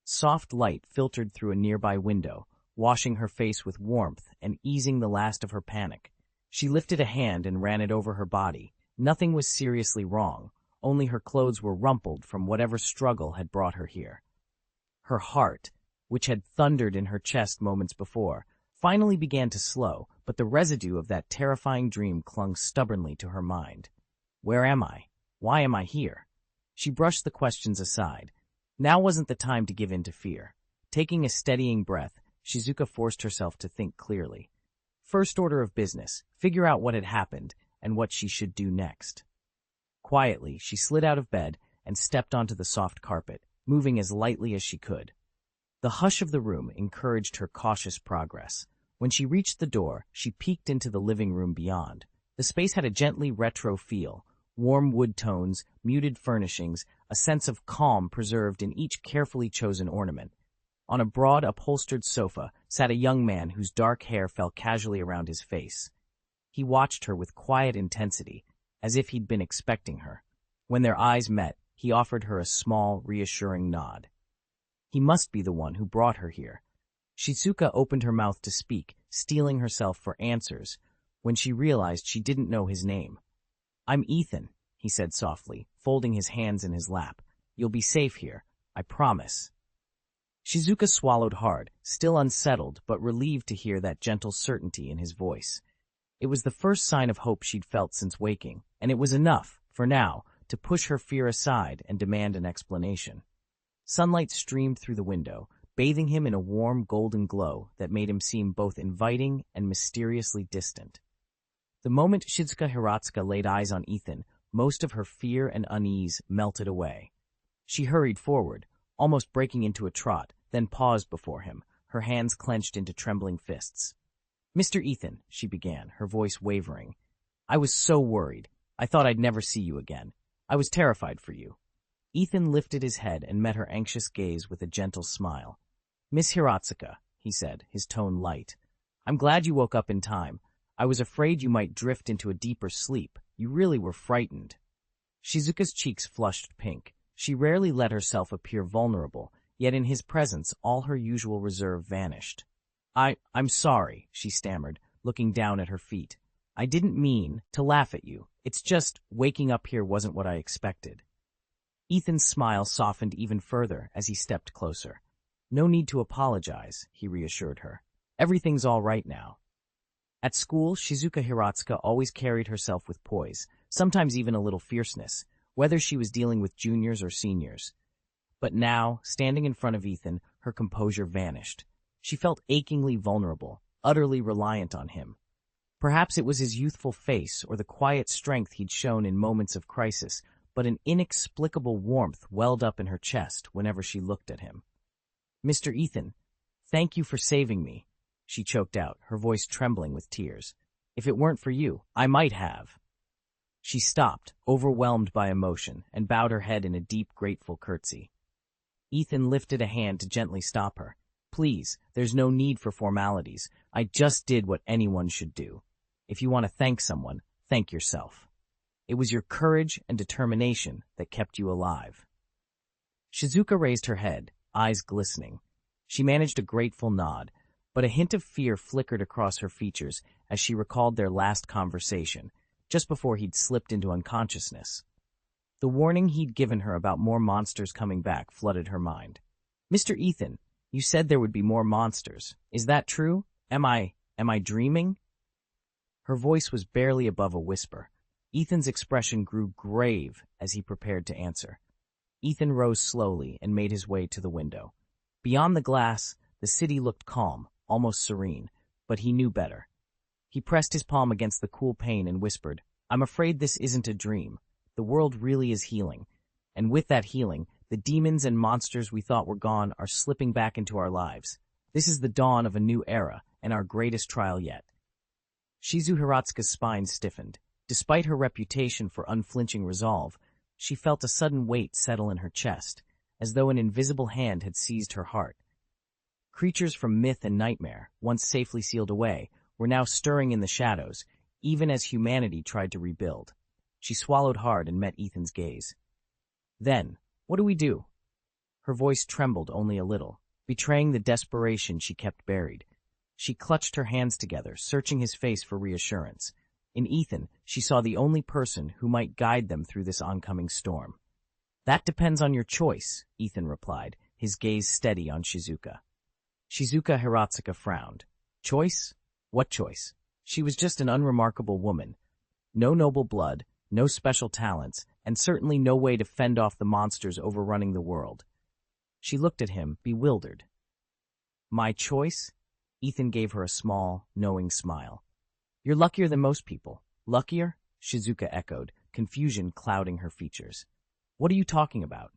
Soft light filtered through a nearby window, washing her face with warmth and easing the last of her panic. She lifted a hand and ran it over her body. Nothing was seriously wrong, only her clothes were rumpled from whatever struggle had brought her here. Her heart, which had thundered in her chest moments before, finally began to slow, but the residue of that terrifying dream clung stubbornly to her mind. Where am I? Why am I here? She brushed the questions aside. Now wasn't the time to give in to fear. Taking a steadying breath, Shizuka forced herself to think clearly. First order of business, figure out what had happened and what she should do next. Quietly, she slid out of bed and stepped onto the soft carpet, moving as lightly as she could. The hush of the room encouraged her cautious progress. When she reached the door, she peeked into the living room beyond. The space had a gently retro feel, warm wood tones, muted furnishings, a sense of calm preserved in each carefully chosen ornament. On a broad, upholstered sofa sat a young man whose dark hair fell casually around his face. He watched her with quiet intensity, as if he'd been expecting her. When their eyes met, he offered her a small, reassuring nod. He must be the one who brought her here. Shizuka opened her mouth to speak, steeling herself for answers, when she realized she didn't know his name. "I'm Ethan," he said softly, folding his hands in his lap. "You'll be safe here, I promise." Shizuka swallowed hard, still unsettled but relieved to hear that gentle certainty in his voice. It was the first sign of hope she'd felt since waking, and it was enough, for now, to push her fear aside and demand an explanation. Sunlight streamed through the window, bathing him in a warm golden glow that made him seem both inviting and mysteriously distant. The moment Shizuka Hiratsuka laid eyes on Ethan, most of her fear and unease melted away. She hurried forward, almost breaking into a trot, then paused before him, her hands clenched into trembling fists. "Mr. Ethan," she began, her voice wavering, "I was so worried. I thought I'd never see you again. I was terrified for you." Ethan lifted his head and met her anxious gaze with a gentle smile. "Miss Hiratsuka," he said, his tone light, "I'm glad you woke up in time. I was afraid you might drift into a deeper sleep. You really were frightened." Shizuka's cheeks flushed pink. She rarely let herself appear vulnerable, yet in his presence all her usual reserve vanished. I'm sorry," she stammered, looking down at her feet. "I didn't mean to laugh at you. It's just waking up here wasn't what I expected." Ethan's smile softened even further as he stepped closer. "No need to apologize," he reassured her. "Everything's all right now." At school, Shizuka Hiratsuka always carried herself with poise, sometimes even a little fierceness, whether she was dealing with juniors or seniors. But now, standing in front of Ethan, her composure vanished. She felt achingly vulnerable, utterly reliant on him. Perhaps it was his youthful face or the quiet strength he'd shown in moments of crisis, but an inexplicable warmth welled up in her chest whenever she looked at him. "Mr. Ethan, thank you for saving me," she choked out, her voice trembling with tears. "If it weren't for you, I might have." She stopped, overwhelmed by emotion, and bowed her head in a deep, grateful curtsy. Ethan lifted a hand to gently stop her. "Please, there's no need for formalities. I just did what anyone should do. If you want to thank someone, thank yourself. It was your courage and determination that kept you alive." Shizuka raised her head, eyes glistening. She managed a grateful nod, but a hint of fear flickered across her features as she recalled their last conversation, just before he'd slipped into unconsciousness. The warning he'd given her about more monsters coming back flooded her mind. "Mr. Ethan, you said there would be more monsters. Is that true? Am I dreaming?" Her voice was barely above a whisper. Ethan's expression grew grave as he prepared to answer. Ethan rose slowly and made his way to the window. Beyond the glass, the city looked calm, almost serene, but he knew better. He pressed his palm against the cool pane and whispered, "I'm afraid this isn't a dream. The world really is healing. And with that healing, the demons and monsters we thought were gone are slipping back into our lives. This is the dawn of a new era, and our greatest trial yet." Shizu Hiratsuka's spine stiffened. Despite her reputation for unflinching resolve, she felt a sudden weight settle in her chest, as though an invisible hand had seized her heart. Creatures from myth and nightmare, once safely sealed away, were now stirring in the shadows, even as humanity tried to rebuild. She swallowed hard and met Ethan's gaze. "Then, what do we do?" Her voice trembled only a little, betraying the desperation she kept buried. She clutched her hands together, searching his face for reassurance. In Ethan, she saw the only person who might guide them through this oncoming storm. "That depends on your choice," Ethan replied, his gaze steady on Shizuka. Shizuka Hiratsuka frowned. Choice? What choice? She was just an unremarkable woman. No noble blood, no special talents, and certainly no way to fend off the monsters overrunning the world. She looked at him, bewildered. "My choice?" Ethan gave her a small, knowing smile. "You're luckier than most people." "Luckier?" Shizuka echoed, confusion clouding her features. "What are you talking about?"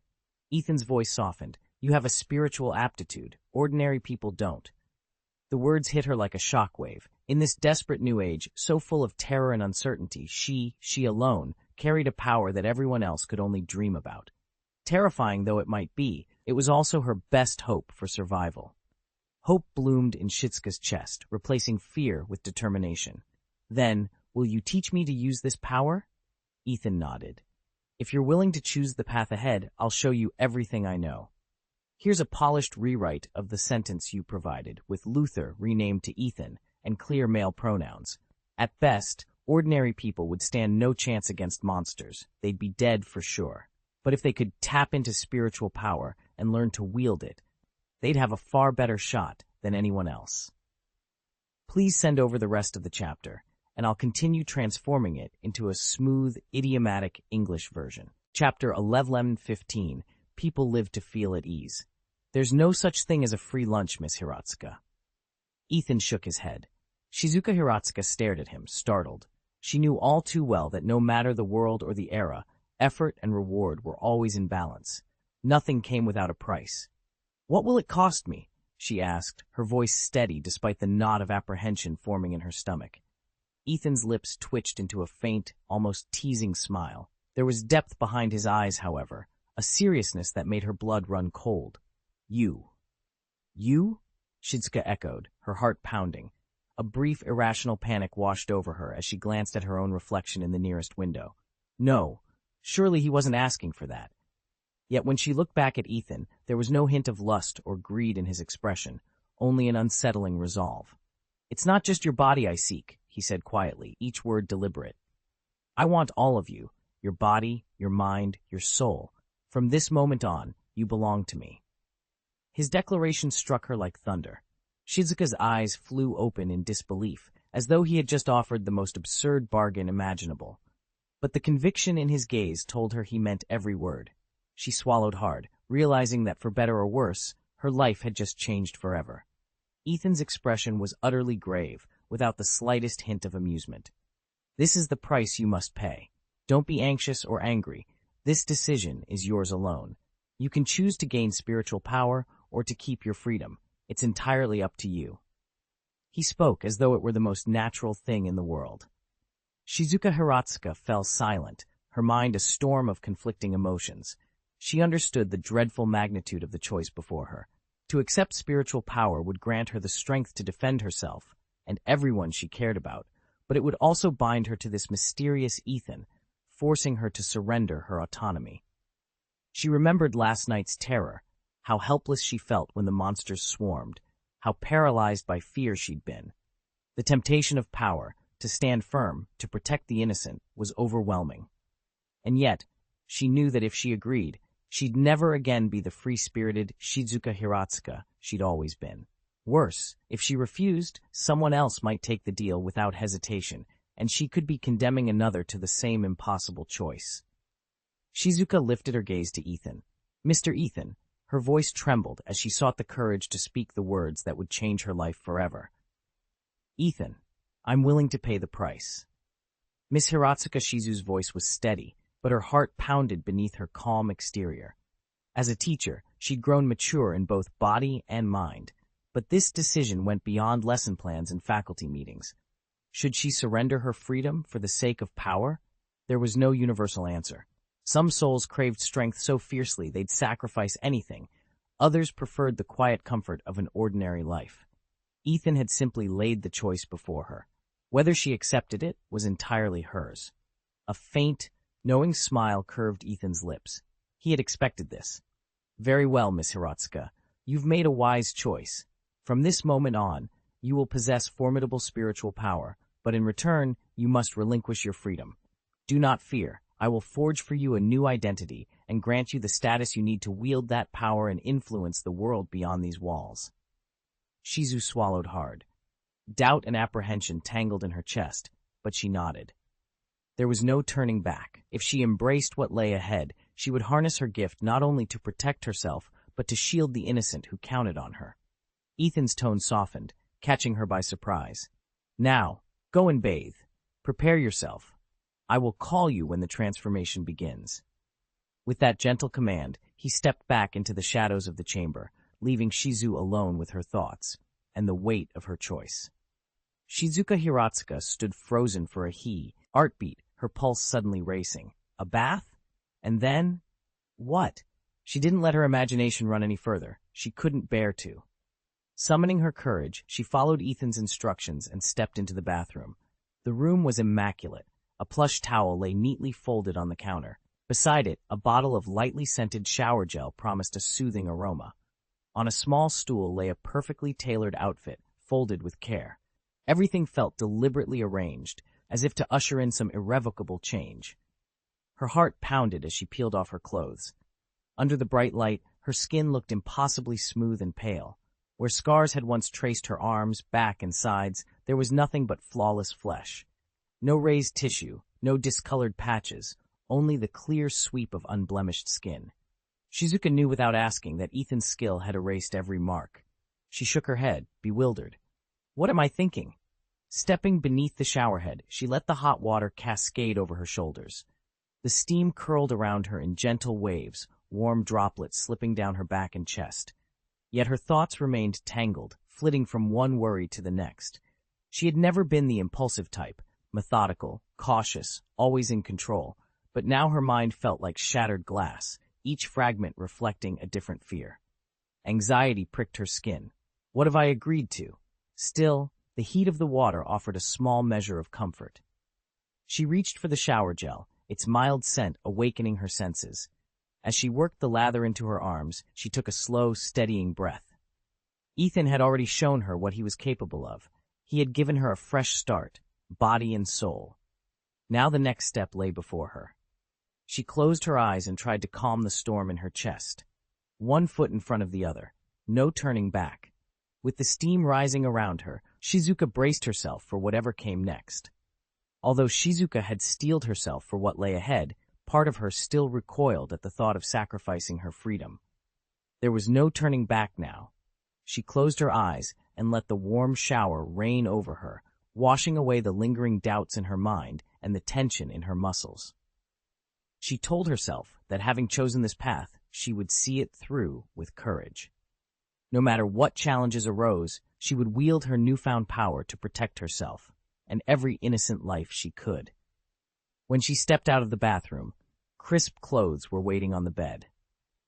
Ethan's voice softened. "You have a spiritual aptitude. Ordinary people don't." The words hit her like a shockwave. In this desperate new age, so full of terror and uncertainty, she alone, carried a power that everyone else could only dream about. Terrifying though it might be, it was also her best hope for survival. Hope bloomed in Shizuka's chest, replacing fear with determination. "Then, will you teach me to use this power?" Ethan nodded. "If you're willing to choose the path ahead, I'll show you everything I know." Here's a polished rewrite of the sentence you provided, with Luther renamed to Ethan and clear male pronouns. At best, ordinary people would stand no chance against monsters. They'd be dead for sure. But if they could tap into spiritual power and learn to wield it, they'd have a far better shot than anyone else. Please send over the rest of the chapter, and I'll continue transforming it into a smooth, idiomatic English version. Chapter 11-15, People Live to Feel at Ease. "There's no such thing as a free lunch, Miss Hiratsuka." Ethan shook his head. Shizuka Hiratsuka stared at him, startled. She knew all too well that no matter the world or the era, effort and reward were always in balance. Nothing came without a price. "What will it cost me?" she asked, her voice steady despite the knot of apprehension forming in her stomach. Ethan's lips twitched into a faint, almost teasing smile. There was depth behind his eyes, however, a seriousness that made her blood run cold. "You?" Shizuka echoed, her heart pounding. A brief, irrational panic washed over her as she glanced at her own reflection in the nearest window. No, surely he wasn't asking for that. Yet when she looked back at Ethan, there was no hint of lust or greed in his expression, only an unsettling resolve. "It's not just your body I seek," he said quietly, each word deliberate. "I want all of you, your body, your mind, your soul. From this moment on, you belong to me." His declaration struck her like thunder. Shizuka's eyes flew open in disbelief, as though he had just offered the most absurd bargain imaginable. But the conviction in his gaze told her he meant every word. She swallowed hard, realizing that for better or worse, her life had just changed forever. Ethan's expression was utterly grave, without the slightest hint of amusement. "This is the price you must pay. Don't be anxious or angry. This decision is yours alone. You can choose to gain spiritual power or to keep your freedom. It's entirely up to you." He spoke as though it were the most natural thing in the world. Shizuka Hiratsuka fell silent, her mind a storm of conflicting emotions. She understood the dreadful magnitude of the choice before her. To accept spiritual power would grant her the strength to defend herself and everyone she cared about, but it would also bind her to this mysterious Ethan, forcing her to surrender her autonomy. She remembered last night's terror, how helpless she felt when the monsters swarmed, how paralyzed by fear she'd been. The temptation of power, to stand firm, to protect the innocent, was overwhelming. And yet, she knew that if she agreed, she'd never again be the free-spirited Shizuka Hiratsuka she'd always been. Worse, if she refused, someone else might take the deal without hesitation, and she could be condemning another to the same impossible choice. Shizuka lifted her gaze to Ethan. Mr. Ethan, her voice trembled as she sought the courage to speak the words that would change her life forever. Ethan, I'm willing to pay the price. Miss Hiratsuka Shizu's voice was steady, but her heart pounded beneath her calm exterior. As a teacher, she'd grown mature in both body and mind, but this decision went beyond lesson plans and faculty meetings. Should she surrender her freedom for the sake of power? There was no universal answer. Some souls craved strength so fiercely they'd sacrifice anything. Others preferred the quiet comfort of an ordinary life. Ethan had simply laid the choice before her. Whether she accepted it was entirely hers. A faint, knowing smile curved Ethan's lips. He had expected this. Very well, Miss Hiratsuka. You've made a wise choice. From this moment on, you will possess formidable spiritual power, but in return, you must relinquish your freedom. Do not fear. I will forge for you a new identity and grant you the status you need to wield that power and influence the world beyond these walls. Shizu swallowed hard. Doubt and apprehension tangled in her chest, but she nodded. There was no turning back. If she embraced what lay ahead, she would harness her gift not only to protect herself, but to shield the innocent who counted on her. Ethan's tone softened, catching her by surprise. Now, go and bathe. Prepare yourself. I will call you when the transformation begins. With that gentle command, he stepped back into the shadows of the chamber, leaving Shizu alone with her thoughts and the weight of her choice. Shizuka Hiratsuka stood frozen for a heartbeat, her pulse suddenly racing. A bath? And then? What? She didn't let her imagination run any further. She couldn't bear to. Summoning her courage, she followed Ethan's instructions and stepped into the bathroom. The room was immaculate. A plush towel lay neatly folded on the counter. Beside it, a bottle of lightly scented shower gel promised a soothing aroma. On a small stool lay a perfectly tailored outfit, folded with care. Everything felt deliberately arranged, as if to usher in some irrevocable change. Her heart pounded as she peeled off her clothes. Under the bright light, her skin looked impossibly smooth and pale. Where scars had once traced her arms, back, and sides, there was nothing but flawless flesh. No raised tissue, no discolored patches, only the clear sweep of unblemished skin. Shizuka knew without asking that Ethan's skill had erased every mark. She shook her head, bewildered. What am I thinking? Stepping beneath the showerhead, she let the hot water cascade over her shoulders. The steam curled around her in gentle waves, warm droplets slipping down her back and chest. Yet her thoughts remained tangled, flitting from one worry to the next. She had never been the impulsive type, methodical, cautious, always in control, but now her mind felt like shattered glass, each fragment reflecting a different fear. Anxiety pricked her skin. What have I agreed to? Still, the heat of the water offered a small measure of comfort. She reached for the shower gel, its mild scent awakening her senses. As she worked the lather into her arms, she took a slow, steadying breath. Ethan had already shown her what he was capable of. He had given her a fresh start, body and soul. Now the next step lay before her. She closed her eyes and tried to calm the storm in her chest. One foot in front of the other, no turning back. With the steam rising around her, Shizuka braced herself for whatever came next. Although Shizuka had steeled herself for what lay ahead, part of her still recoiled at the thought of sacrificing her freedom. There was no turning back now. She closed her eyes and let the warm shower rain over her, washing away the lingering doubts in her mind and the tension in her muscles. She told herself that having chosen this path, she would see it through with courage. No matter what challenges arose, she would wield her newfound power to protect herself and every innocent life she could. When she stepped out of the bathroom, crisp clothes were waiting on the bed.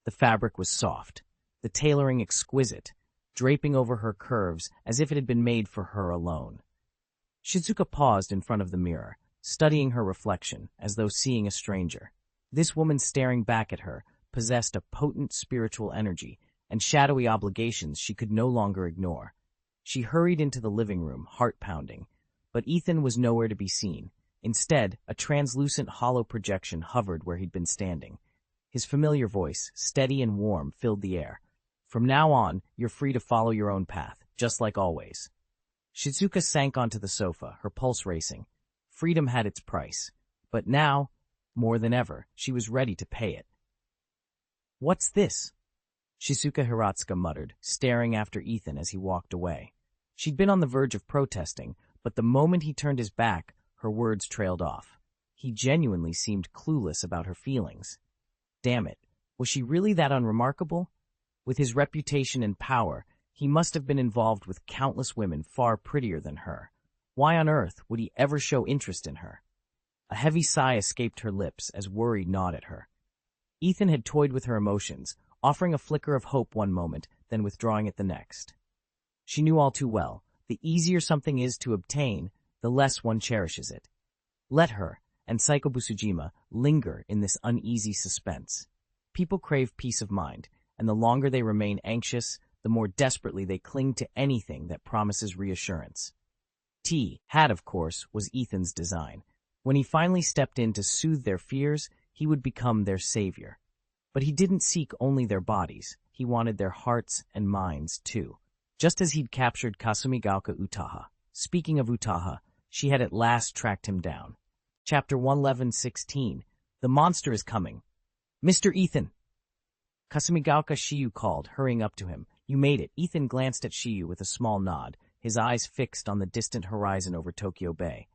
The fabric was soft, the tailoring exquisite, draping over her curves as if it had been made for her alone. Shizuka paused in front of the mirror, studying her reflection as though seeing a stranger. This woman staring back at her possessed a potent spiritual energy, and shadowy obligations she could no longer ignore. She hurried into the living room, heart pounding, but Ethan was nowhere to be seen. Instead, a translucent hollow projection hovered where he'd been standing. His familiar voice, steady and warm, filled the air. "From now on, you're free to follow your own path, just like always." Shizuka sank onto the sofa, her pulse racing. Freedom had its price, but now, more than ever, she was ready to pay it. "What's this?" Shizuka Hiratsuka muttered, staring after Ethan as he walked away. She'd been on the verge of protesting, but the moment he turned his back, her words trailed off. He genuinely seemed clueless about her feelings. Damn it, was she really that unremarkable? With his reputation and power, he must have been involved with countless women far prettier than her. Why on earth would he ever show interest in her? A heavy sigh escaped her lips as worry gnawed at her. Ethan had toyed with her emotions, offering a flicker of hope one moment, then withdrawing it the next. She knew all too well, the easier something is to obtain, the less one cherishes it. Let her, and Saiko Busujima, linger in this uneasy suspense. People crave peace of mind, and the longer they remain anxious, the more desperately they cling to anything that promises reassurance. Had, of course, was Ethan's design. When he finally stepped in to soothe their fears, he would become their savior. But he didn't seek only their bodies, he wanted their hearts and minds too. Just as he'd captured Kasumigaoka Utaha. Speaking of Utaha, she had at last tracked him down. Chapter 111:16. The monster is coming. "Mr. Ethan!" Kasumigaoka Shiyu called, hurrying up to him. "You made it." Ethan glanced at Shiyu with a small nod, his eyes fixed on the distant horizon over Tokyo Bay.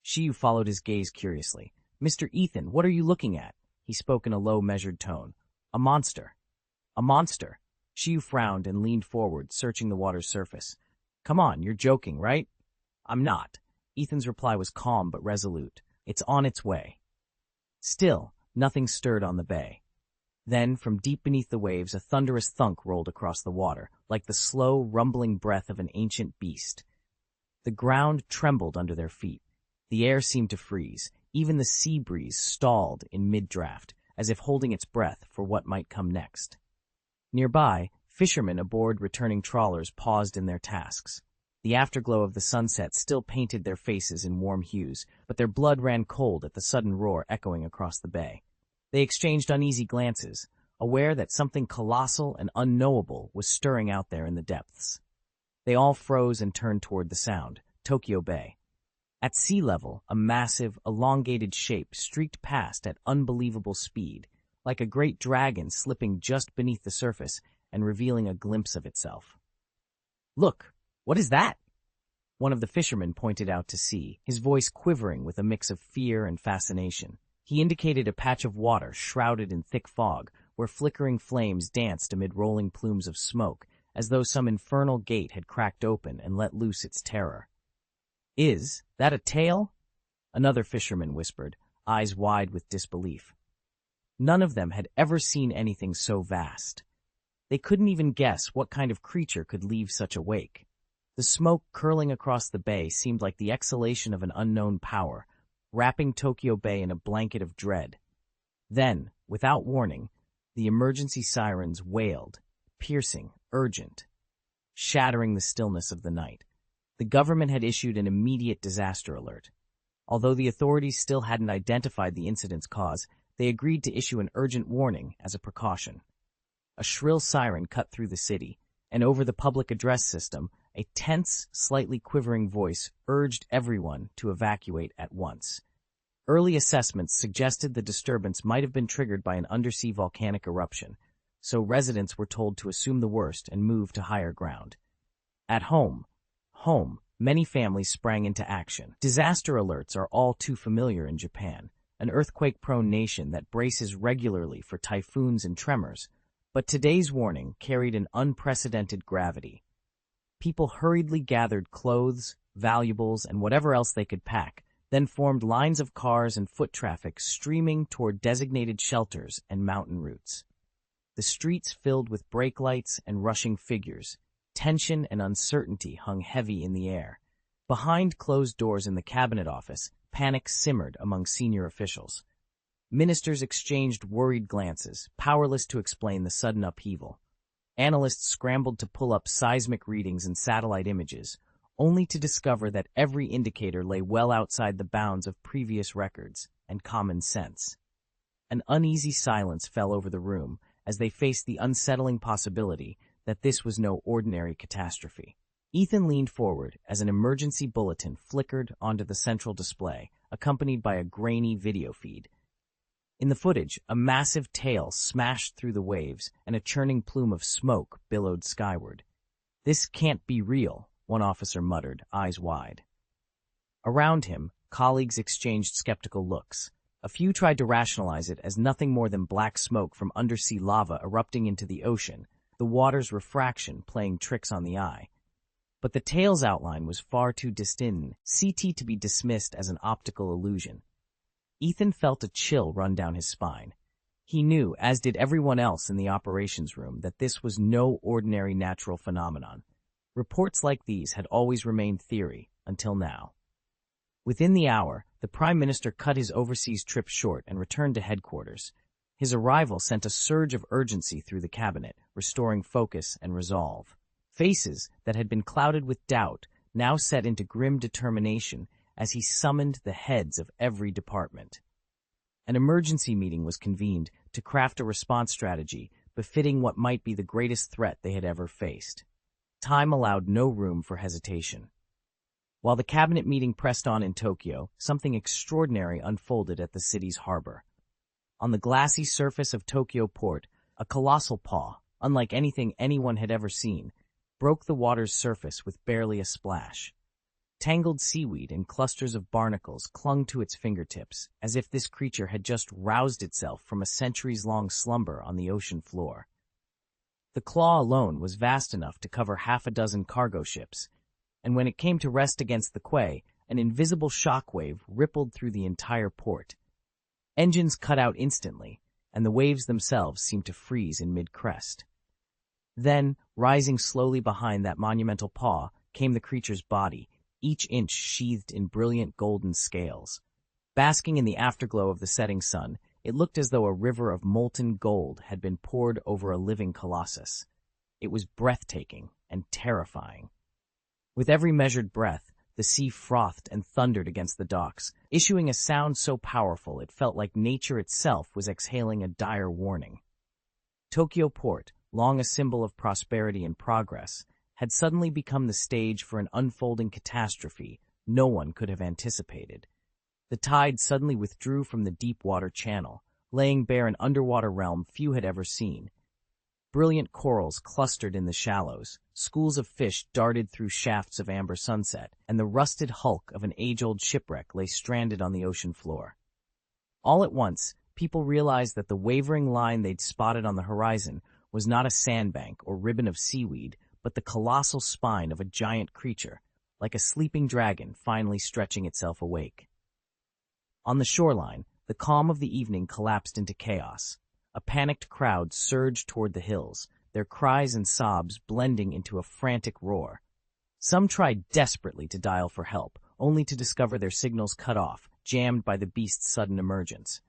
Shiyu followed his gaze curiously. "Mr. Ethan, what are you looking at?" He spoke in a low, measured tone. "A monster." "A monster?" Shiyu frowned and leaned forward, searching the water's surface. "Come on, you're joking, right?" "I'm not." Ethan's reply was calm but resolute. "It's on its way." Still, nothing stirred on the bay. Then, from deep beneath the waves, a thunderous thunk rolled across the water, like the slow, rumbling breath of an ancient beast. The ground trembled under their feet. The air seemed to freeze. Even the sea breeze stalled in mid-draft, as if holding its breath for what might come next. Nearby, fishermen aboard returning trawlers paused in their tasks. The afterglow of the sunset still painted their faces in warm hues, but their blood ran cold at the sudden roar echoing across the bay. They exchanged uneasy glances, aware that something colossal and unknowable was stirring out there in the depths. They all froze and turned toward the sound, Tokyo Bay. At sea level, a massive, elongated shape streaked past at unbelievable speed, like a great dragon slipping just beneath the surface and revealing a glimpse of itself. "Look, what is that?" One of the fishermen pointed out to sea, his voice quivering with a mix of fear and fascination. He indicated a patch of water shrouded in thick fog, where flickering flames danced amid rolling plumes of smoke, as though some infernal gate had cracked open and let loose its terror. "Is that a tail?" Another fisherman whispered, eyes wide with disbelief. None of them had ever seen anything so vast. They couldn't even guess what kind of creature could leave such a wake. The smoke curling across the bay seemed like the exhalation of an unknown power, wrapping Tokyo Bay in a blanket of dread. Then, without warning, the emergency sirens wailed, piercing, urgent, shattering the stillness of the night. The government had issued an immediate disaster alert. Although the authorities still hadn't identified the incident's cause, they agreed to issue an urgent warning as a precaution. A shrill siren cut through the city, and over the public address system, a tense, slightly quivering voice urged everyone to evacuate at once. Early assessments suggested the disturbance might have been triggered by an undersea volcanic eruption, so residents were told to assume the worst and move to higher ground. At home, many families sprang into action. Disaster alerts are all too familiar in Japan, an earthquake-prone nation that braces regularly for typhoons and tremors, but today's warning carried an unprecedented gravity. People hurriedly gathered clothes, valuables, and whatever else they could pack, then formed lines of cars and foot traffic streaming toward designated shelters and mountain routes. The streets filled with brake lights and rushing figures. Tension and uncertainty hung heavy in the air. Behind closed doors in the cabinet office, panic simmered among senior officials. Ministers exchanged worried glances, powerless to explain the sudden upheaval. Analysts scrambled to pull up seismic readings and satellite images, only to discover that every indicator lay well outside the bounds of previous records and common sense. An uneasy silence fell over the room as they faced the unsettling possibility that this was no ordinary catastrophe. Ethan leaned forward as an emergency bulletin flickered onto the central display, accompanied by a grainy video feed. In the footage, a massive tail smashed through the waves and a churning plume of smoke billowed skyward. "This can't be real," one officer muttered, eyes wide. Around him, colleagues exchanged skeptical looks. A few tried to rationalize it as nothing more than black smoke from undersea lava erupting into the ocean, the water's refraction playing tricks on the eye. But the tail's outline was far too distant to be dismissed as an optical illusion. Ethan felt a chill run down his spine. He knew, as did everyone else in the operations room, that this was no ordinary natural phenomenon. Reports like these had always remained theory, until now. Within the hour, the Prime Minister cut his overseas trip short and returned to headquarters. His arrival sent a surge of urgency through the cabinet, restoring focus and resolve. Faces that had been clouded with doubt now set into grim determination as he summoned the heads of every department. An emergency meeting was convened to craft a response strategy befitting what might be the greatest threat they had ever faced. Time allowed no room for hesitation. While the cabinet meeting pressed on in Tokyo, something extraordinary unfolded at the city's harbor. On the glassy surface of Tokyo port, a colossal paw, unlike anything anyone had ever seen, broke the water's surface with barely a splash. Tangled seaweed and clusters of barnacles clung to its fingertips, as if this creature had just roused itself from a centuries-long slumber on the ocean floor. The claw alone was vast enough to cover half a dozen cargo ships, and when it came to rest against the quay, an invisible shockwave rippled through the entire port. Engines cut out instantly, and the waves themselves seemed to freeze in mid-crest. Then, rising slowly behind that monumental paw, came the creature's body, each inch sheathed in brilliant golden scales. Basking in the afterglow of the setting sun, it looked as though a river of molten gold had been poured over a living colossus. It was breathtaking and terrifying. With every measured breath, the sea frothed and thundered against the docks, issuing a sound so powerful it felt like nature itself was exhaling a dire warning. Tokyo Port, long a symbol of prosperity and progress, had suddenly become the stage for an unfolding catastrophe no one could have anticipated. The tide suddenly withdrew from the deep water channel, laying bare an underwater realm few had ever seen. Brilliant corals clustered in the shallows, schools of fish darted through shafts of amber sunset, and the rusted hulk of an age-old shipwreck lay stranded on the ocean floor. All at once, people realized that the wavering line they'd spotted on the horizon was not a sandbank or ribbon of seaweed, but the colossal spine of a giant creature, like a sleeping dragon finally stretching itself awake. On the shoreline, the calm of the evening collapsed into chaos. A panicked crowd surged toward the hills, their cries and sobs blending into a frantic roar. Some tried desperately to dial for help, only to discover their signals cut off, jammed by the beast's sudden emergence.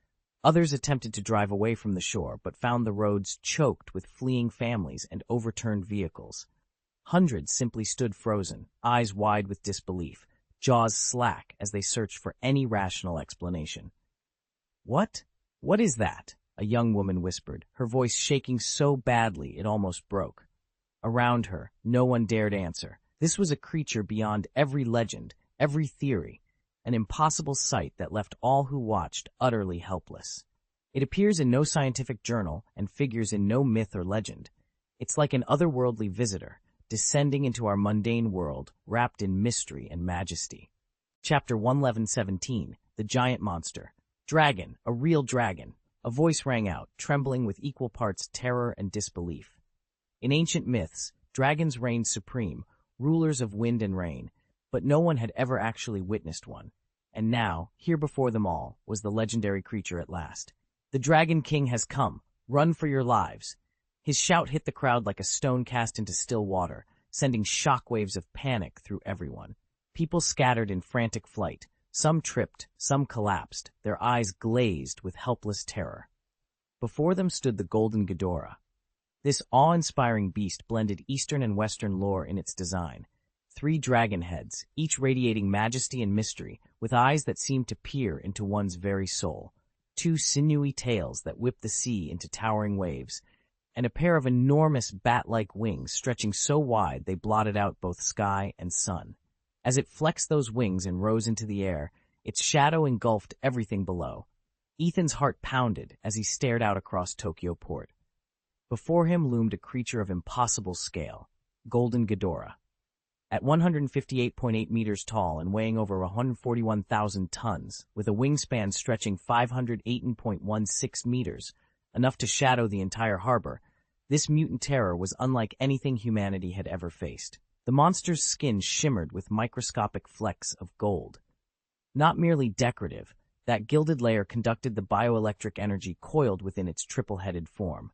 Others attempted to drive away from the shore, but found the roads choked with fleeing families and overturned vehicles. Hundreds simply stood frozen, eyes wide with disbelief, jaws slack as they searched for any rational explanation. "What? What is that?" a young woman whispered, her voice shaking so badly it almost broke. Around her, no one dared answer. This was a creature beyond every legend, every theory, an impossible sight that left all who watched utterly helpless. It appears in no scientific journal and figures in no myth or legend. It's like an otherworldly visitor, descending into our mundane world, wrapped in mystery and majesty. Chapter 111:17, The Giant Monster. Dragon, a real dragon. A voice rang out, trembling with equal parts terror and disbelief. In ancient myths, dragons reigned supreme, rulers of wind and rain, but no one had ever actually witnessed one. And now, here before them all, was the legendary creature at last. "The Dragon King has come! Run for your lives!" His shout hit the crowd like a stone cast into still water, sending shockwaves of panic through everyone. People scattered in frantic flight. Some tripped, some collapsed, their eyes glazed with helpless terror. Before them stood the Golden Ghidorah. This awe-inspiring beast blended Eastern and Western lore in its design. 3 dragon heads, each radiating majesty and mystery, with eyes that seemed to peer into one's very soul. 2 sinewy tails that whipped the sea into towering waves, and a pair of enormous bat-like wings stretching so wide they blotted out both sky and sun. As it flexed those wings and rose into the air, its shadow engulfed everything below. Ethan's heart pounded as he stared out across Tokyo port. Before him loomed a creature of impossible scale, Golden Ghidorah. At 158.8 meters tall and weighing over 141,000 tons, with a wingspan stretching 518.16 meters, enough to shadow the entire harbor, this mutant terror was unlike anything humanity had ever faced. The monster's skin shimmered with microscopic flecks of gold. Not merely decorative, that gilded layer conducted the bioelectric energy coiled within its triple-headed form.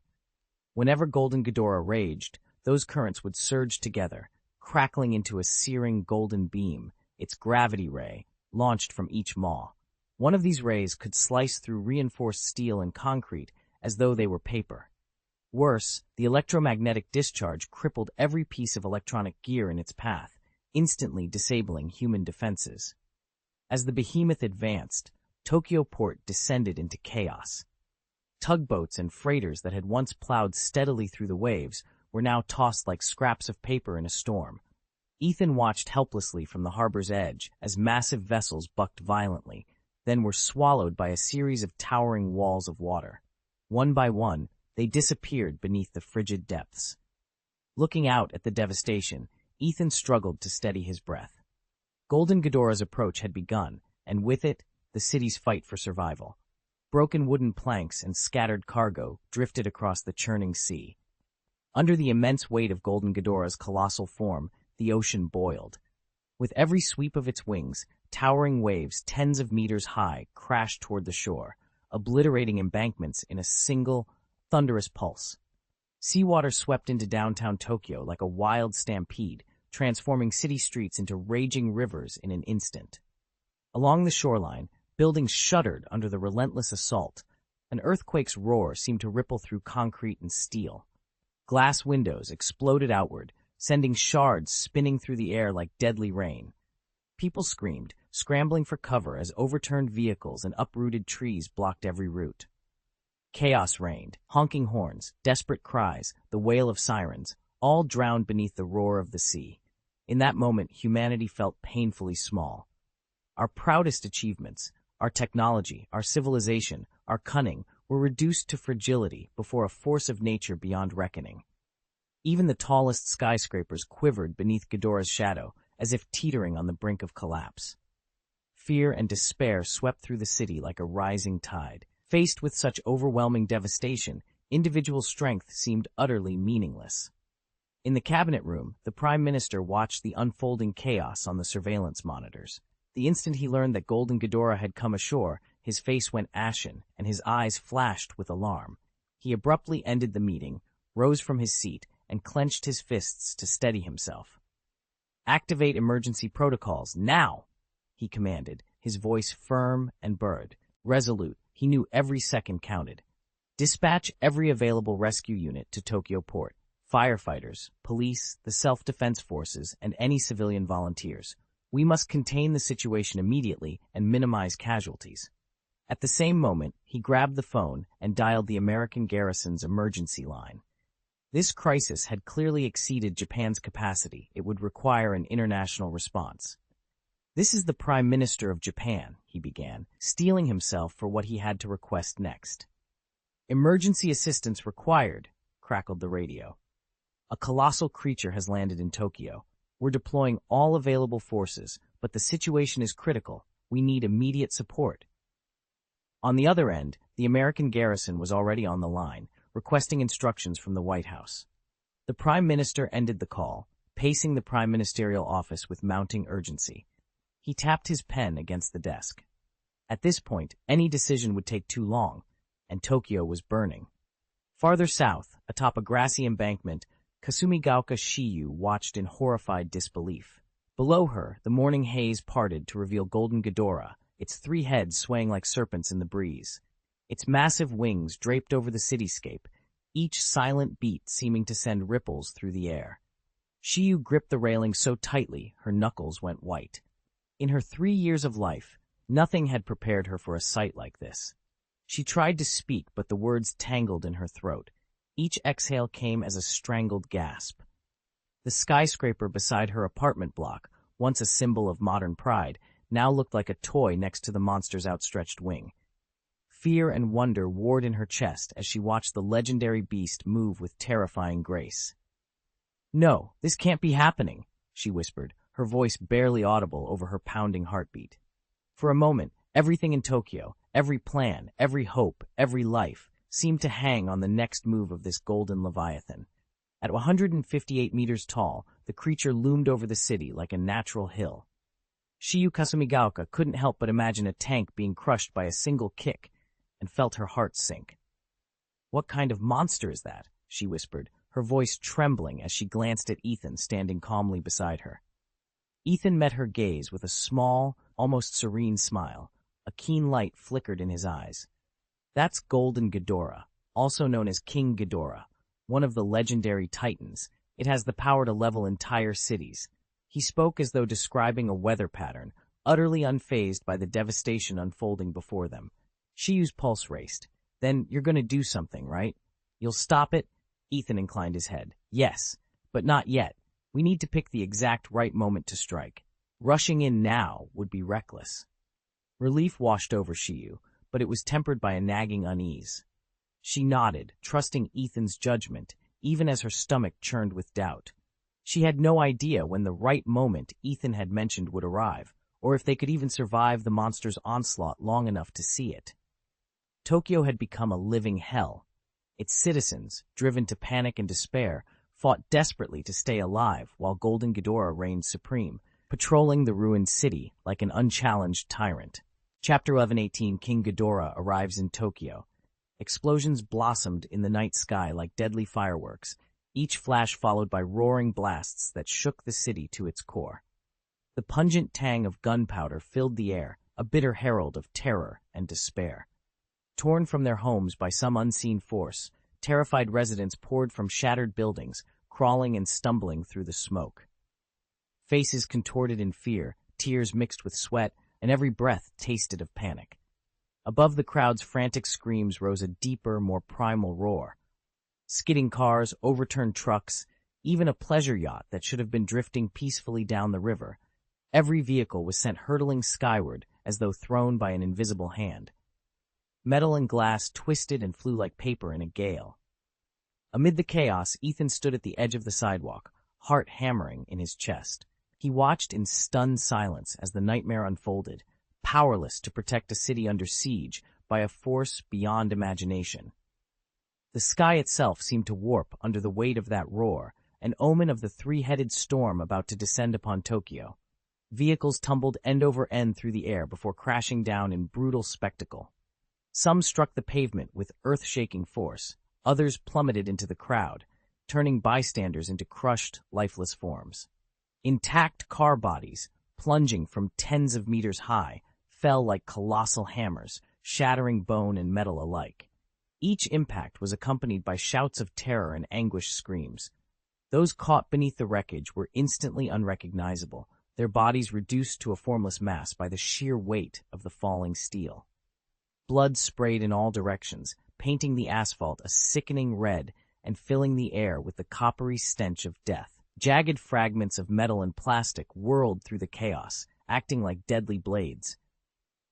Whenever Golden Ghidorah raged, those currents would surge together, crackling into a searing golden beam, its gravity ray, launched from each maw. One of these rays could slice through reinforced steel and concrete as though they were paper. Worse, the electromagnetic discharge crippled every piece of electronic gear in its path, instantly disabling human defenses. As the behemoth advanced, Tokyo port descended into chaos. Tugboats and freighters that had once plowed steadily through the waves were now tossed like scraps of paper in a storm. Ethan watched helplessly from the harbor's edge as massive vessels bucked violently, then were swallowed by a series of towering walls of water. One by one, they disappeared beneath the frigid depths. Looking out at the devastation, Ethan struggled to steady his breath. Golden Ghidorah's approach had begun, and with it, the city's fight for survival. Broken wooden planks and scattered cargo drifted across the churning sea. Under the immense weight of Golden Ghidorah's colossal form, the ocean boiled. With every sweep of its wings, towering waves tens of meters high crashed toward the shore, obliterating embankments in a single, thunderous pulse. Seawater swept into downtown Tokyo like a wild stampede, transforming city streets into raging rivers in an instant. Along the shoreline, buildings shuddered under the relentless assault. An earthquake's roar seemed to ripple through concrete and steel. Glass windows exploded outward, sending shards spinning through the air like deadly rain. People screamed, scrambling for cover as overturned vehicles and uprooted trees blocked every route. Chaos reigned, honking horns, desperate cries, the wail of sirens, all drowned beneath the roar of the sea. In that moment, humanity felt painfully small. Our proudest achievements, our technology, our civilization, our cunning, were reduced to fragility before a force of nature beyond reckoning. Even the tallest skyscrapers quivered beneath Ghidorah's shadow, as if teetering on the brink of collapse. Fear and despair swept through the city like a rising tide. Faced with such overwhelming devastation, individual strength seemed utterly meaningless. In the cabinet room, the Prime Minister watched the unfolding chaos on the surveillance monitors. The instant he learned that Golden Ghidorah had come ashore, his face went ashen and his eyes flashed with alarm. He abruptly ended the meeting, rose from his seat, and clenched his fists to steady himself. "Activate emergency protocols, now!" he commanded, his voice firm and burred. Resolute, he knew every second counted. "Dispatch every available rescue unit to Tokyo port. Firefighters, police, the self-defense forces, and any civilian volunteers. We must contain the situation immediately and minimize casualties." At the same moment, he grabbed the phone and dialed the American garrison's emergency line. This crisis had clearly exceeded Japan's capacity. It would require an international response. "This is the Prime Minister of Japan," he began, steeling himself for what he had to request next. "Emergency assistance required," crackled the radio. "A colossal creature has landed in Tokyo. We're deploying all available forces, but the situation is critical. We need immediate support." On the other end, the American garrison was already on the line, requesting instructions from the White House. The Prime Minister ended the call, pacing the Prime Ministerial office with mounting urgency. He tapped his pen against the desk. At this point, any decision would take too long, and Tokyo was burning. Farther south, atop a grassy embankment, Kasumigaoka Shiyu watched in horrified disbelief. Below her, the morning haze parted to reveal Golden Ghidorah, its 3 heads swaying like serpents in the breeze. Its massive wings draped over the cityscape, each silent beat seeming to send ripples through the air. Shiyu gripped the railing so tightly her knuckles went white. In her 3 years of life, nothing had prepared her for a sight like this. She tried to speak, but the words tangled in her throat. Each exhale came as a strangled gasp. The skyscraper beside her apartment block, once a symbol of modern pride, now looked like a toy next to the monster's outstretched wing. Fear and wonder warred in her chest as she watched the legendary beast move with terrifying grace. "No, this can't be happening," she whispered, her voice barely audible over her pounding heartbeat. For a moment, everything in Tokyo, every plan, every hope, every life, seemed to hang on the next move of this golden leviathan. At 158 meters tall, the creature loomed over the city like a natural hill. Shiyu Kasumigaoka couldn't help but imagine a tank being crushed by a single kick, and felt her heart sink. "What kind of monster is that?" she whispered, her voice trembling as she glanced at Ethan standing calmly beside her. Ethan met her gaze with a small, almost serene smile. A keen light flickered in his eyes. "That's Golden Ghidorah, also known as King Ghidorah, one of the legendary titans. It has the power to level entire cities." He spoke as though describing a weather pattern, utterly unfazed by the devastation unfolding before them. Shiyu's pulse raced. "Then you're going to do something, right? You'll stop it?" Ethan inclined his head. "Yes, but not yet. We need to pick the exact right moment to strike. Rushing in now would be reckless." Relief washed over Shiyu, but it was tempered by a nagging unease. She nodded, trusting Ethan's judgment, even as her stomach churned with doubt. She had no idea when the right moment Ethan had mentioned would arrive, or if they could even survive the monster's onslaught long enough to see it. Tokyo had become a living hell. Its citizens, driven to panic and despair, fought desperately to stay alive while Golden Ghidorah reigned supreme, patrolling the ruined city like an unchallenged tyrant. Chapter 11:18 King Ghidorah arrives in Tokyo. Explosions blossomed in the night sky like deadly fireworks, each flash followed by roaring blasts that shook the city to its core. The pungent tang of gunpowder filled the air, a bitter herald of terror and despair. Torn from their homes by some unseen force, terrified residents poured from shattered buildings, crawling and stumbling through the smoke. Faces contorted in fear, tears mixed with sweat, and every breath tasted of panic. Above the crowd's frantic screams rose a deeper, more primal roar. Skidding cars, overturned trucks, even a pleasure yacht that should have been drifting peacefully down the river. Every vehicle was sent hurtling skyward as though thrown by an invisible hand. Metal and glass twisted and flew like paper in a gale. Amid the chaos, Ethan stood at the edge of the sidewalk, heart hammering in his chest. He watched in stunned silence as the nightmare unfolded, powerless to protect a city under siege by a force beyond imagination. The sky itself seemed to warp under the weight of that roar, an omen of the three-headed storm about to descend upon Tokyo. Vehicles tumbled end over end through the air before crashing down in brutal spectacle. Some struck the pavement with earth-shaking force, others plummeted into the crowd, turning bystanders into crushed, lifeless forms. Intact car bodies, plunging from tens of meters high, fell like colossal hammers, shattering bone and metal alike. Each impact was accompanied by shouts of terror and anguished screams. Those caught beneath the wreckage were instantly unrecognizable, their bodies reduced to a formless mass by the sheer weight of the falling steel. Blood sprayed in all directions, painting the asphalt a sickening red and filling the air with the coppery stench of death. Jagged fragments of metal and plastic whirled through the chaos, acting like deadly blades.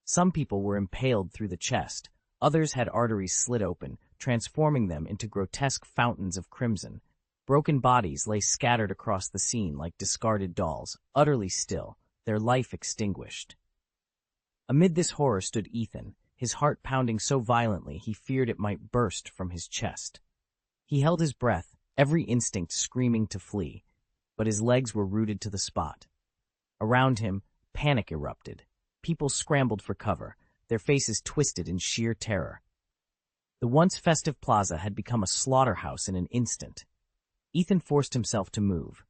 Some people were impaled through the chest, others had arteries slit open, transforming them into grotesque fountains of crimson. Broken bodies lay scattered across the scene like discarded dolls, utterly still, their life extinguished. Amid this horror stood Ethan, his heart pounding so violently he feared it might burst from his chest. He held his breath, every instinct screaming to flee, but his legs were rooted to the spot. Around him, panic erupted. People scrambled for cover, their faces twisted in sheer terror. The once festive plaza had become a slaughterhouse in an instant. Ethan forced himself to move.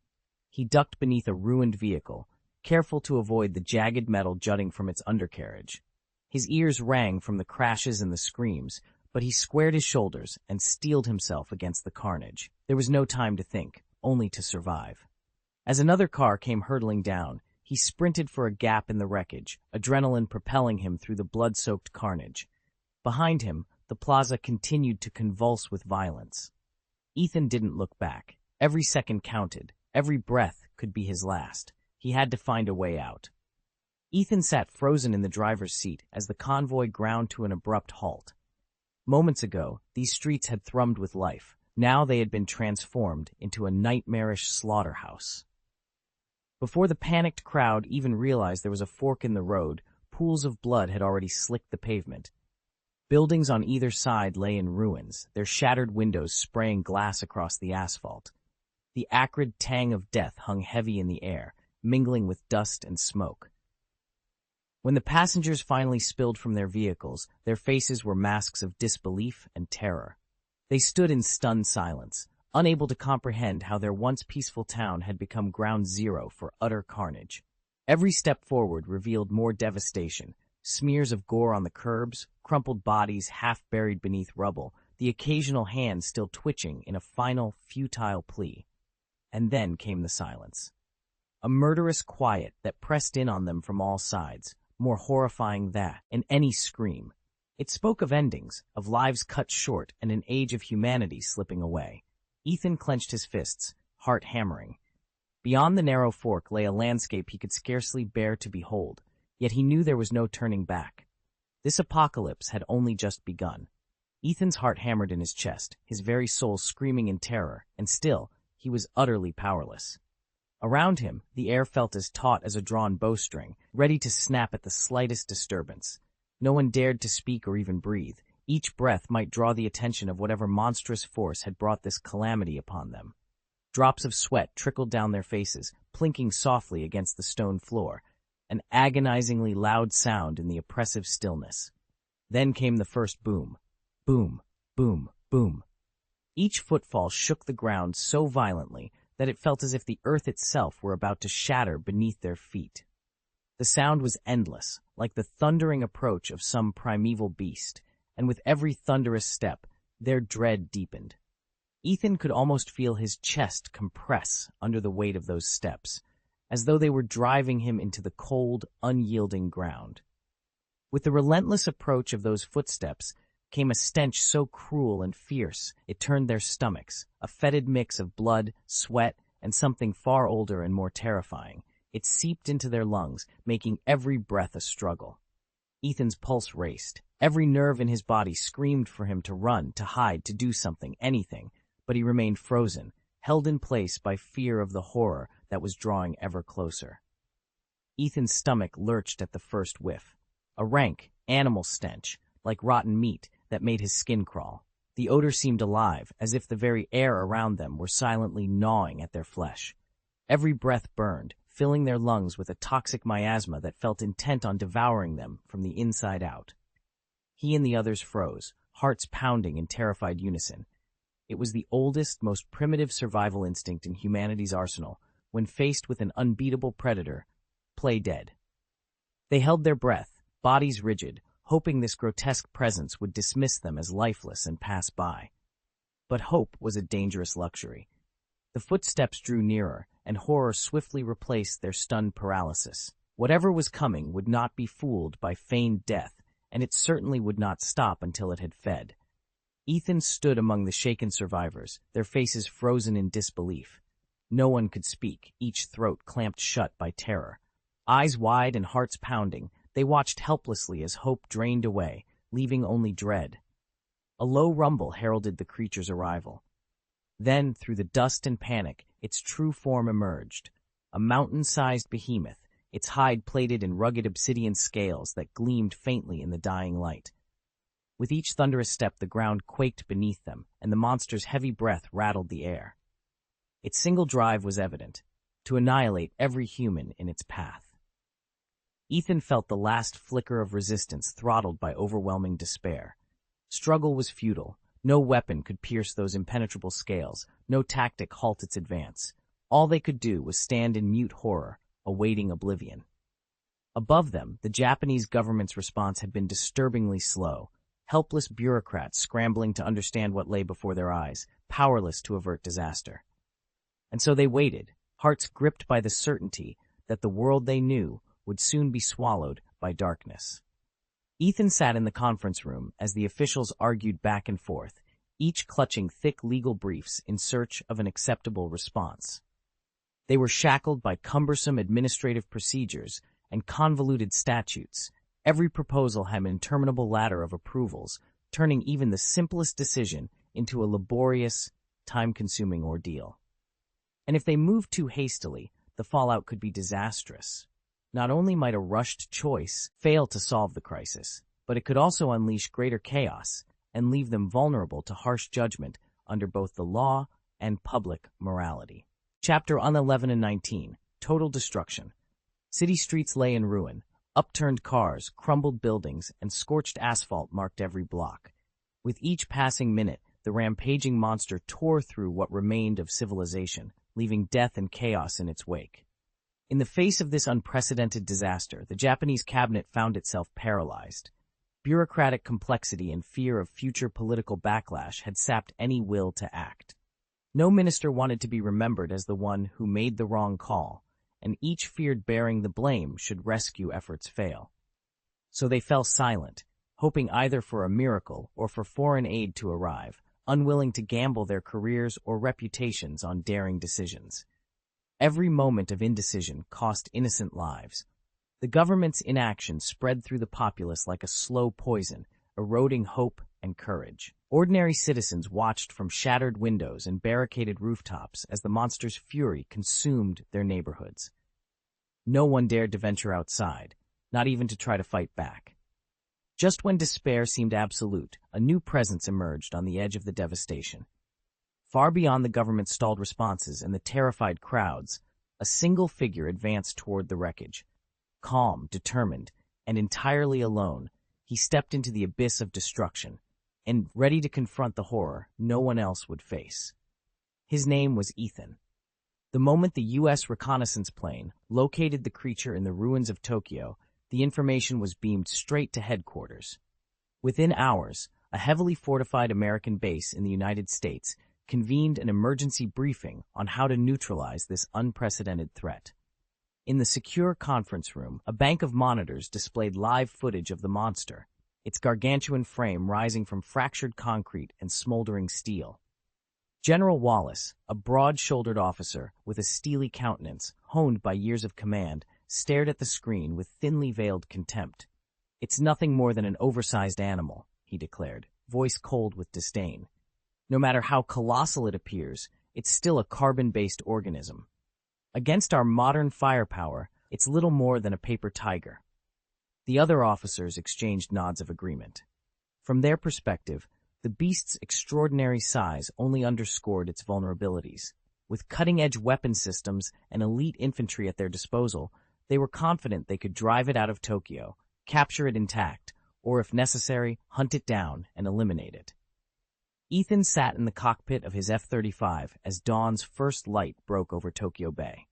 He ducked beneath a ruined vehicle, careful to avoid the jagged metal jutting from its undercarriage. His ears rang from the crashes and the screams, but he squared his shoulders and steeled himself against the carnage. There was no time to think, only to survive. As another car came hurtling down, he sprinted for a gap in the wreckage, adrenaline propelling him through the blood-soaked carnage. Behind him, the plaza continued to convulse with violence. Ethan didn't look back. Every second counted. Every breath could be his last. He had to find a way out. Ethan sat frozen in the driver's seat as the convoy ground to an abrupt halt. Moments ago, these streets had thrummed with life. Now they had been transformed into a nightmarish slaughterhouse. Before the panicked crowd even realized there was a fork in the road, pools of blood had already slicked the pavement. Buildings on either side lay in ruins, their shattered windows spraying glass across the asphalt. The acrid tang of death hung heavy in the air, mingling with dust and smoke. When the passengers finally spilled from their vehicles, their faces were masks of disbelief and terror. They stood in stunned silence, unable to comprehend how their once peaceful town had become ground zero for utter carnage. Every step forward revealed more devastation, smears of gore on the curbs, crumpled bodies half buried beneath rubble, the occasional hand still twitching in a final, futile plea. And then came the silence. A murderous quiet that pressed in on them from all sides, more horrifying than any scream. It spoke of endings, of lives cut short and an age of humanity slipping away. Ethan clenched his fists, heart hammering. Beyond the narrow fork lay a landscape he could scarcely bear to behold, yet he knew there was no turning back. This apocalypse had only just begun. Ethan's heart hammered in his chest, his very soul screaming in terror, and still, he was utterly powerless. Around him, the air felt as taut as a drawn bowstring, ready to snap at the slightest disturbance. No one dared to speak or even breathe. Each breath might draw the attention of whatever monstrous force had brought this calamity upon them. Drops of sweat trickled down their faces, plinking softly against the stone floor, an agonizingly loud sound in the oppressive stillness. Then came the first boom. Boom, boom, boom. Each footfall shook the ground so violently that it felt as if the earth itself were about to shatter beneath their feet. The sound was endless, like the thundering approach of some primeval beast, and with every thunderous step, their dread deepened. Ethan could almost feel his chest compress under the weight of those steps, as though they were driving him into the cold, unyielding ground. With the relentless approach of those footsteps came a stench so cruel and fierce it turned their stomachs, a fetid mix of blood, sweat, and something far older and more terrifying. It seeped into their lungs, making every breath a struggle. Ethan's pulse raced. Every nerve in his body screamed for him to run, to hide, to do something, anything, but he remained frozen, held in place by fear of the horror that was drawing ever closer. Ethan's stomach lurched at the first whiff. A rank, animal stench, like rotten meat, that made his skin crawl. The odor seemed alive, as if the very air around them were silently gnawing at their flesh. Every breath burned, filling their lungs with a toxic miasma that felt intent on devouring them from the inside out. He and the others froze, hearts pounding in terrified unison. It was the oldest, most primitive survival instinct in humanity's arsenal. When faced with an unbeatable predator, play dead. They held their breath, bodies rigid, hoping this grotesque presence would dismiss them as lifeless and pass by. But hope was a dangerous luxury. The footsteps drew nearer, and horror swiftly replaced their stunned paralysis. Whatever was coming would not be fooled by feigned death, and it certainly would not stop until it had fed. Ethan stood among the shaken survivors, their faces frozen in disbelief. No one could speak, each throat clamped shut by terror. Eyes wide and hearts pounding, they watched helplessly as hope drained away, leaving only dread. A low rumble heralded the creature's arrival. Then, through the dust and panic, its true form emerged. A mountain-sized behemoth, its hide plated in rugged obsidian scales that gleamed faintly in the dying light. With each thunderous step, the ground quaked beneath them, and the monster's heavy breath rattled the air. Its single drive was evident, to annihilate every human in its path. Ethan felt the last flicker of resistance throttled by overwhelming despair. Struggle was futile. No weapon could pierce those impenetrable scales, no tactic halt its advance. All they could do was stand in mute horror, awaiting oblivion. Above them, the Japanese government's response had been disturbingly slow. helpless bureaucrats scrambling to understand what lay before their eyes, powerless to avert disaster. And so they waited, hearts gripped by the certainty that the world they knew would soon be swallowed by darkness. Ethan sat in the conference room as the officials argued back and forth, each clutching thick legal briefs in search of an acceptable response. They were shackled by cumbersome administrative procedures and convoluted statutes. Every proposal had an interminable ladder of approvals, turning even the simplest decision into a laborious, time-consuming ordeal. And if they moved too hastily, the fallout could be disastrous. Not only might a rushed choice fail to solve the crisis, but it could also unleash greater chaos and leave them vulnerable to harsh judgment under both the law and public morality. Chapter 11 and 19, Total Destruction. City streets lay in ruin. Upturned cars, crumbled buildings, and scorched asphalt marked every block. With each passing minute, the rampaging monster tore through what remained of civilization, leaving death and chaos in its wake. In the face of this unprecedented disaster, the Japanese cabinet found itself paralyzed. Bureaucratic complexity and fear of future political backlash had sapped any will to act. No minister wanted to be remembered as the one who made the wrong call, and each feared bearing the blame should rescue efforts fail. So they fell silent, hoping either for a miracle or for foreign aid to arrive, unwilling to gamble their careers or reputations on daring decisions. Every moment of indecision cost innocent lives. The government's inaction spread through the populace like a slow poison, eroding hope and courage. Ordinary citizens watched from shattered windows and barricaded rooftops as the monster's fury consumed their neighborhoods. No one dared to venture outside, not even to try to fight back. Just when despair seemed absolute, a new presence emerged on the edge of the devastation. Far beyond the government's stalled responses and the terrified crowds, a single figure advanced toward the wreckage. Calm, determined, and entirely alone, he stepped into the abyss of destruction, and ready to confront the horror no one else would face. His name was Ethan. The moment the U.S. reconnaissance plane located the creature in the ruins of Tokyo, the information was beamed straight to headquarters. Within hours, a heavily fortified American base in the United States convened an emergency briefing on how to neutralize this unprecedented threat. In the secure conference room, a bank of monitors displayed live footage of the monster, its gargantuan frame rising from fractured concrete and smoldering steel. General Wallace, a broad-shouldered officer with a steely countenance honed by years of command, stared at the screen with thinly veiled contempt. "It's nothing more than an oversized animal," he declared, voice cold with disdain. "No matter how colossal it appears, it's still a carbon-based organism. Against our modern firepower, it's little more than a paper tiger." The other officers exchanged nods of agreement. From their perspective, the beast's extraordinary size only underscored its vulnerabilities. With cutting-edge weapon systems and elite infantry at their disposal, they were confident they could drive it out of Tokyo, capture it intact, or if necessary, hunt it down and eliminate it. Ethan sat in the cockpit of his F-35 as dawn's first light broke over Tokyo Bay.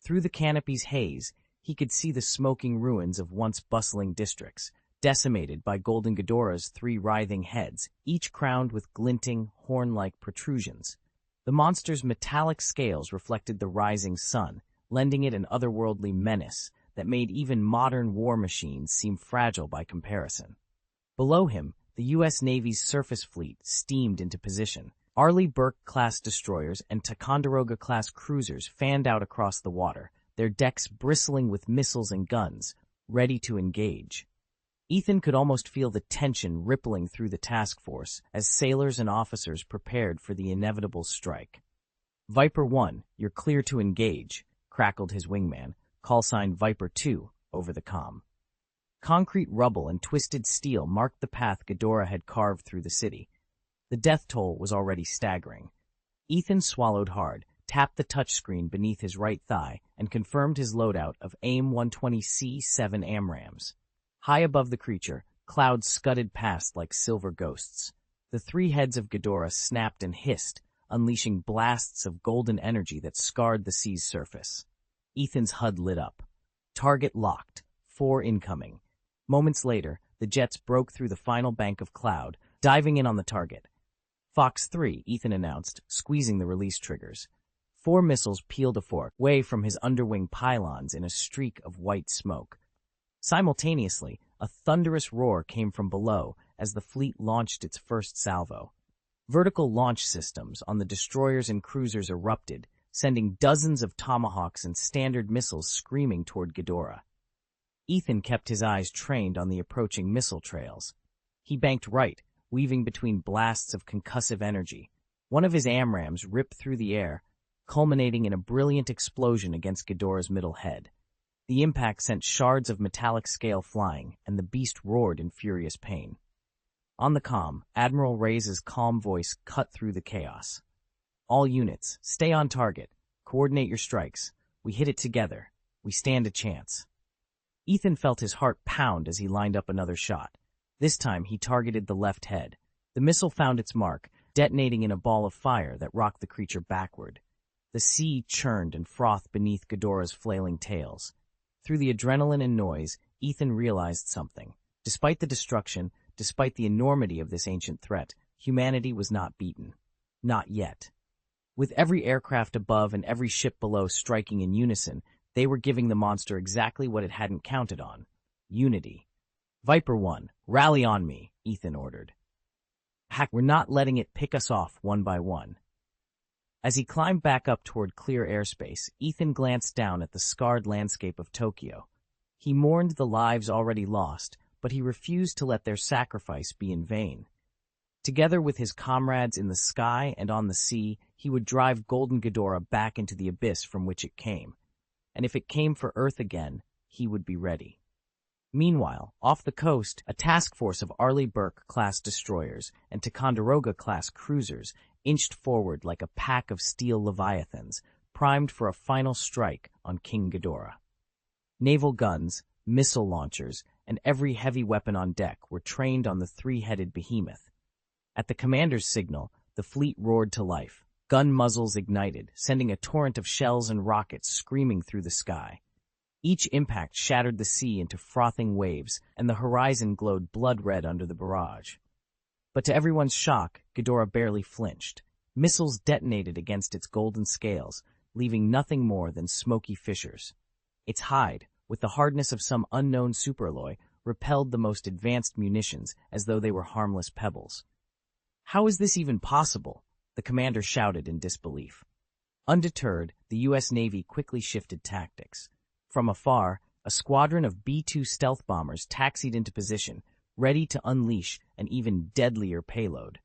Through the canopy's haze, he could see the smoking ruins of once bustling districts, decimated by Golden Ghidorah's 3 writhing heads, each crowned with glinting, horn-like protrusions. The monster's metallic scales reflected the rising sun, lending it an otherworldly menace that made even modern war machines seem fragile by comparison. Below him, the U.S. Navy's surface fleet steamed into position. Arleigh Burke-class destroyers and Ticonderoga-class cruisers fanned out across the water, their decks bristling with missiles and guns, ready to engage. Ethan could almost feel the tension rippling through the task force as sailors and officers prepared for the inevitable strike. "Viper 1, you're clear to engage," crackled his wingman, call sign Viper 2, over the comm. Concrete rubble and twisted steel marked the path Ghidorah had carved through the city. The death toll was already staggering. Ethan swallowed hard, tapped the touchscreen beneath his right thigh, and confirmed his loadout of AIM-120C7 AMRAAMs. High above the creature, clouds scudded past like silver ghosts. The 3 heads of Ghidorah snapped and hissed, unleashing blasts of golden energy that scarred the sea's surface. Ethan's HUD lit up. Target locked. 4 incoming. Moments later, the jets broke through the final bank of cloud, diving in on the target. Fox 3, Ethan announced, squeezing the release triggers. 4 missiles peeled away from his underwing pylons in a streak of white smoke. Simultaneously, a thunderous roar came from below as the fleet launched its first salvo. Vertical launch systems on the destroyers and cruisers erupted, sending dozens of tomahawks and standard missiles screaming toward Ghidorah. Ethan kept his eyes trained on the approaching missile trails. He banked right, weaving between blasts of concussive energy. One of his AMRAAMs ripped through the air, culminating in a brilliant explosion against Ghidorah's middle head. The impact sent shards of metallic scale flying, and the beast roared in furious pain. On the comm, Admiral Reyes' calm voice cut through the chaos. "All units, stay on target. Coordinate your strikes. We hit it together. We stand a chance." Ethan felt his heart pound as he lined up another shot. This time he targeted the left head. The missile found its mark, detonating in a ball of fire that rocked the creature backward. The sea churned and frothed beneath Ghidorah's flailing tails. Through the adrenaline and noise, Ethan realized something. Despite the destruction, despite the enormity of this ancient threat, humanity was not beaten. Not yet. With every aircraft above and every ship below striking in unison, they were giving the monster exactly what it hadn't counted on: unity. "Viper 1, rally on me," Ethan ordered. "We're not letting it pick us off one by one." As he climbed back up toward clear airspace, Ethan glanced down at the scarred landscape of Tokyo. He mourned the lives already lost, but he refused to let their sacrifice be in vain. Together with his comrades in the sky and on the sea, he would drive Golden Ghidorah back into the abyss from which it came. And if it came for Earth again, he would be ready. Meanwhile, off the coast, a task force of Arleigh Burke-class destroyers and Ticonderoga-class cruisers inched forward like a pack of steel leviathans, primed for a final strike on King Ghidorah. Naval guns, missile launchers, and every heavy weapon on deck were trained on the three-headed behemoth. At the commander's signal, the fleet roared to life. Gun muzzles ignited, sending a torrent of shells and rockets screaming through the sky. Each impact shattered the sea into frothing waves, and the horizon glowed blood-red under the barrage. But to everyone's shock, Ghidorah barely flinched. Missiles detonated against its golden scales, leaving nothing more than smoky fissures. Its hide, with the hardness of some unknown superalloy, repelled the most advanced munitions as though they were harmless pebbles. "How is this even possible?" the commander shouted in disbelief. Undeterred, the U.S. Navy quickly shifted tactics. From afar, a squadron of B-2 stealth bombers taxied into position, ready to unleash an even deadlier payload.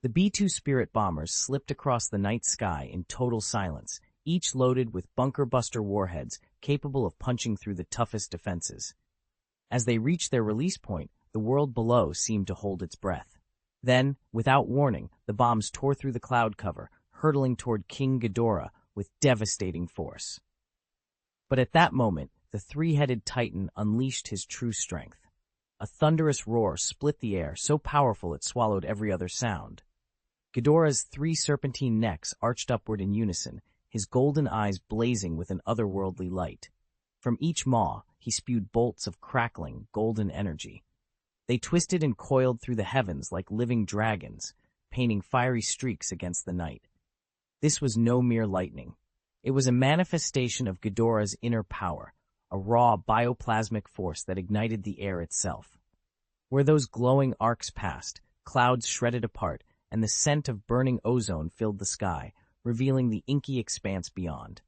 The B-2 Spirit bombers slipped across the night sky in total silence, each loaded with bunker-buster warheads capable of punching through the toughest defenses. As they reached their release point, the world below seemed to hold its breath. Then, without warning, the bombs tore through the cloud cover, hurtling toward King Ghidorah with devastating force. But at that moment, the three-headed titan unleashed his true strength. A thunderous roar split the air, so powerful it swallowed every other sound. Ghidorah's 3 serpentine necks arched upward in unison, his golden eyes blazing with an otherworldly light. From each maw, he spewed bolts of crackling, golden energy. They twisted and coiled through the heavens like living dragons, painting fiery streaks against the night. This was no mere lightning. It was a manifestation of Ghidorah's inner power, a raw bioplasmic force that ignited the air itself. Where those glowing arcs passed, clouds shredded apart, and the scent of burning ozone filled the sky, revealing the inky expanse beyond.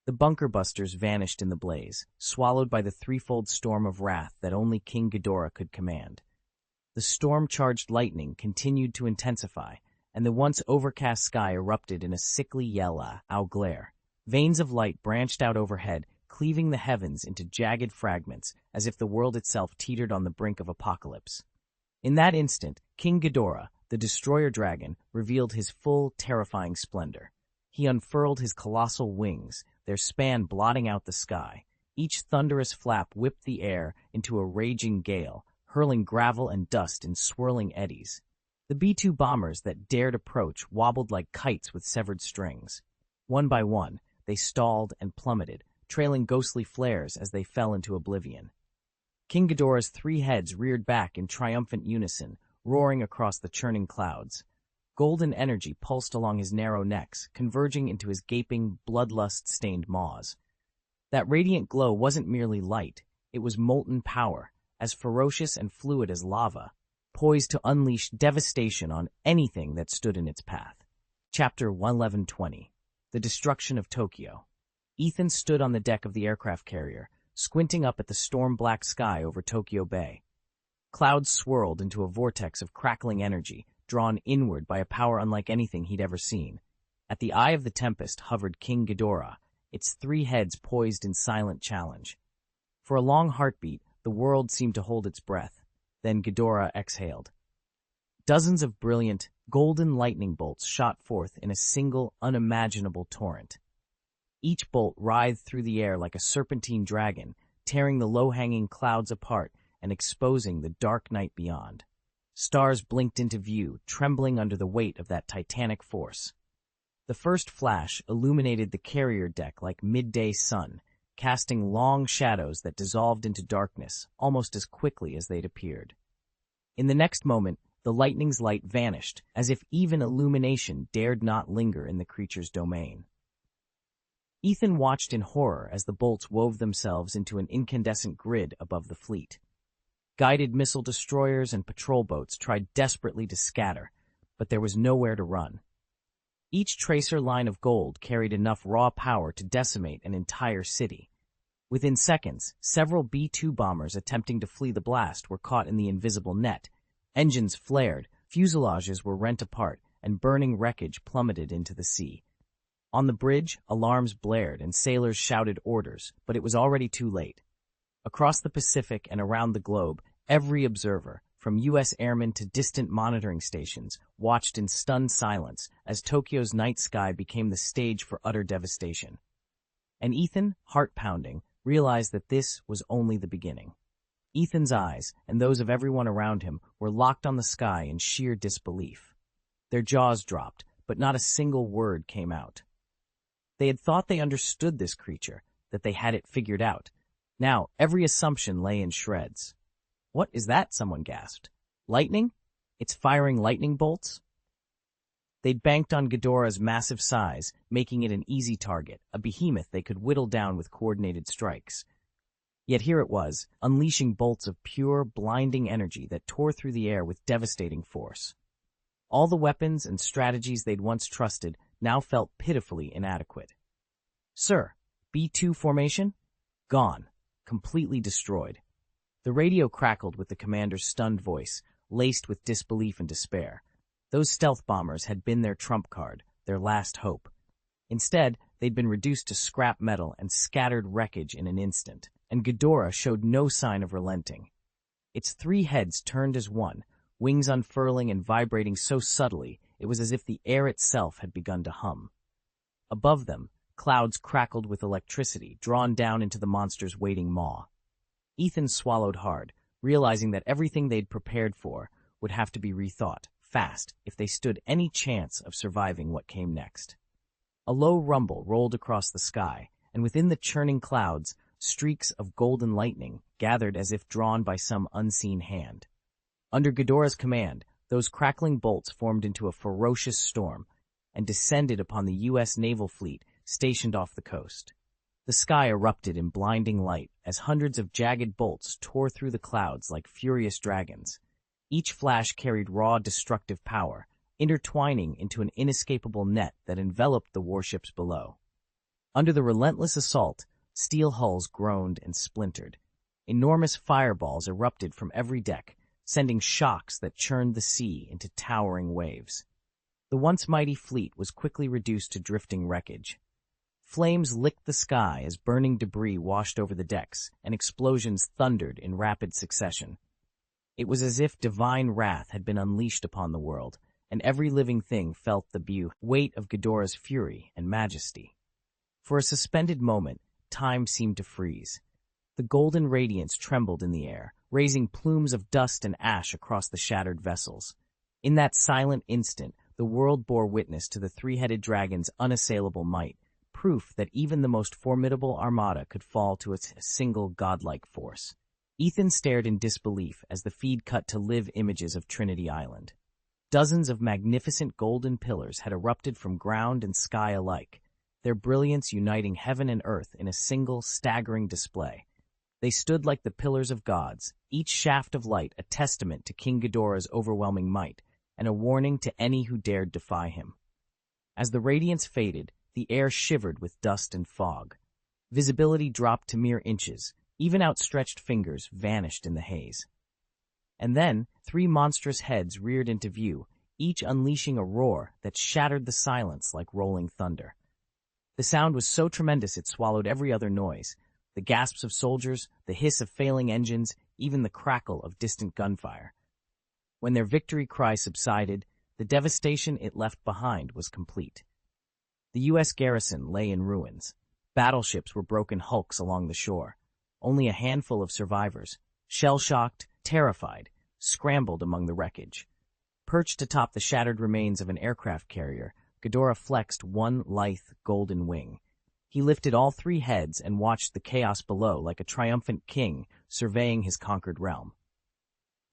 The bunker busters vanished in the blaze, swallowed by the threefold storm of wrath that only King Ghidorah could command. The storm-charged lightning continued to intensify, and the once overcast sky erupted in a sickly yellow glare. Veins of light branched out overhead, cleaving the heavens into jagged fragments, as if the world itself teetered on the brink of apocalypse. In that instant, King Ghidorah, the destroyer dragon, revealed his full, terrifying splendor. He unfurled his colossal wings, their span blotting out the sky. Each thunderous flap whipped the air into a raging gale, hurling gravel and dust in swirling eddies. The B-2 bombers that dared approach wobbled like kites with severed strings. One by one, they stalled and plummeted, trailing ghostly flares as they fell into oblivion. King Ghidorah's three heads reared back in triumphant unison, roaring across the churning clouds. Golden energy pulsed along his narrow necks, converging into his gaping, bloodlust-stained maws. That radiant glow wasn't merely light, it was molten power, as ferocious and fluid as lava, poised to unleash devastation on anything that stood in its path. Chapter 1120. The Destruction of Tokyo. Ethan stood on the deck of the aircraft carrier, squinting up at the storm-black sky over Tokyo Bay. Clouds swirled into a vortex of crackling energy, drawn inward by a power unlike anything he'd ever seen. At the eye of the tempest hovered King Ghidorah, its three heads poised in silent challenge. For a long heartbeat, the world seemed to hold its breath. Then Ghidorah exhaled. Dozens of brilliant, golden lightning bolts shot forth in a single, unimaginable torrent. Each bolt writhed through the air like a serpentine dragon, tearing the low-hanging clouds apart and exposing the dark night beyond. Stars blinked into view, trembling under the weight of that titanic force. The first flash illuminated the carrier deck like midday sun, casting long shadows that dissolved into darkness almost as quickly as they'd appeared. In the next moment, the lightning's light vanished, as if even illumination dared not linger in the creature's domain. Ethan watched in horror as the bolts wove themselves into an incandescent grid above the fleet. Guided missile destroyers and patrol boats tried desperately to scatter, but there was nowhere to run. Each tracer line of gold carried enough raw power to decimate an entire city. Within seconds, several B-2 bombers attempting to flee the blast were caught in the invisible net. Engines flared, fuselages were rent apart, and burning wreckage plummeted into the sea. On the bridge, alarms blared and sailors shouted orders, but it was already too late. Across the Pacific and around the globe, every observer, from U.S. airmen to distant monitoring stations, watched in stunned silence as Tokyo's night sky became the stage for utter devastation. And Ethan, heart-pounding, realized that this was only the beginning. Ethan's eyes, and those of everyone around him, were locked on the sky in sheer disbelief. Their jaws dropped, but not a single word came out. They had thought they understood this creature, that they had it figured out. Now, every assumption lay in shreds. "What is that?" someone gasped. "Lightning? It's firing lightning bolts?" They'd banked on Ghidorah's massive size, making it an easy target, a behemoth they could whittle down with coordinated strikes. Yet here it was, unleashing bolts of pure, blinding energy that tore through the air with devastating force. All the weapons and strategies they'd once trusted now felt pitifully inadequate. "Sir, B-2 formation? Gone. Completely destroyed." The radio crackled with the commander's stunned voice, laced with disbelief and despair. Those stealth bombers had been their trump card, their last hope. Instead, they'd been reduced to scrap metal and scattered wreckage in an instant, and Ghidorah showed no sign of relenting. Its three heads turned as one, wings unfurling and vibrating so subtly it was as if the air itself had begun to hum. Above them, clouds crackled with electricity, drawn down into the monster's waiting maw. Ethan swallowed hard, realizing that everything they'd prepared for would have to be rethought, fast, if they stood any chance of surviving what came next. A low rumble rolled across the sky, and within the churning clouds, streaks of golden lightning gathered as if drawn by some unseen hand. Under Ghidorah's command, those crackling bolts formed into a ferocious storm and descended upon the U.S. naval fleet stationed off the coast. The sky erupted in blinding light as hundreds of jagged bolts tore through the clouds like furious dragons. Each flash carried raw, destructive power, intertwining into an inescapable net that enveloped the warships below. Under the relentless assault, steel hulls groaned and splintered. Enormous fireballs erupted from every deck, sending shocks that churned the sea into towering waves. The once mighty fleet was quickly reduced to drifting wreckage. Flames licked the sky as burning debris washed over the decks, and explosions thundered in rapid succession. It was as if divine wrath had been unleashed upon the world, and every living thing felt the weight of Ghidorah's fury and majesty. For a suspended moment, time seemed to freeze. The golden radiance trembled in the air, raising plumes of dust and ash across the shattered vessels. In that silent instant, the world bore witness to the three-headed dragon's unassailable might, proof that even the most formidable armada could fall to its single godlike force. Ethan stared in disbelief as the feed cut to live images of Trinity Island. Dozens of magnificent golden pillars had erupted from ground and sky alike, their brilliance uniting heaven and earth in a single, staggering display. They stood like the pillars of gods, each shaft of light a testament to King Ghidorah's overwhelming might, and a warning to any who dared defy him. As the radiance faded, the air shivered with dust and fog. Visibility dropped to mere inches, even outstretched fingers vanished in the haze. And then, three monstrous heads reared into view, each unleashing a roar that shattered the silence like rolling thunder. The sound was so tremendous it swallowed every other noise, the gasps of soldiers, the hiss of failing engines, even the crackle of distant gunfire. When their victory cry subsided, the devastation it left behind was complete. The U.S. garrison lay in ruins. Battleships were broken hulks along the shore. Only a handful of survivors, shell-shocked, terrified, scrambled among the wreckage. Perched atop the shattered remains of an aircraft carrier, Ghidorah flexed one lithe, golden wing. He lifted all three heads and watched the chaos below like a triumphant king surveying his conquered realm.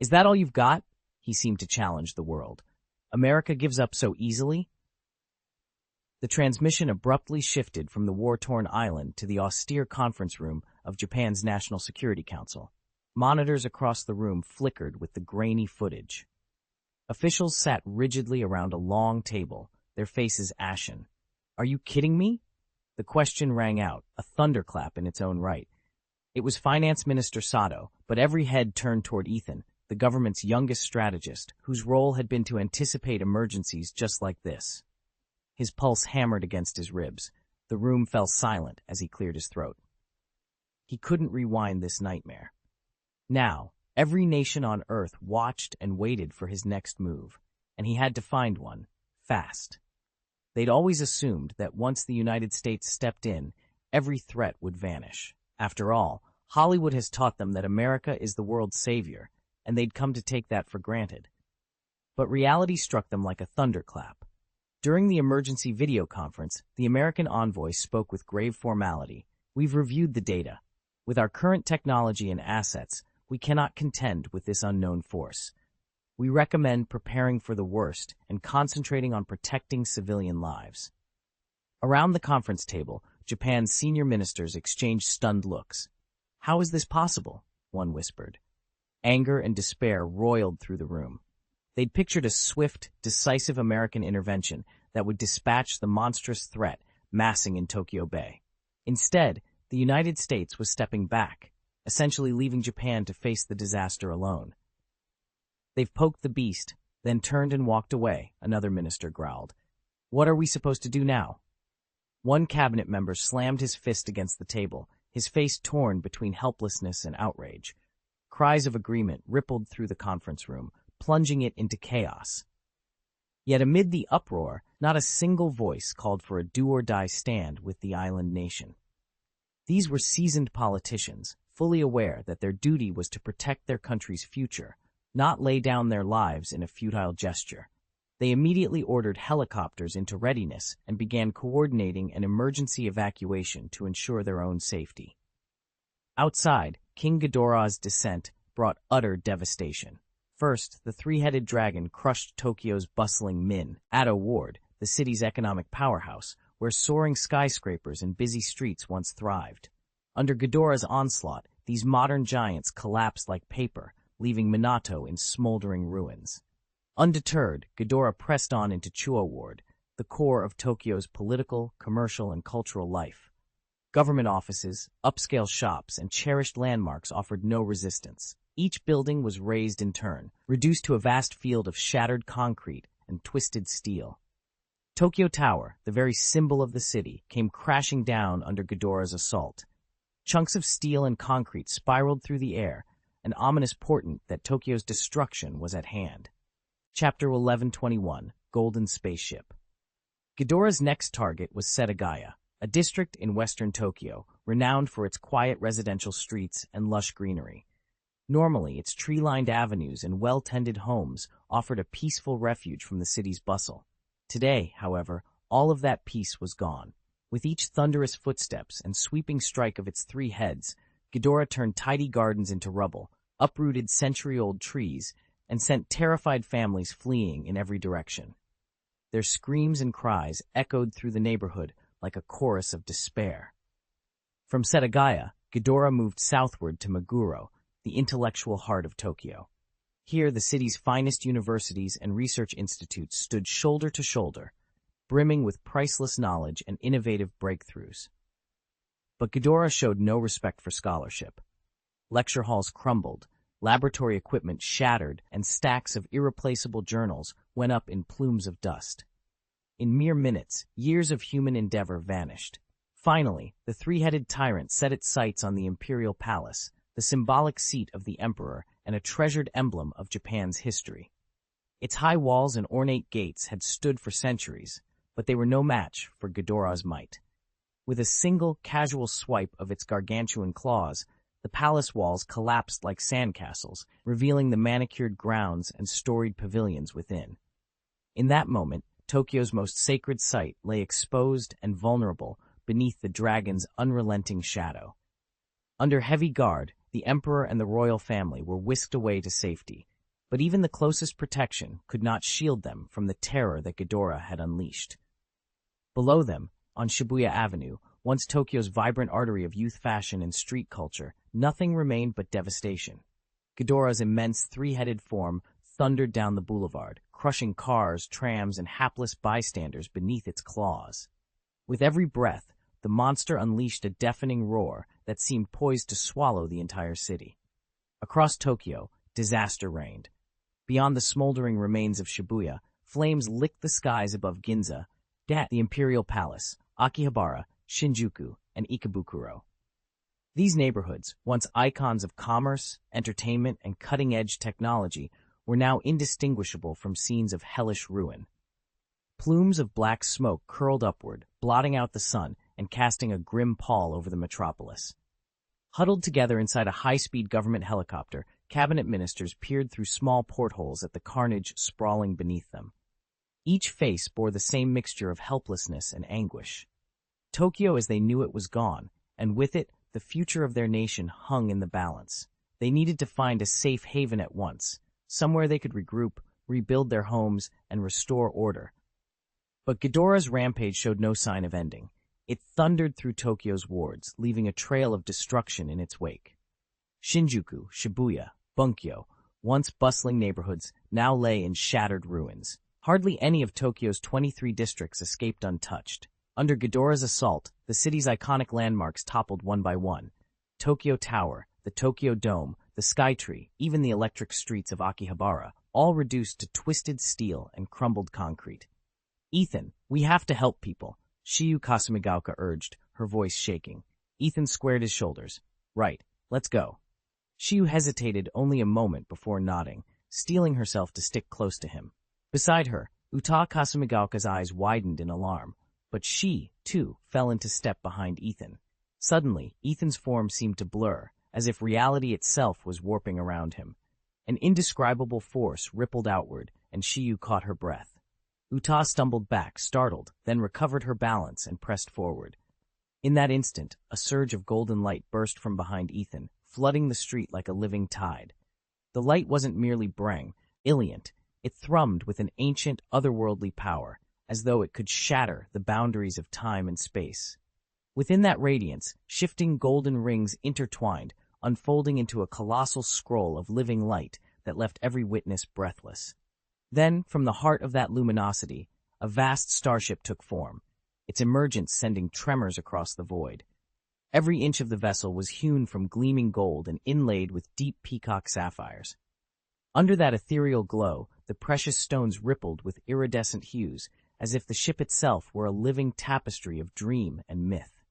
"Is that all you've got?" he seemed to challenge the world. "America gives up so easily?" The transmission abruptly shifted from the war-torn island to the austere conference room of Japan's National Security Council. Monitors across the room flickered with the grainy footage. Officials sat rigidly around a long table, their faces ashen. "Are you kidding me?" The question rang out, a thunderclap in its own right. It was Finance Minister Sato, but every head turned toward Ethan, the government's youngest strategist, whose role had been to anticipate emergencies just like this. His pulse hammered against his ribs. The room fell silent as he cleared his throat. He couldn't rewind this nightmare. Now, every nation on Earth watched and waited for his next move, and he had to find one, fast. They'd always assumed that once the United States stepped in, every threat would vanish. After all, Hollywood has taught them that America is the world's savior, and they'd come to take that for granted. But reality struck them like a thunderclap. During the emergency video conference, the American envoy spoke with grave formality. "We've reviewed the data. With our current technology and assets, we cannot contend with this unknown force. We recommend preparing for the worst and concentrating on protecting civilian lives." Around the conference table, Japan's senior ministers exchanged stunned looks. "How is this possible?" one whispered. Anger and despair roiled through the room. They'd pictured a swift, decisive American intervention that would dispatch the monstrous threat massing in Tokyo Bay. Instead, the United States was stepping back, essentially leaving Japan to face the disaster alone. "They've poked the beast, then turned and walked away," another minister growled. "What are we supposed to do now?" One cabinet member slammed his fist against the table, his face torn between helplessness and outrage. Cries of agreement rippled through the conference room, plunging it into chaos. Yet amid the uproar, not a single voice called for a do-or-die stand with the island nation. These were seasoned politicians, fully aware that their duty was to protect their country's future, not lay down their lives in a futile gesture. They immediately ordered helicopters into readiness and began coordinating an emergency evacuation to ensure their own safety. Outside, King Ghidorah's descent brought utter devastation. First, the three-headed dragon crushed Tokyo's bustling Ado Ward, the city's economic powerhouse, where soaring skyscrapers and busy streets once thrived. Under Ghidorah's onslaught, these modern giants collapsed like paper, leaving Minato in smoldering ruins. Undeterred, Ghidorah pressed on into Chuo Ward, the core of Tokyo's political, commercial, and cultural life. Government offices, upscale shops, and cherished landmarks offered no resistance. Each building was razed in turn, reduced to a vast field of shattered concrete and twisted steel. Tokyo Tower, the very symbol of the city, came crashing down under Ghidorah's assault. Chunks of steel and concrete spiraled through the air, an ominous portent that Tokyo's destruction was at hand. Chapter 1121, Golden Spaceship. Ghidorah's next target was Setagaya, a district in western Tokyo, renowned for its quiet residential streets and lush greenery. Normally, its tree-lined avenues and well-tended homes offered a peaceful refuge from the city's bustle. Today, however, all of that peace was gone. With each thunderous footsteps and sweeping strike of its three heads, Ghidorah turned tidy gardens into rubble, uprooted century-old trees, and sent terrified families fleeing in every direction. Their screams and cries echoed through the neighborhood like a chorus of despair. From Setagaya, Ghidorah moved southward to Meguro, the intellectual heart of Tokyo. Here, the city's finest universities and research institutes stood shoulder to shoulder, brimming with priceless knowledge and innovative breakthroughs. But Ghidorah showed no respect for scholarship. Lecture halls crumbled, laboratory equipment shattered, and stacks of irreplaceable journals went up in plumes of dust. In mere minutes, years of human endeavor vanished. Finally, the three-headed tyrant set its sights on the imperial palace, the symbolic seat of the emperor and a treasured emblem of Japan's history. Its high walls and ornate gates had stood for centuries, but they were no match for Ghidorah's might. With a single, casual swipe of its gargantuan claws, the palace walls collapsed like sandcastles, revealing the manicured grounds and storied pavilions within. In that moment, Tokyo's most sacred site lay exposed and vulnerable beneath the dragon's unrelenting shadow. Under heavy guard, the emperor and the royal family were whisked away to safety, but even the closest protection could not shield them from the terror that Ghidorah had unleashed. Below them, on Shibuya Avenue, once Tokyo's vibrant artery of youth fashion and street culture, nothing remained but devastation. Ghidorah's immense three-headed form thundered down the boulevard, crushing cars, trams, and hapless bystanders beneath its claws. With every breath, the monster unleashed a deafening roar that seemed poised to swallow the entire city. Across Tokyo, disaster reigned. Beyond the smoldering remains of Shibuya, flames licked the skies above Ginza, the imperial palace, Akihabara, Shinjuku, and Ikebukuro. These neighborhoods, once icons of commerce, entertainment, and cutting-edge technology, were now indistinguishable from scenes of hellish ruin. Plumes of black smoke curled upward, blotting out the sun and casting a grim pall over the metropolis. Huddled together inside a high-speed government helicopter, cabinet ministers peered through small portholes at the carnage sprawling beneath them. Each face bore the same mixture of helplessness and anguish. Tokyo as they knew it was gone, and with it, the future of their nation hung in the balance. They needed to find a safe haven at once, somewhere they could regroup, rebuild their homes, and restore order. But Ghidorah's rampage showed no sign of ending. It thundered through Tokyo's wards, leaving a trail of destruction in its wake. Shinjuku, Shibuya, Bunkyo, once bustling neighborhoods, now lay in shattered ruins. Hardly any of Tokyo's 23 districts escaped untouched. Under Ghidorah's assault, the city's iconic landmarks toppled one by one. Tokyo Tower, the Tokyo Dome, the Skytree, even the electric streets of Akihabara, all reduced to twisted steel and crumbled concrete. "Ethan, we have to help people," Shiyu Kasumigaoka urged, her voice shaking. Ethan squared his shoulders. "Right, let's go." Shiyu hesitated only a moment before nodding, steeling herself to stick close to him. Beside her, Uta Kasumigaoka's eyes widened in alarm, but she, too, fell into step behind Ethan. Suddenly, Ethan's form seemed to blur, as if reality itself was warping around him. An indescribable force rippled outward, and Shiyu caught her breath. Uta stumbled back, startled, then recovered her balance and pressed forward. In that instant, a surge of golden light burst from behind Ethan, flooding the street like a living tide. The light wasn't merely brilliant, it thrummed with an ancient, otherworldly power, as though it could shatter the boundaries of time and space. Within that radiance, shifting golden rings intertwined, unfolding into a colossal scroll of living light that left every witness breathless. Then, from the heart of that luminosity, a vast starship took form, its emergence sending tremors across the void. Every inch of the vessel was hewn from gleaming gold and inlaid with deep peacock sapphires. Under that ethereal glow, the precious stones rippled with iridescent hues, as if the ship itself were a living tapestry of dream and myth.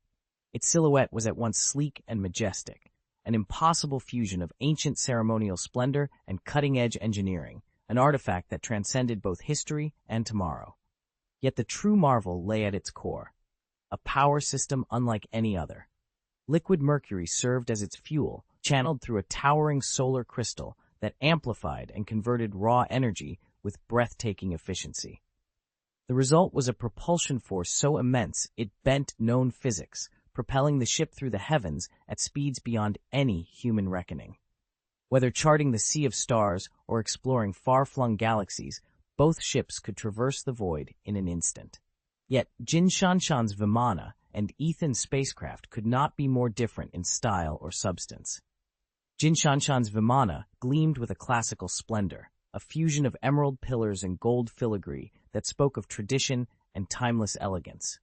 Its silhouette was at once sleek and majestic, an impossible fusion of ancient ceremonial splendor and cutting-edge engineering, an artifact that transcended both history and tomorrow. Yet the true marvel lay at its core, a power system unlike any other. Liquid mercury served as its fuel, channeled through a towering solar crystal that amplified and converted raw energy with breathtaking efficiency. The result was a propulsion force so immense it bent known physics, propelling the ship through the heavens at speeds beyond any human reckoning. Whether charting the sea of stars or exploring far-flung galaxies, both ships could traverse the void in an instant. Yet Jin Shanshan's Vimana and Ethan's spacecraft could not be more different in style or substance. Jin Shanshan's Vimana gleamed with a classical splendor, a fusion of emerald pillars and gold filigree that spoke of tradition and timeless elegance.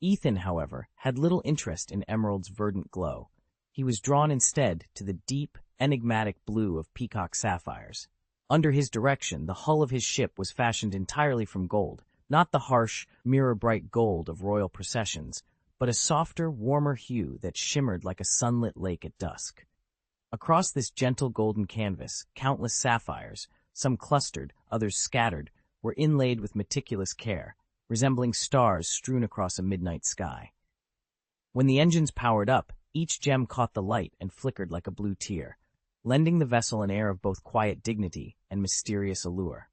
Ethan, however, had little interest in Emerald's verdant glow. He was drawn instead to the deep, enigmatic blue of peacock sapphires. Under his direction, the hull of his ship was fashioned entirely from gold, not the harsh, mirror-bright gold of royal processions, but a softer, warmer hue that shimmered like a sunlit lake at dusk. Across this gentle golden canvas, countless sapphires, some clustered, others scattered, were inlaid with meticulous care, resembling stars strewn across a midnight sky. When the engines powered up, each gem caught the light and flickered like a blue tear, lending the vessel an air of both quiet dignity and mysterious allure.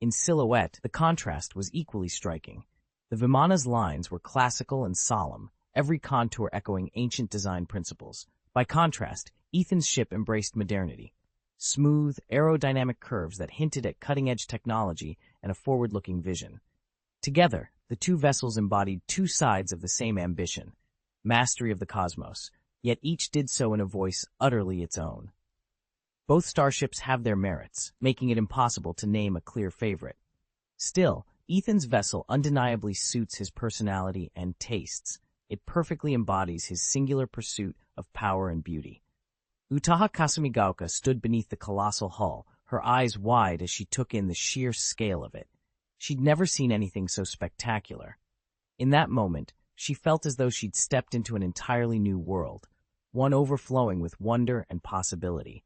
In silhouette, the contrast was equally striking. The Vimana's lines were classical and solemn, every contour echoing ancient design principles. By contrast, Ethan's ship embraced modernity, smooth, aerodynamic curves that hinted at cutting-edge technology and a forward-looking vision. Together, the two vessels embodied two sides of the same ambition, mastery of the cosmos, yet each did so in a voice utterly its own. Both starships have their merits, making it impossible to name a clear favorite. Still, Ethan's vessel undeniably suits his personality and tastes. It perfectly embodies his singular pursuit of power and beauty. Utaha Kasumigaoka stood beneath the colossal hull, her eyes wide as she took in the sheer scale of it. She'd never seen anything so spectacular. In that moment, she felt as though she'd stepped into an entirely new world, one overflowing with wonder and possibility.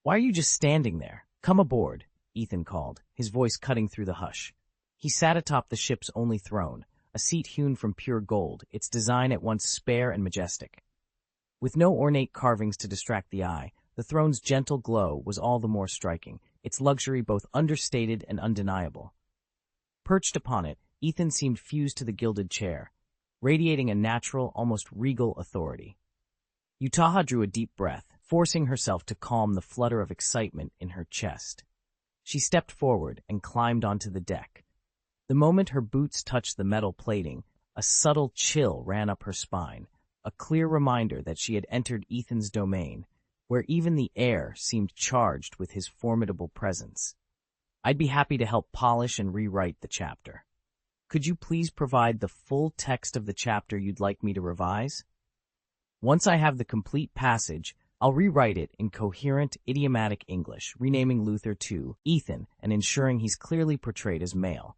"Why are you just standing there? Come aboard," Ethan called, his voice cutting through the hush. He sat atop the ship's only throne, a seat hewn from pure gold, its design at once spare and majestic. With no ornate carvings to distract the eye, the throne's gentle glow was all the more striking, its luxury both understated and undeniable. Perched upon it, Ethan seemed fused to the gilded chair, radiating a natural, almost regal authority. Utaha drew a deep breath, forcing herself to calm the flutter of excitement in her chest. She stepped forward and climbed onto the deck. The moment her boots touched the metal plating, a subtle chill ran up her spine, a clear reminder that she had entered Ethan's domain, where even the air seemed charged with his formidable presence. "I'd be happy to help polish and rewrite the chapter. Could you please provide the full text of the chapter you'd like me to revise? Once I have the complete passage, I'll rewrite it in coherent, idiomatic English, renaming Luther to Ethan and ensuring he's clearly portrayed as male.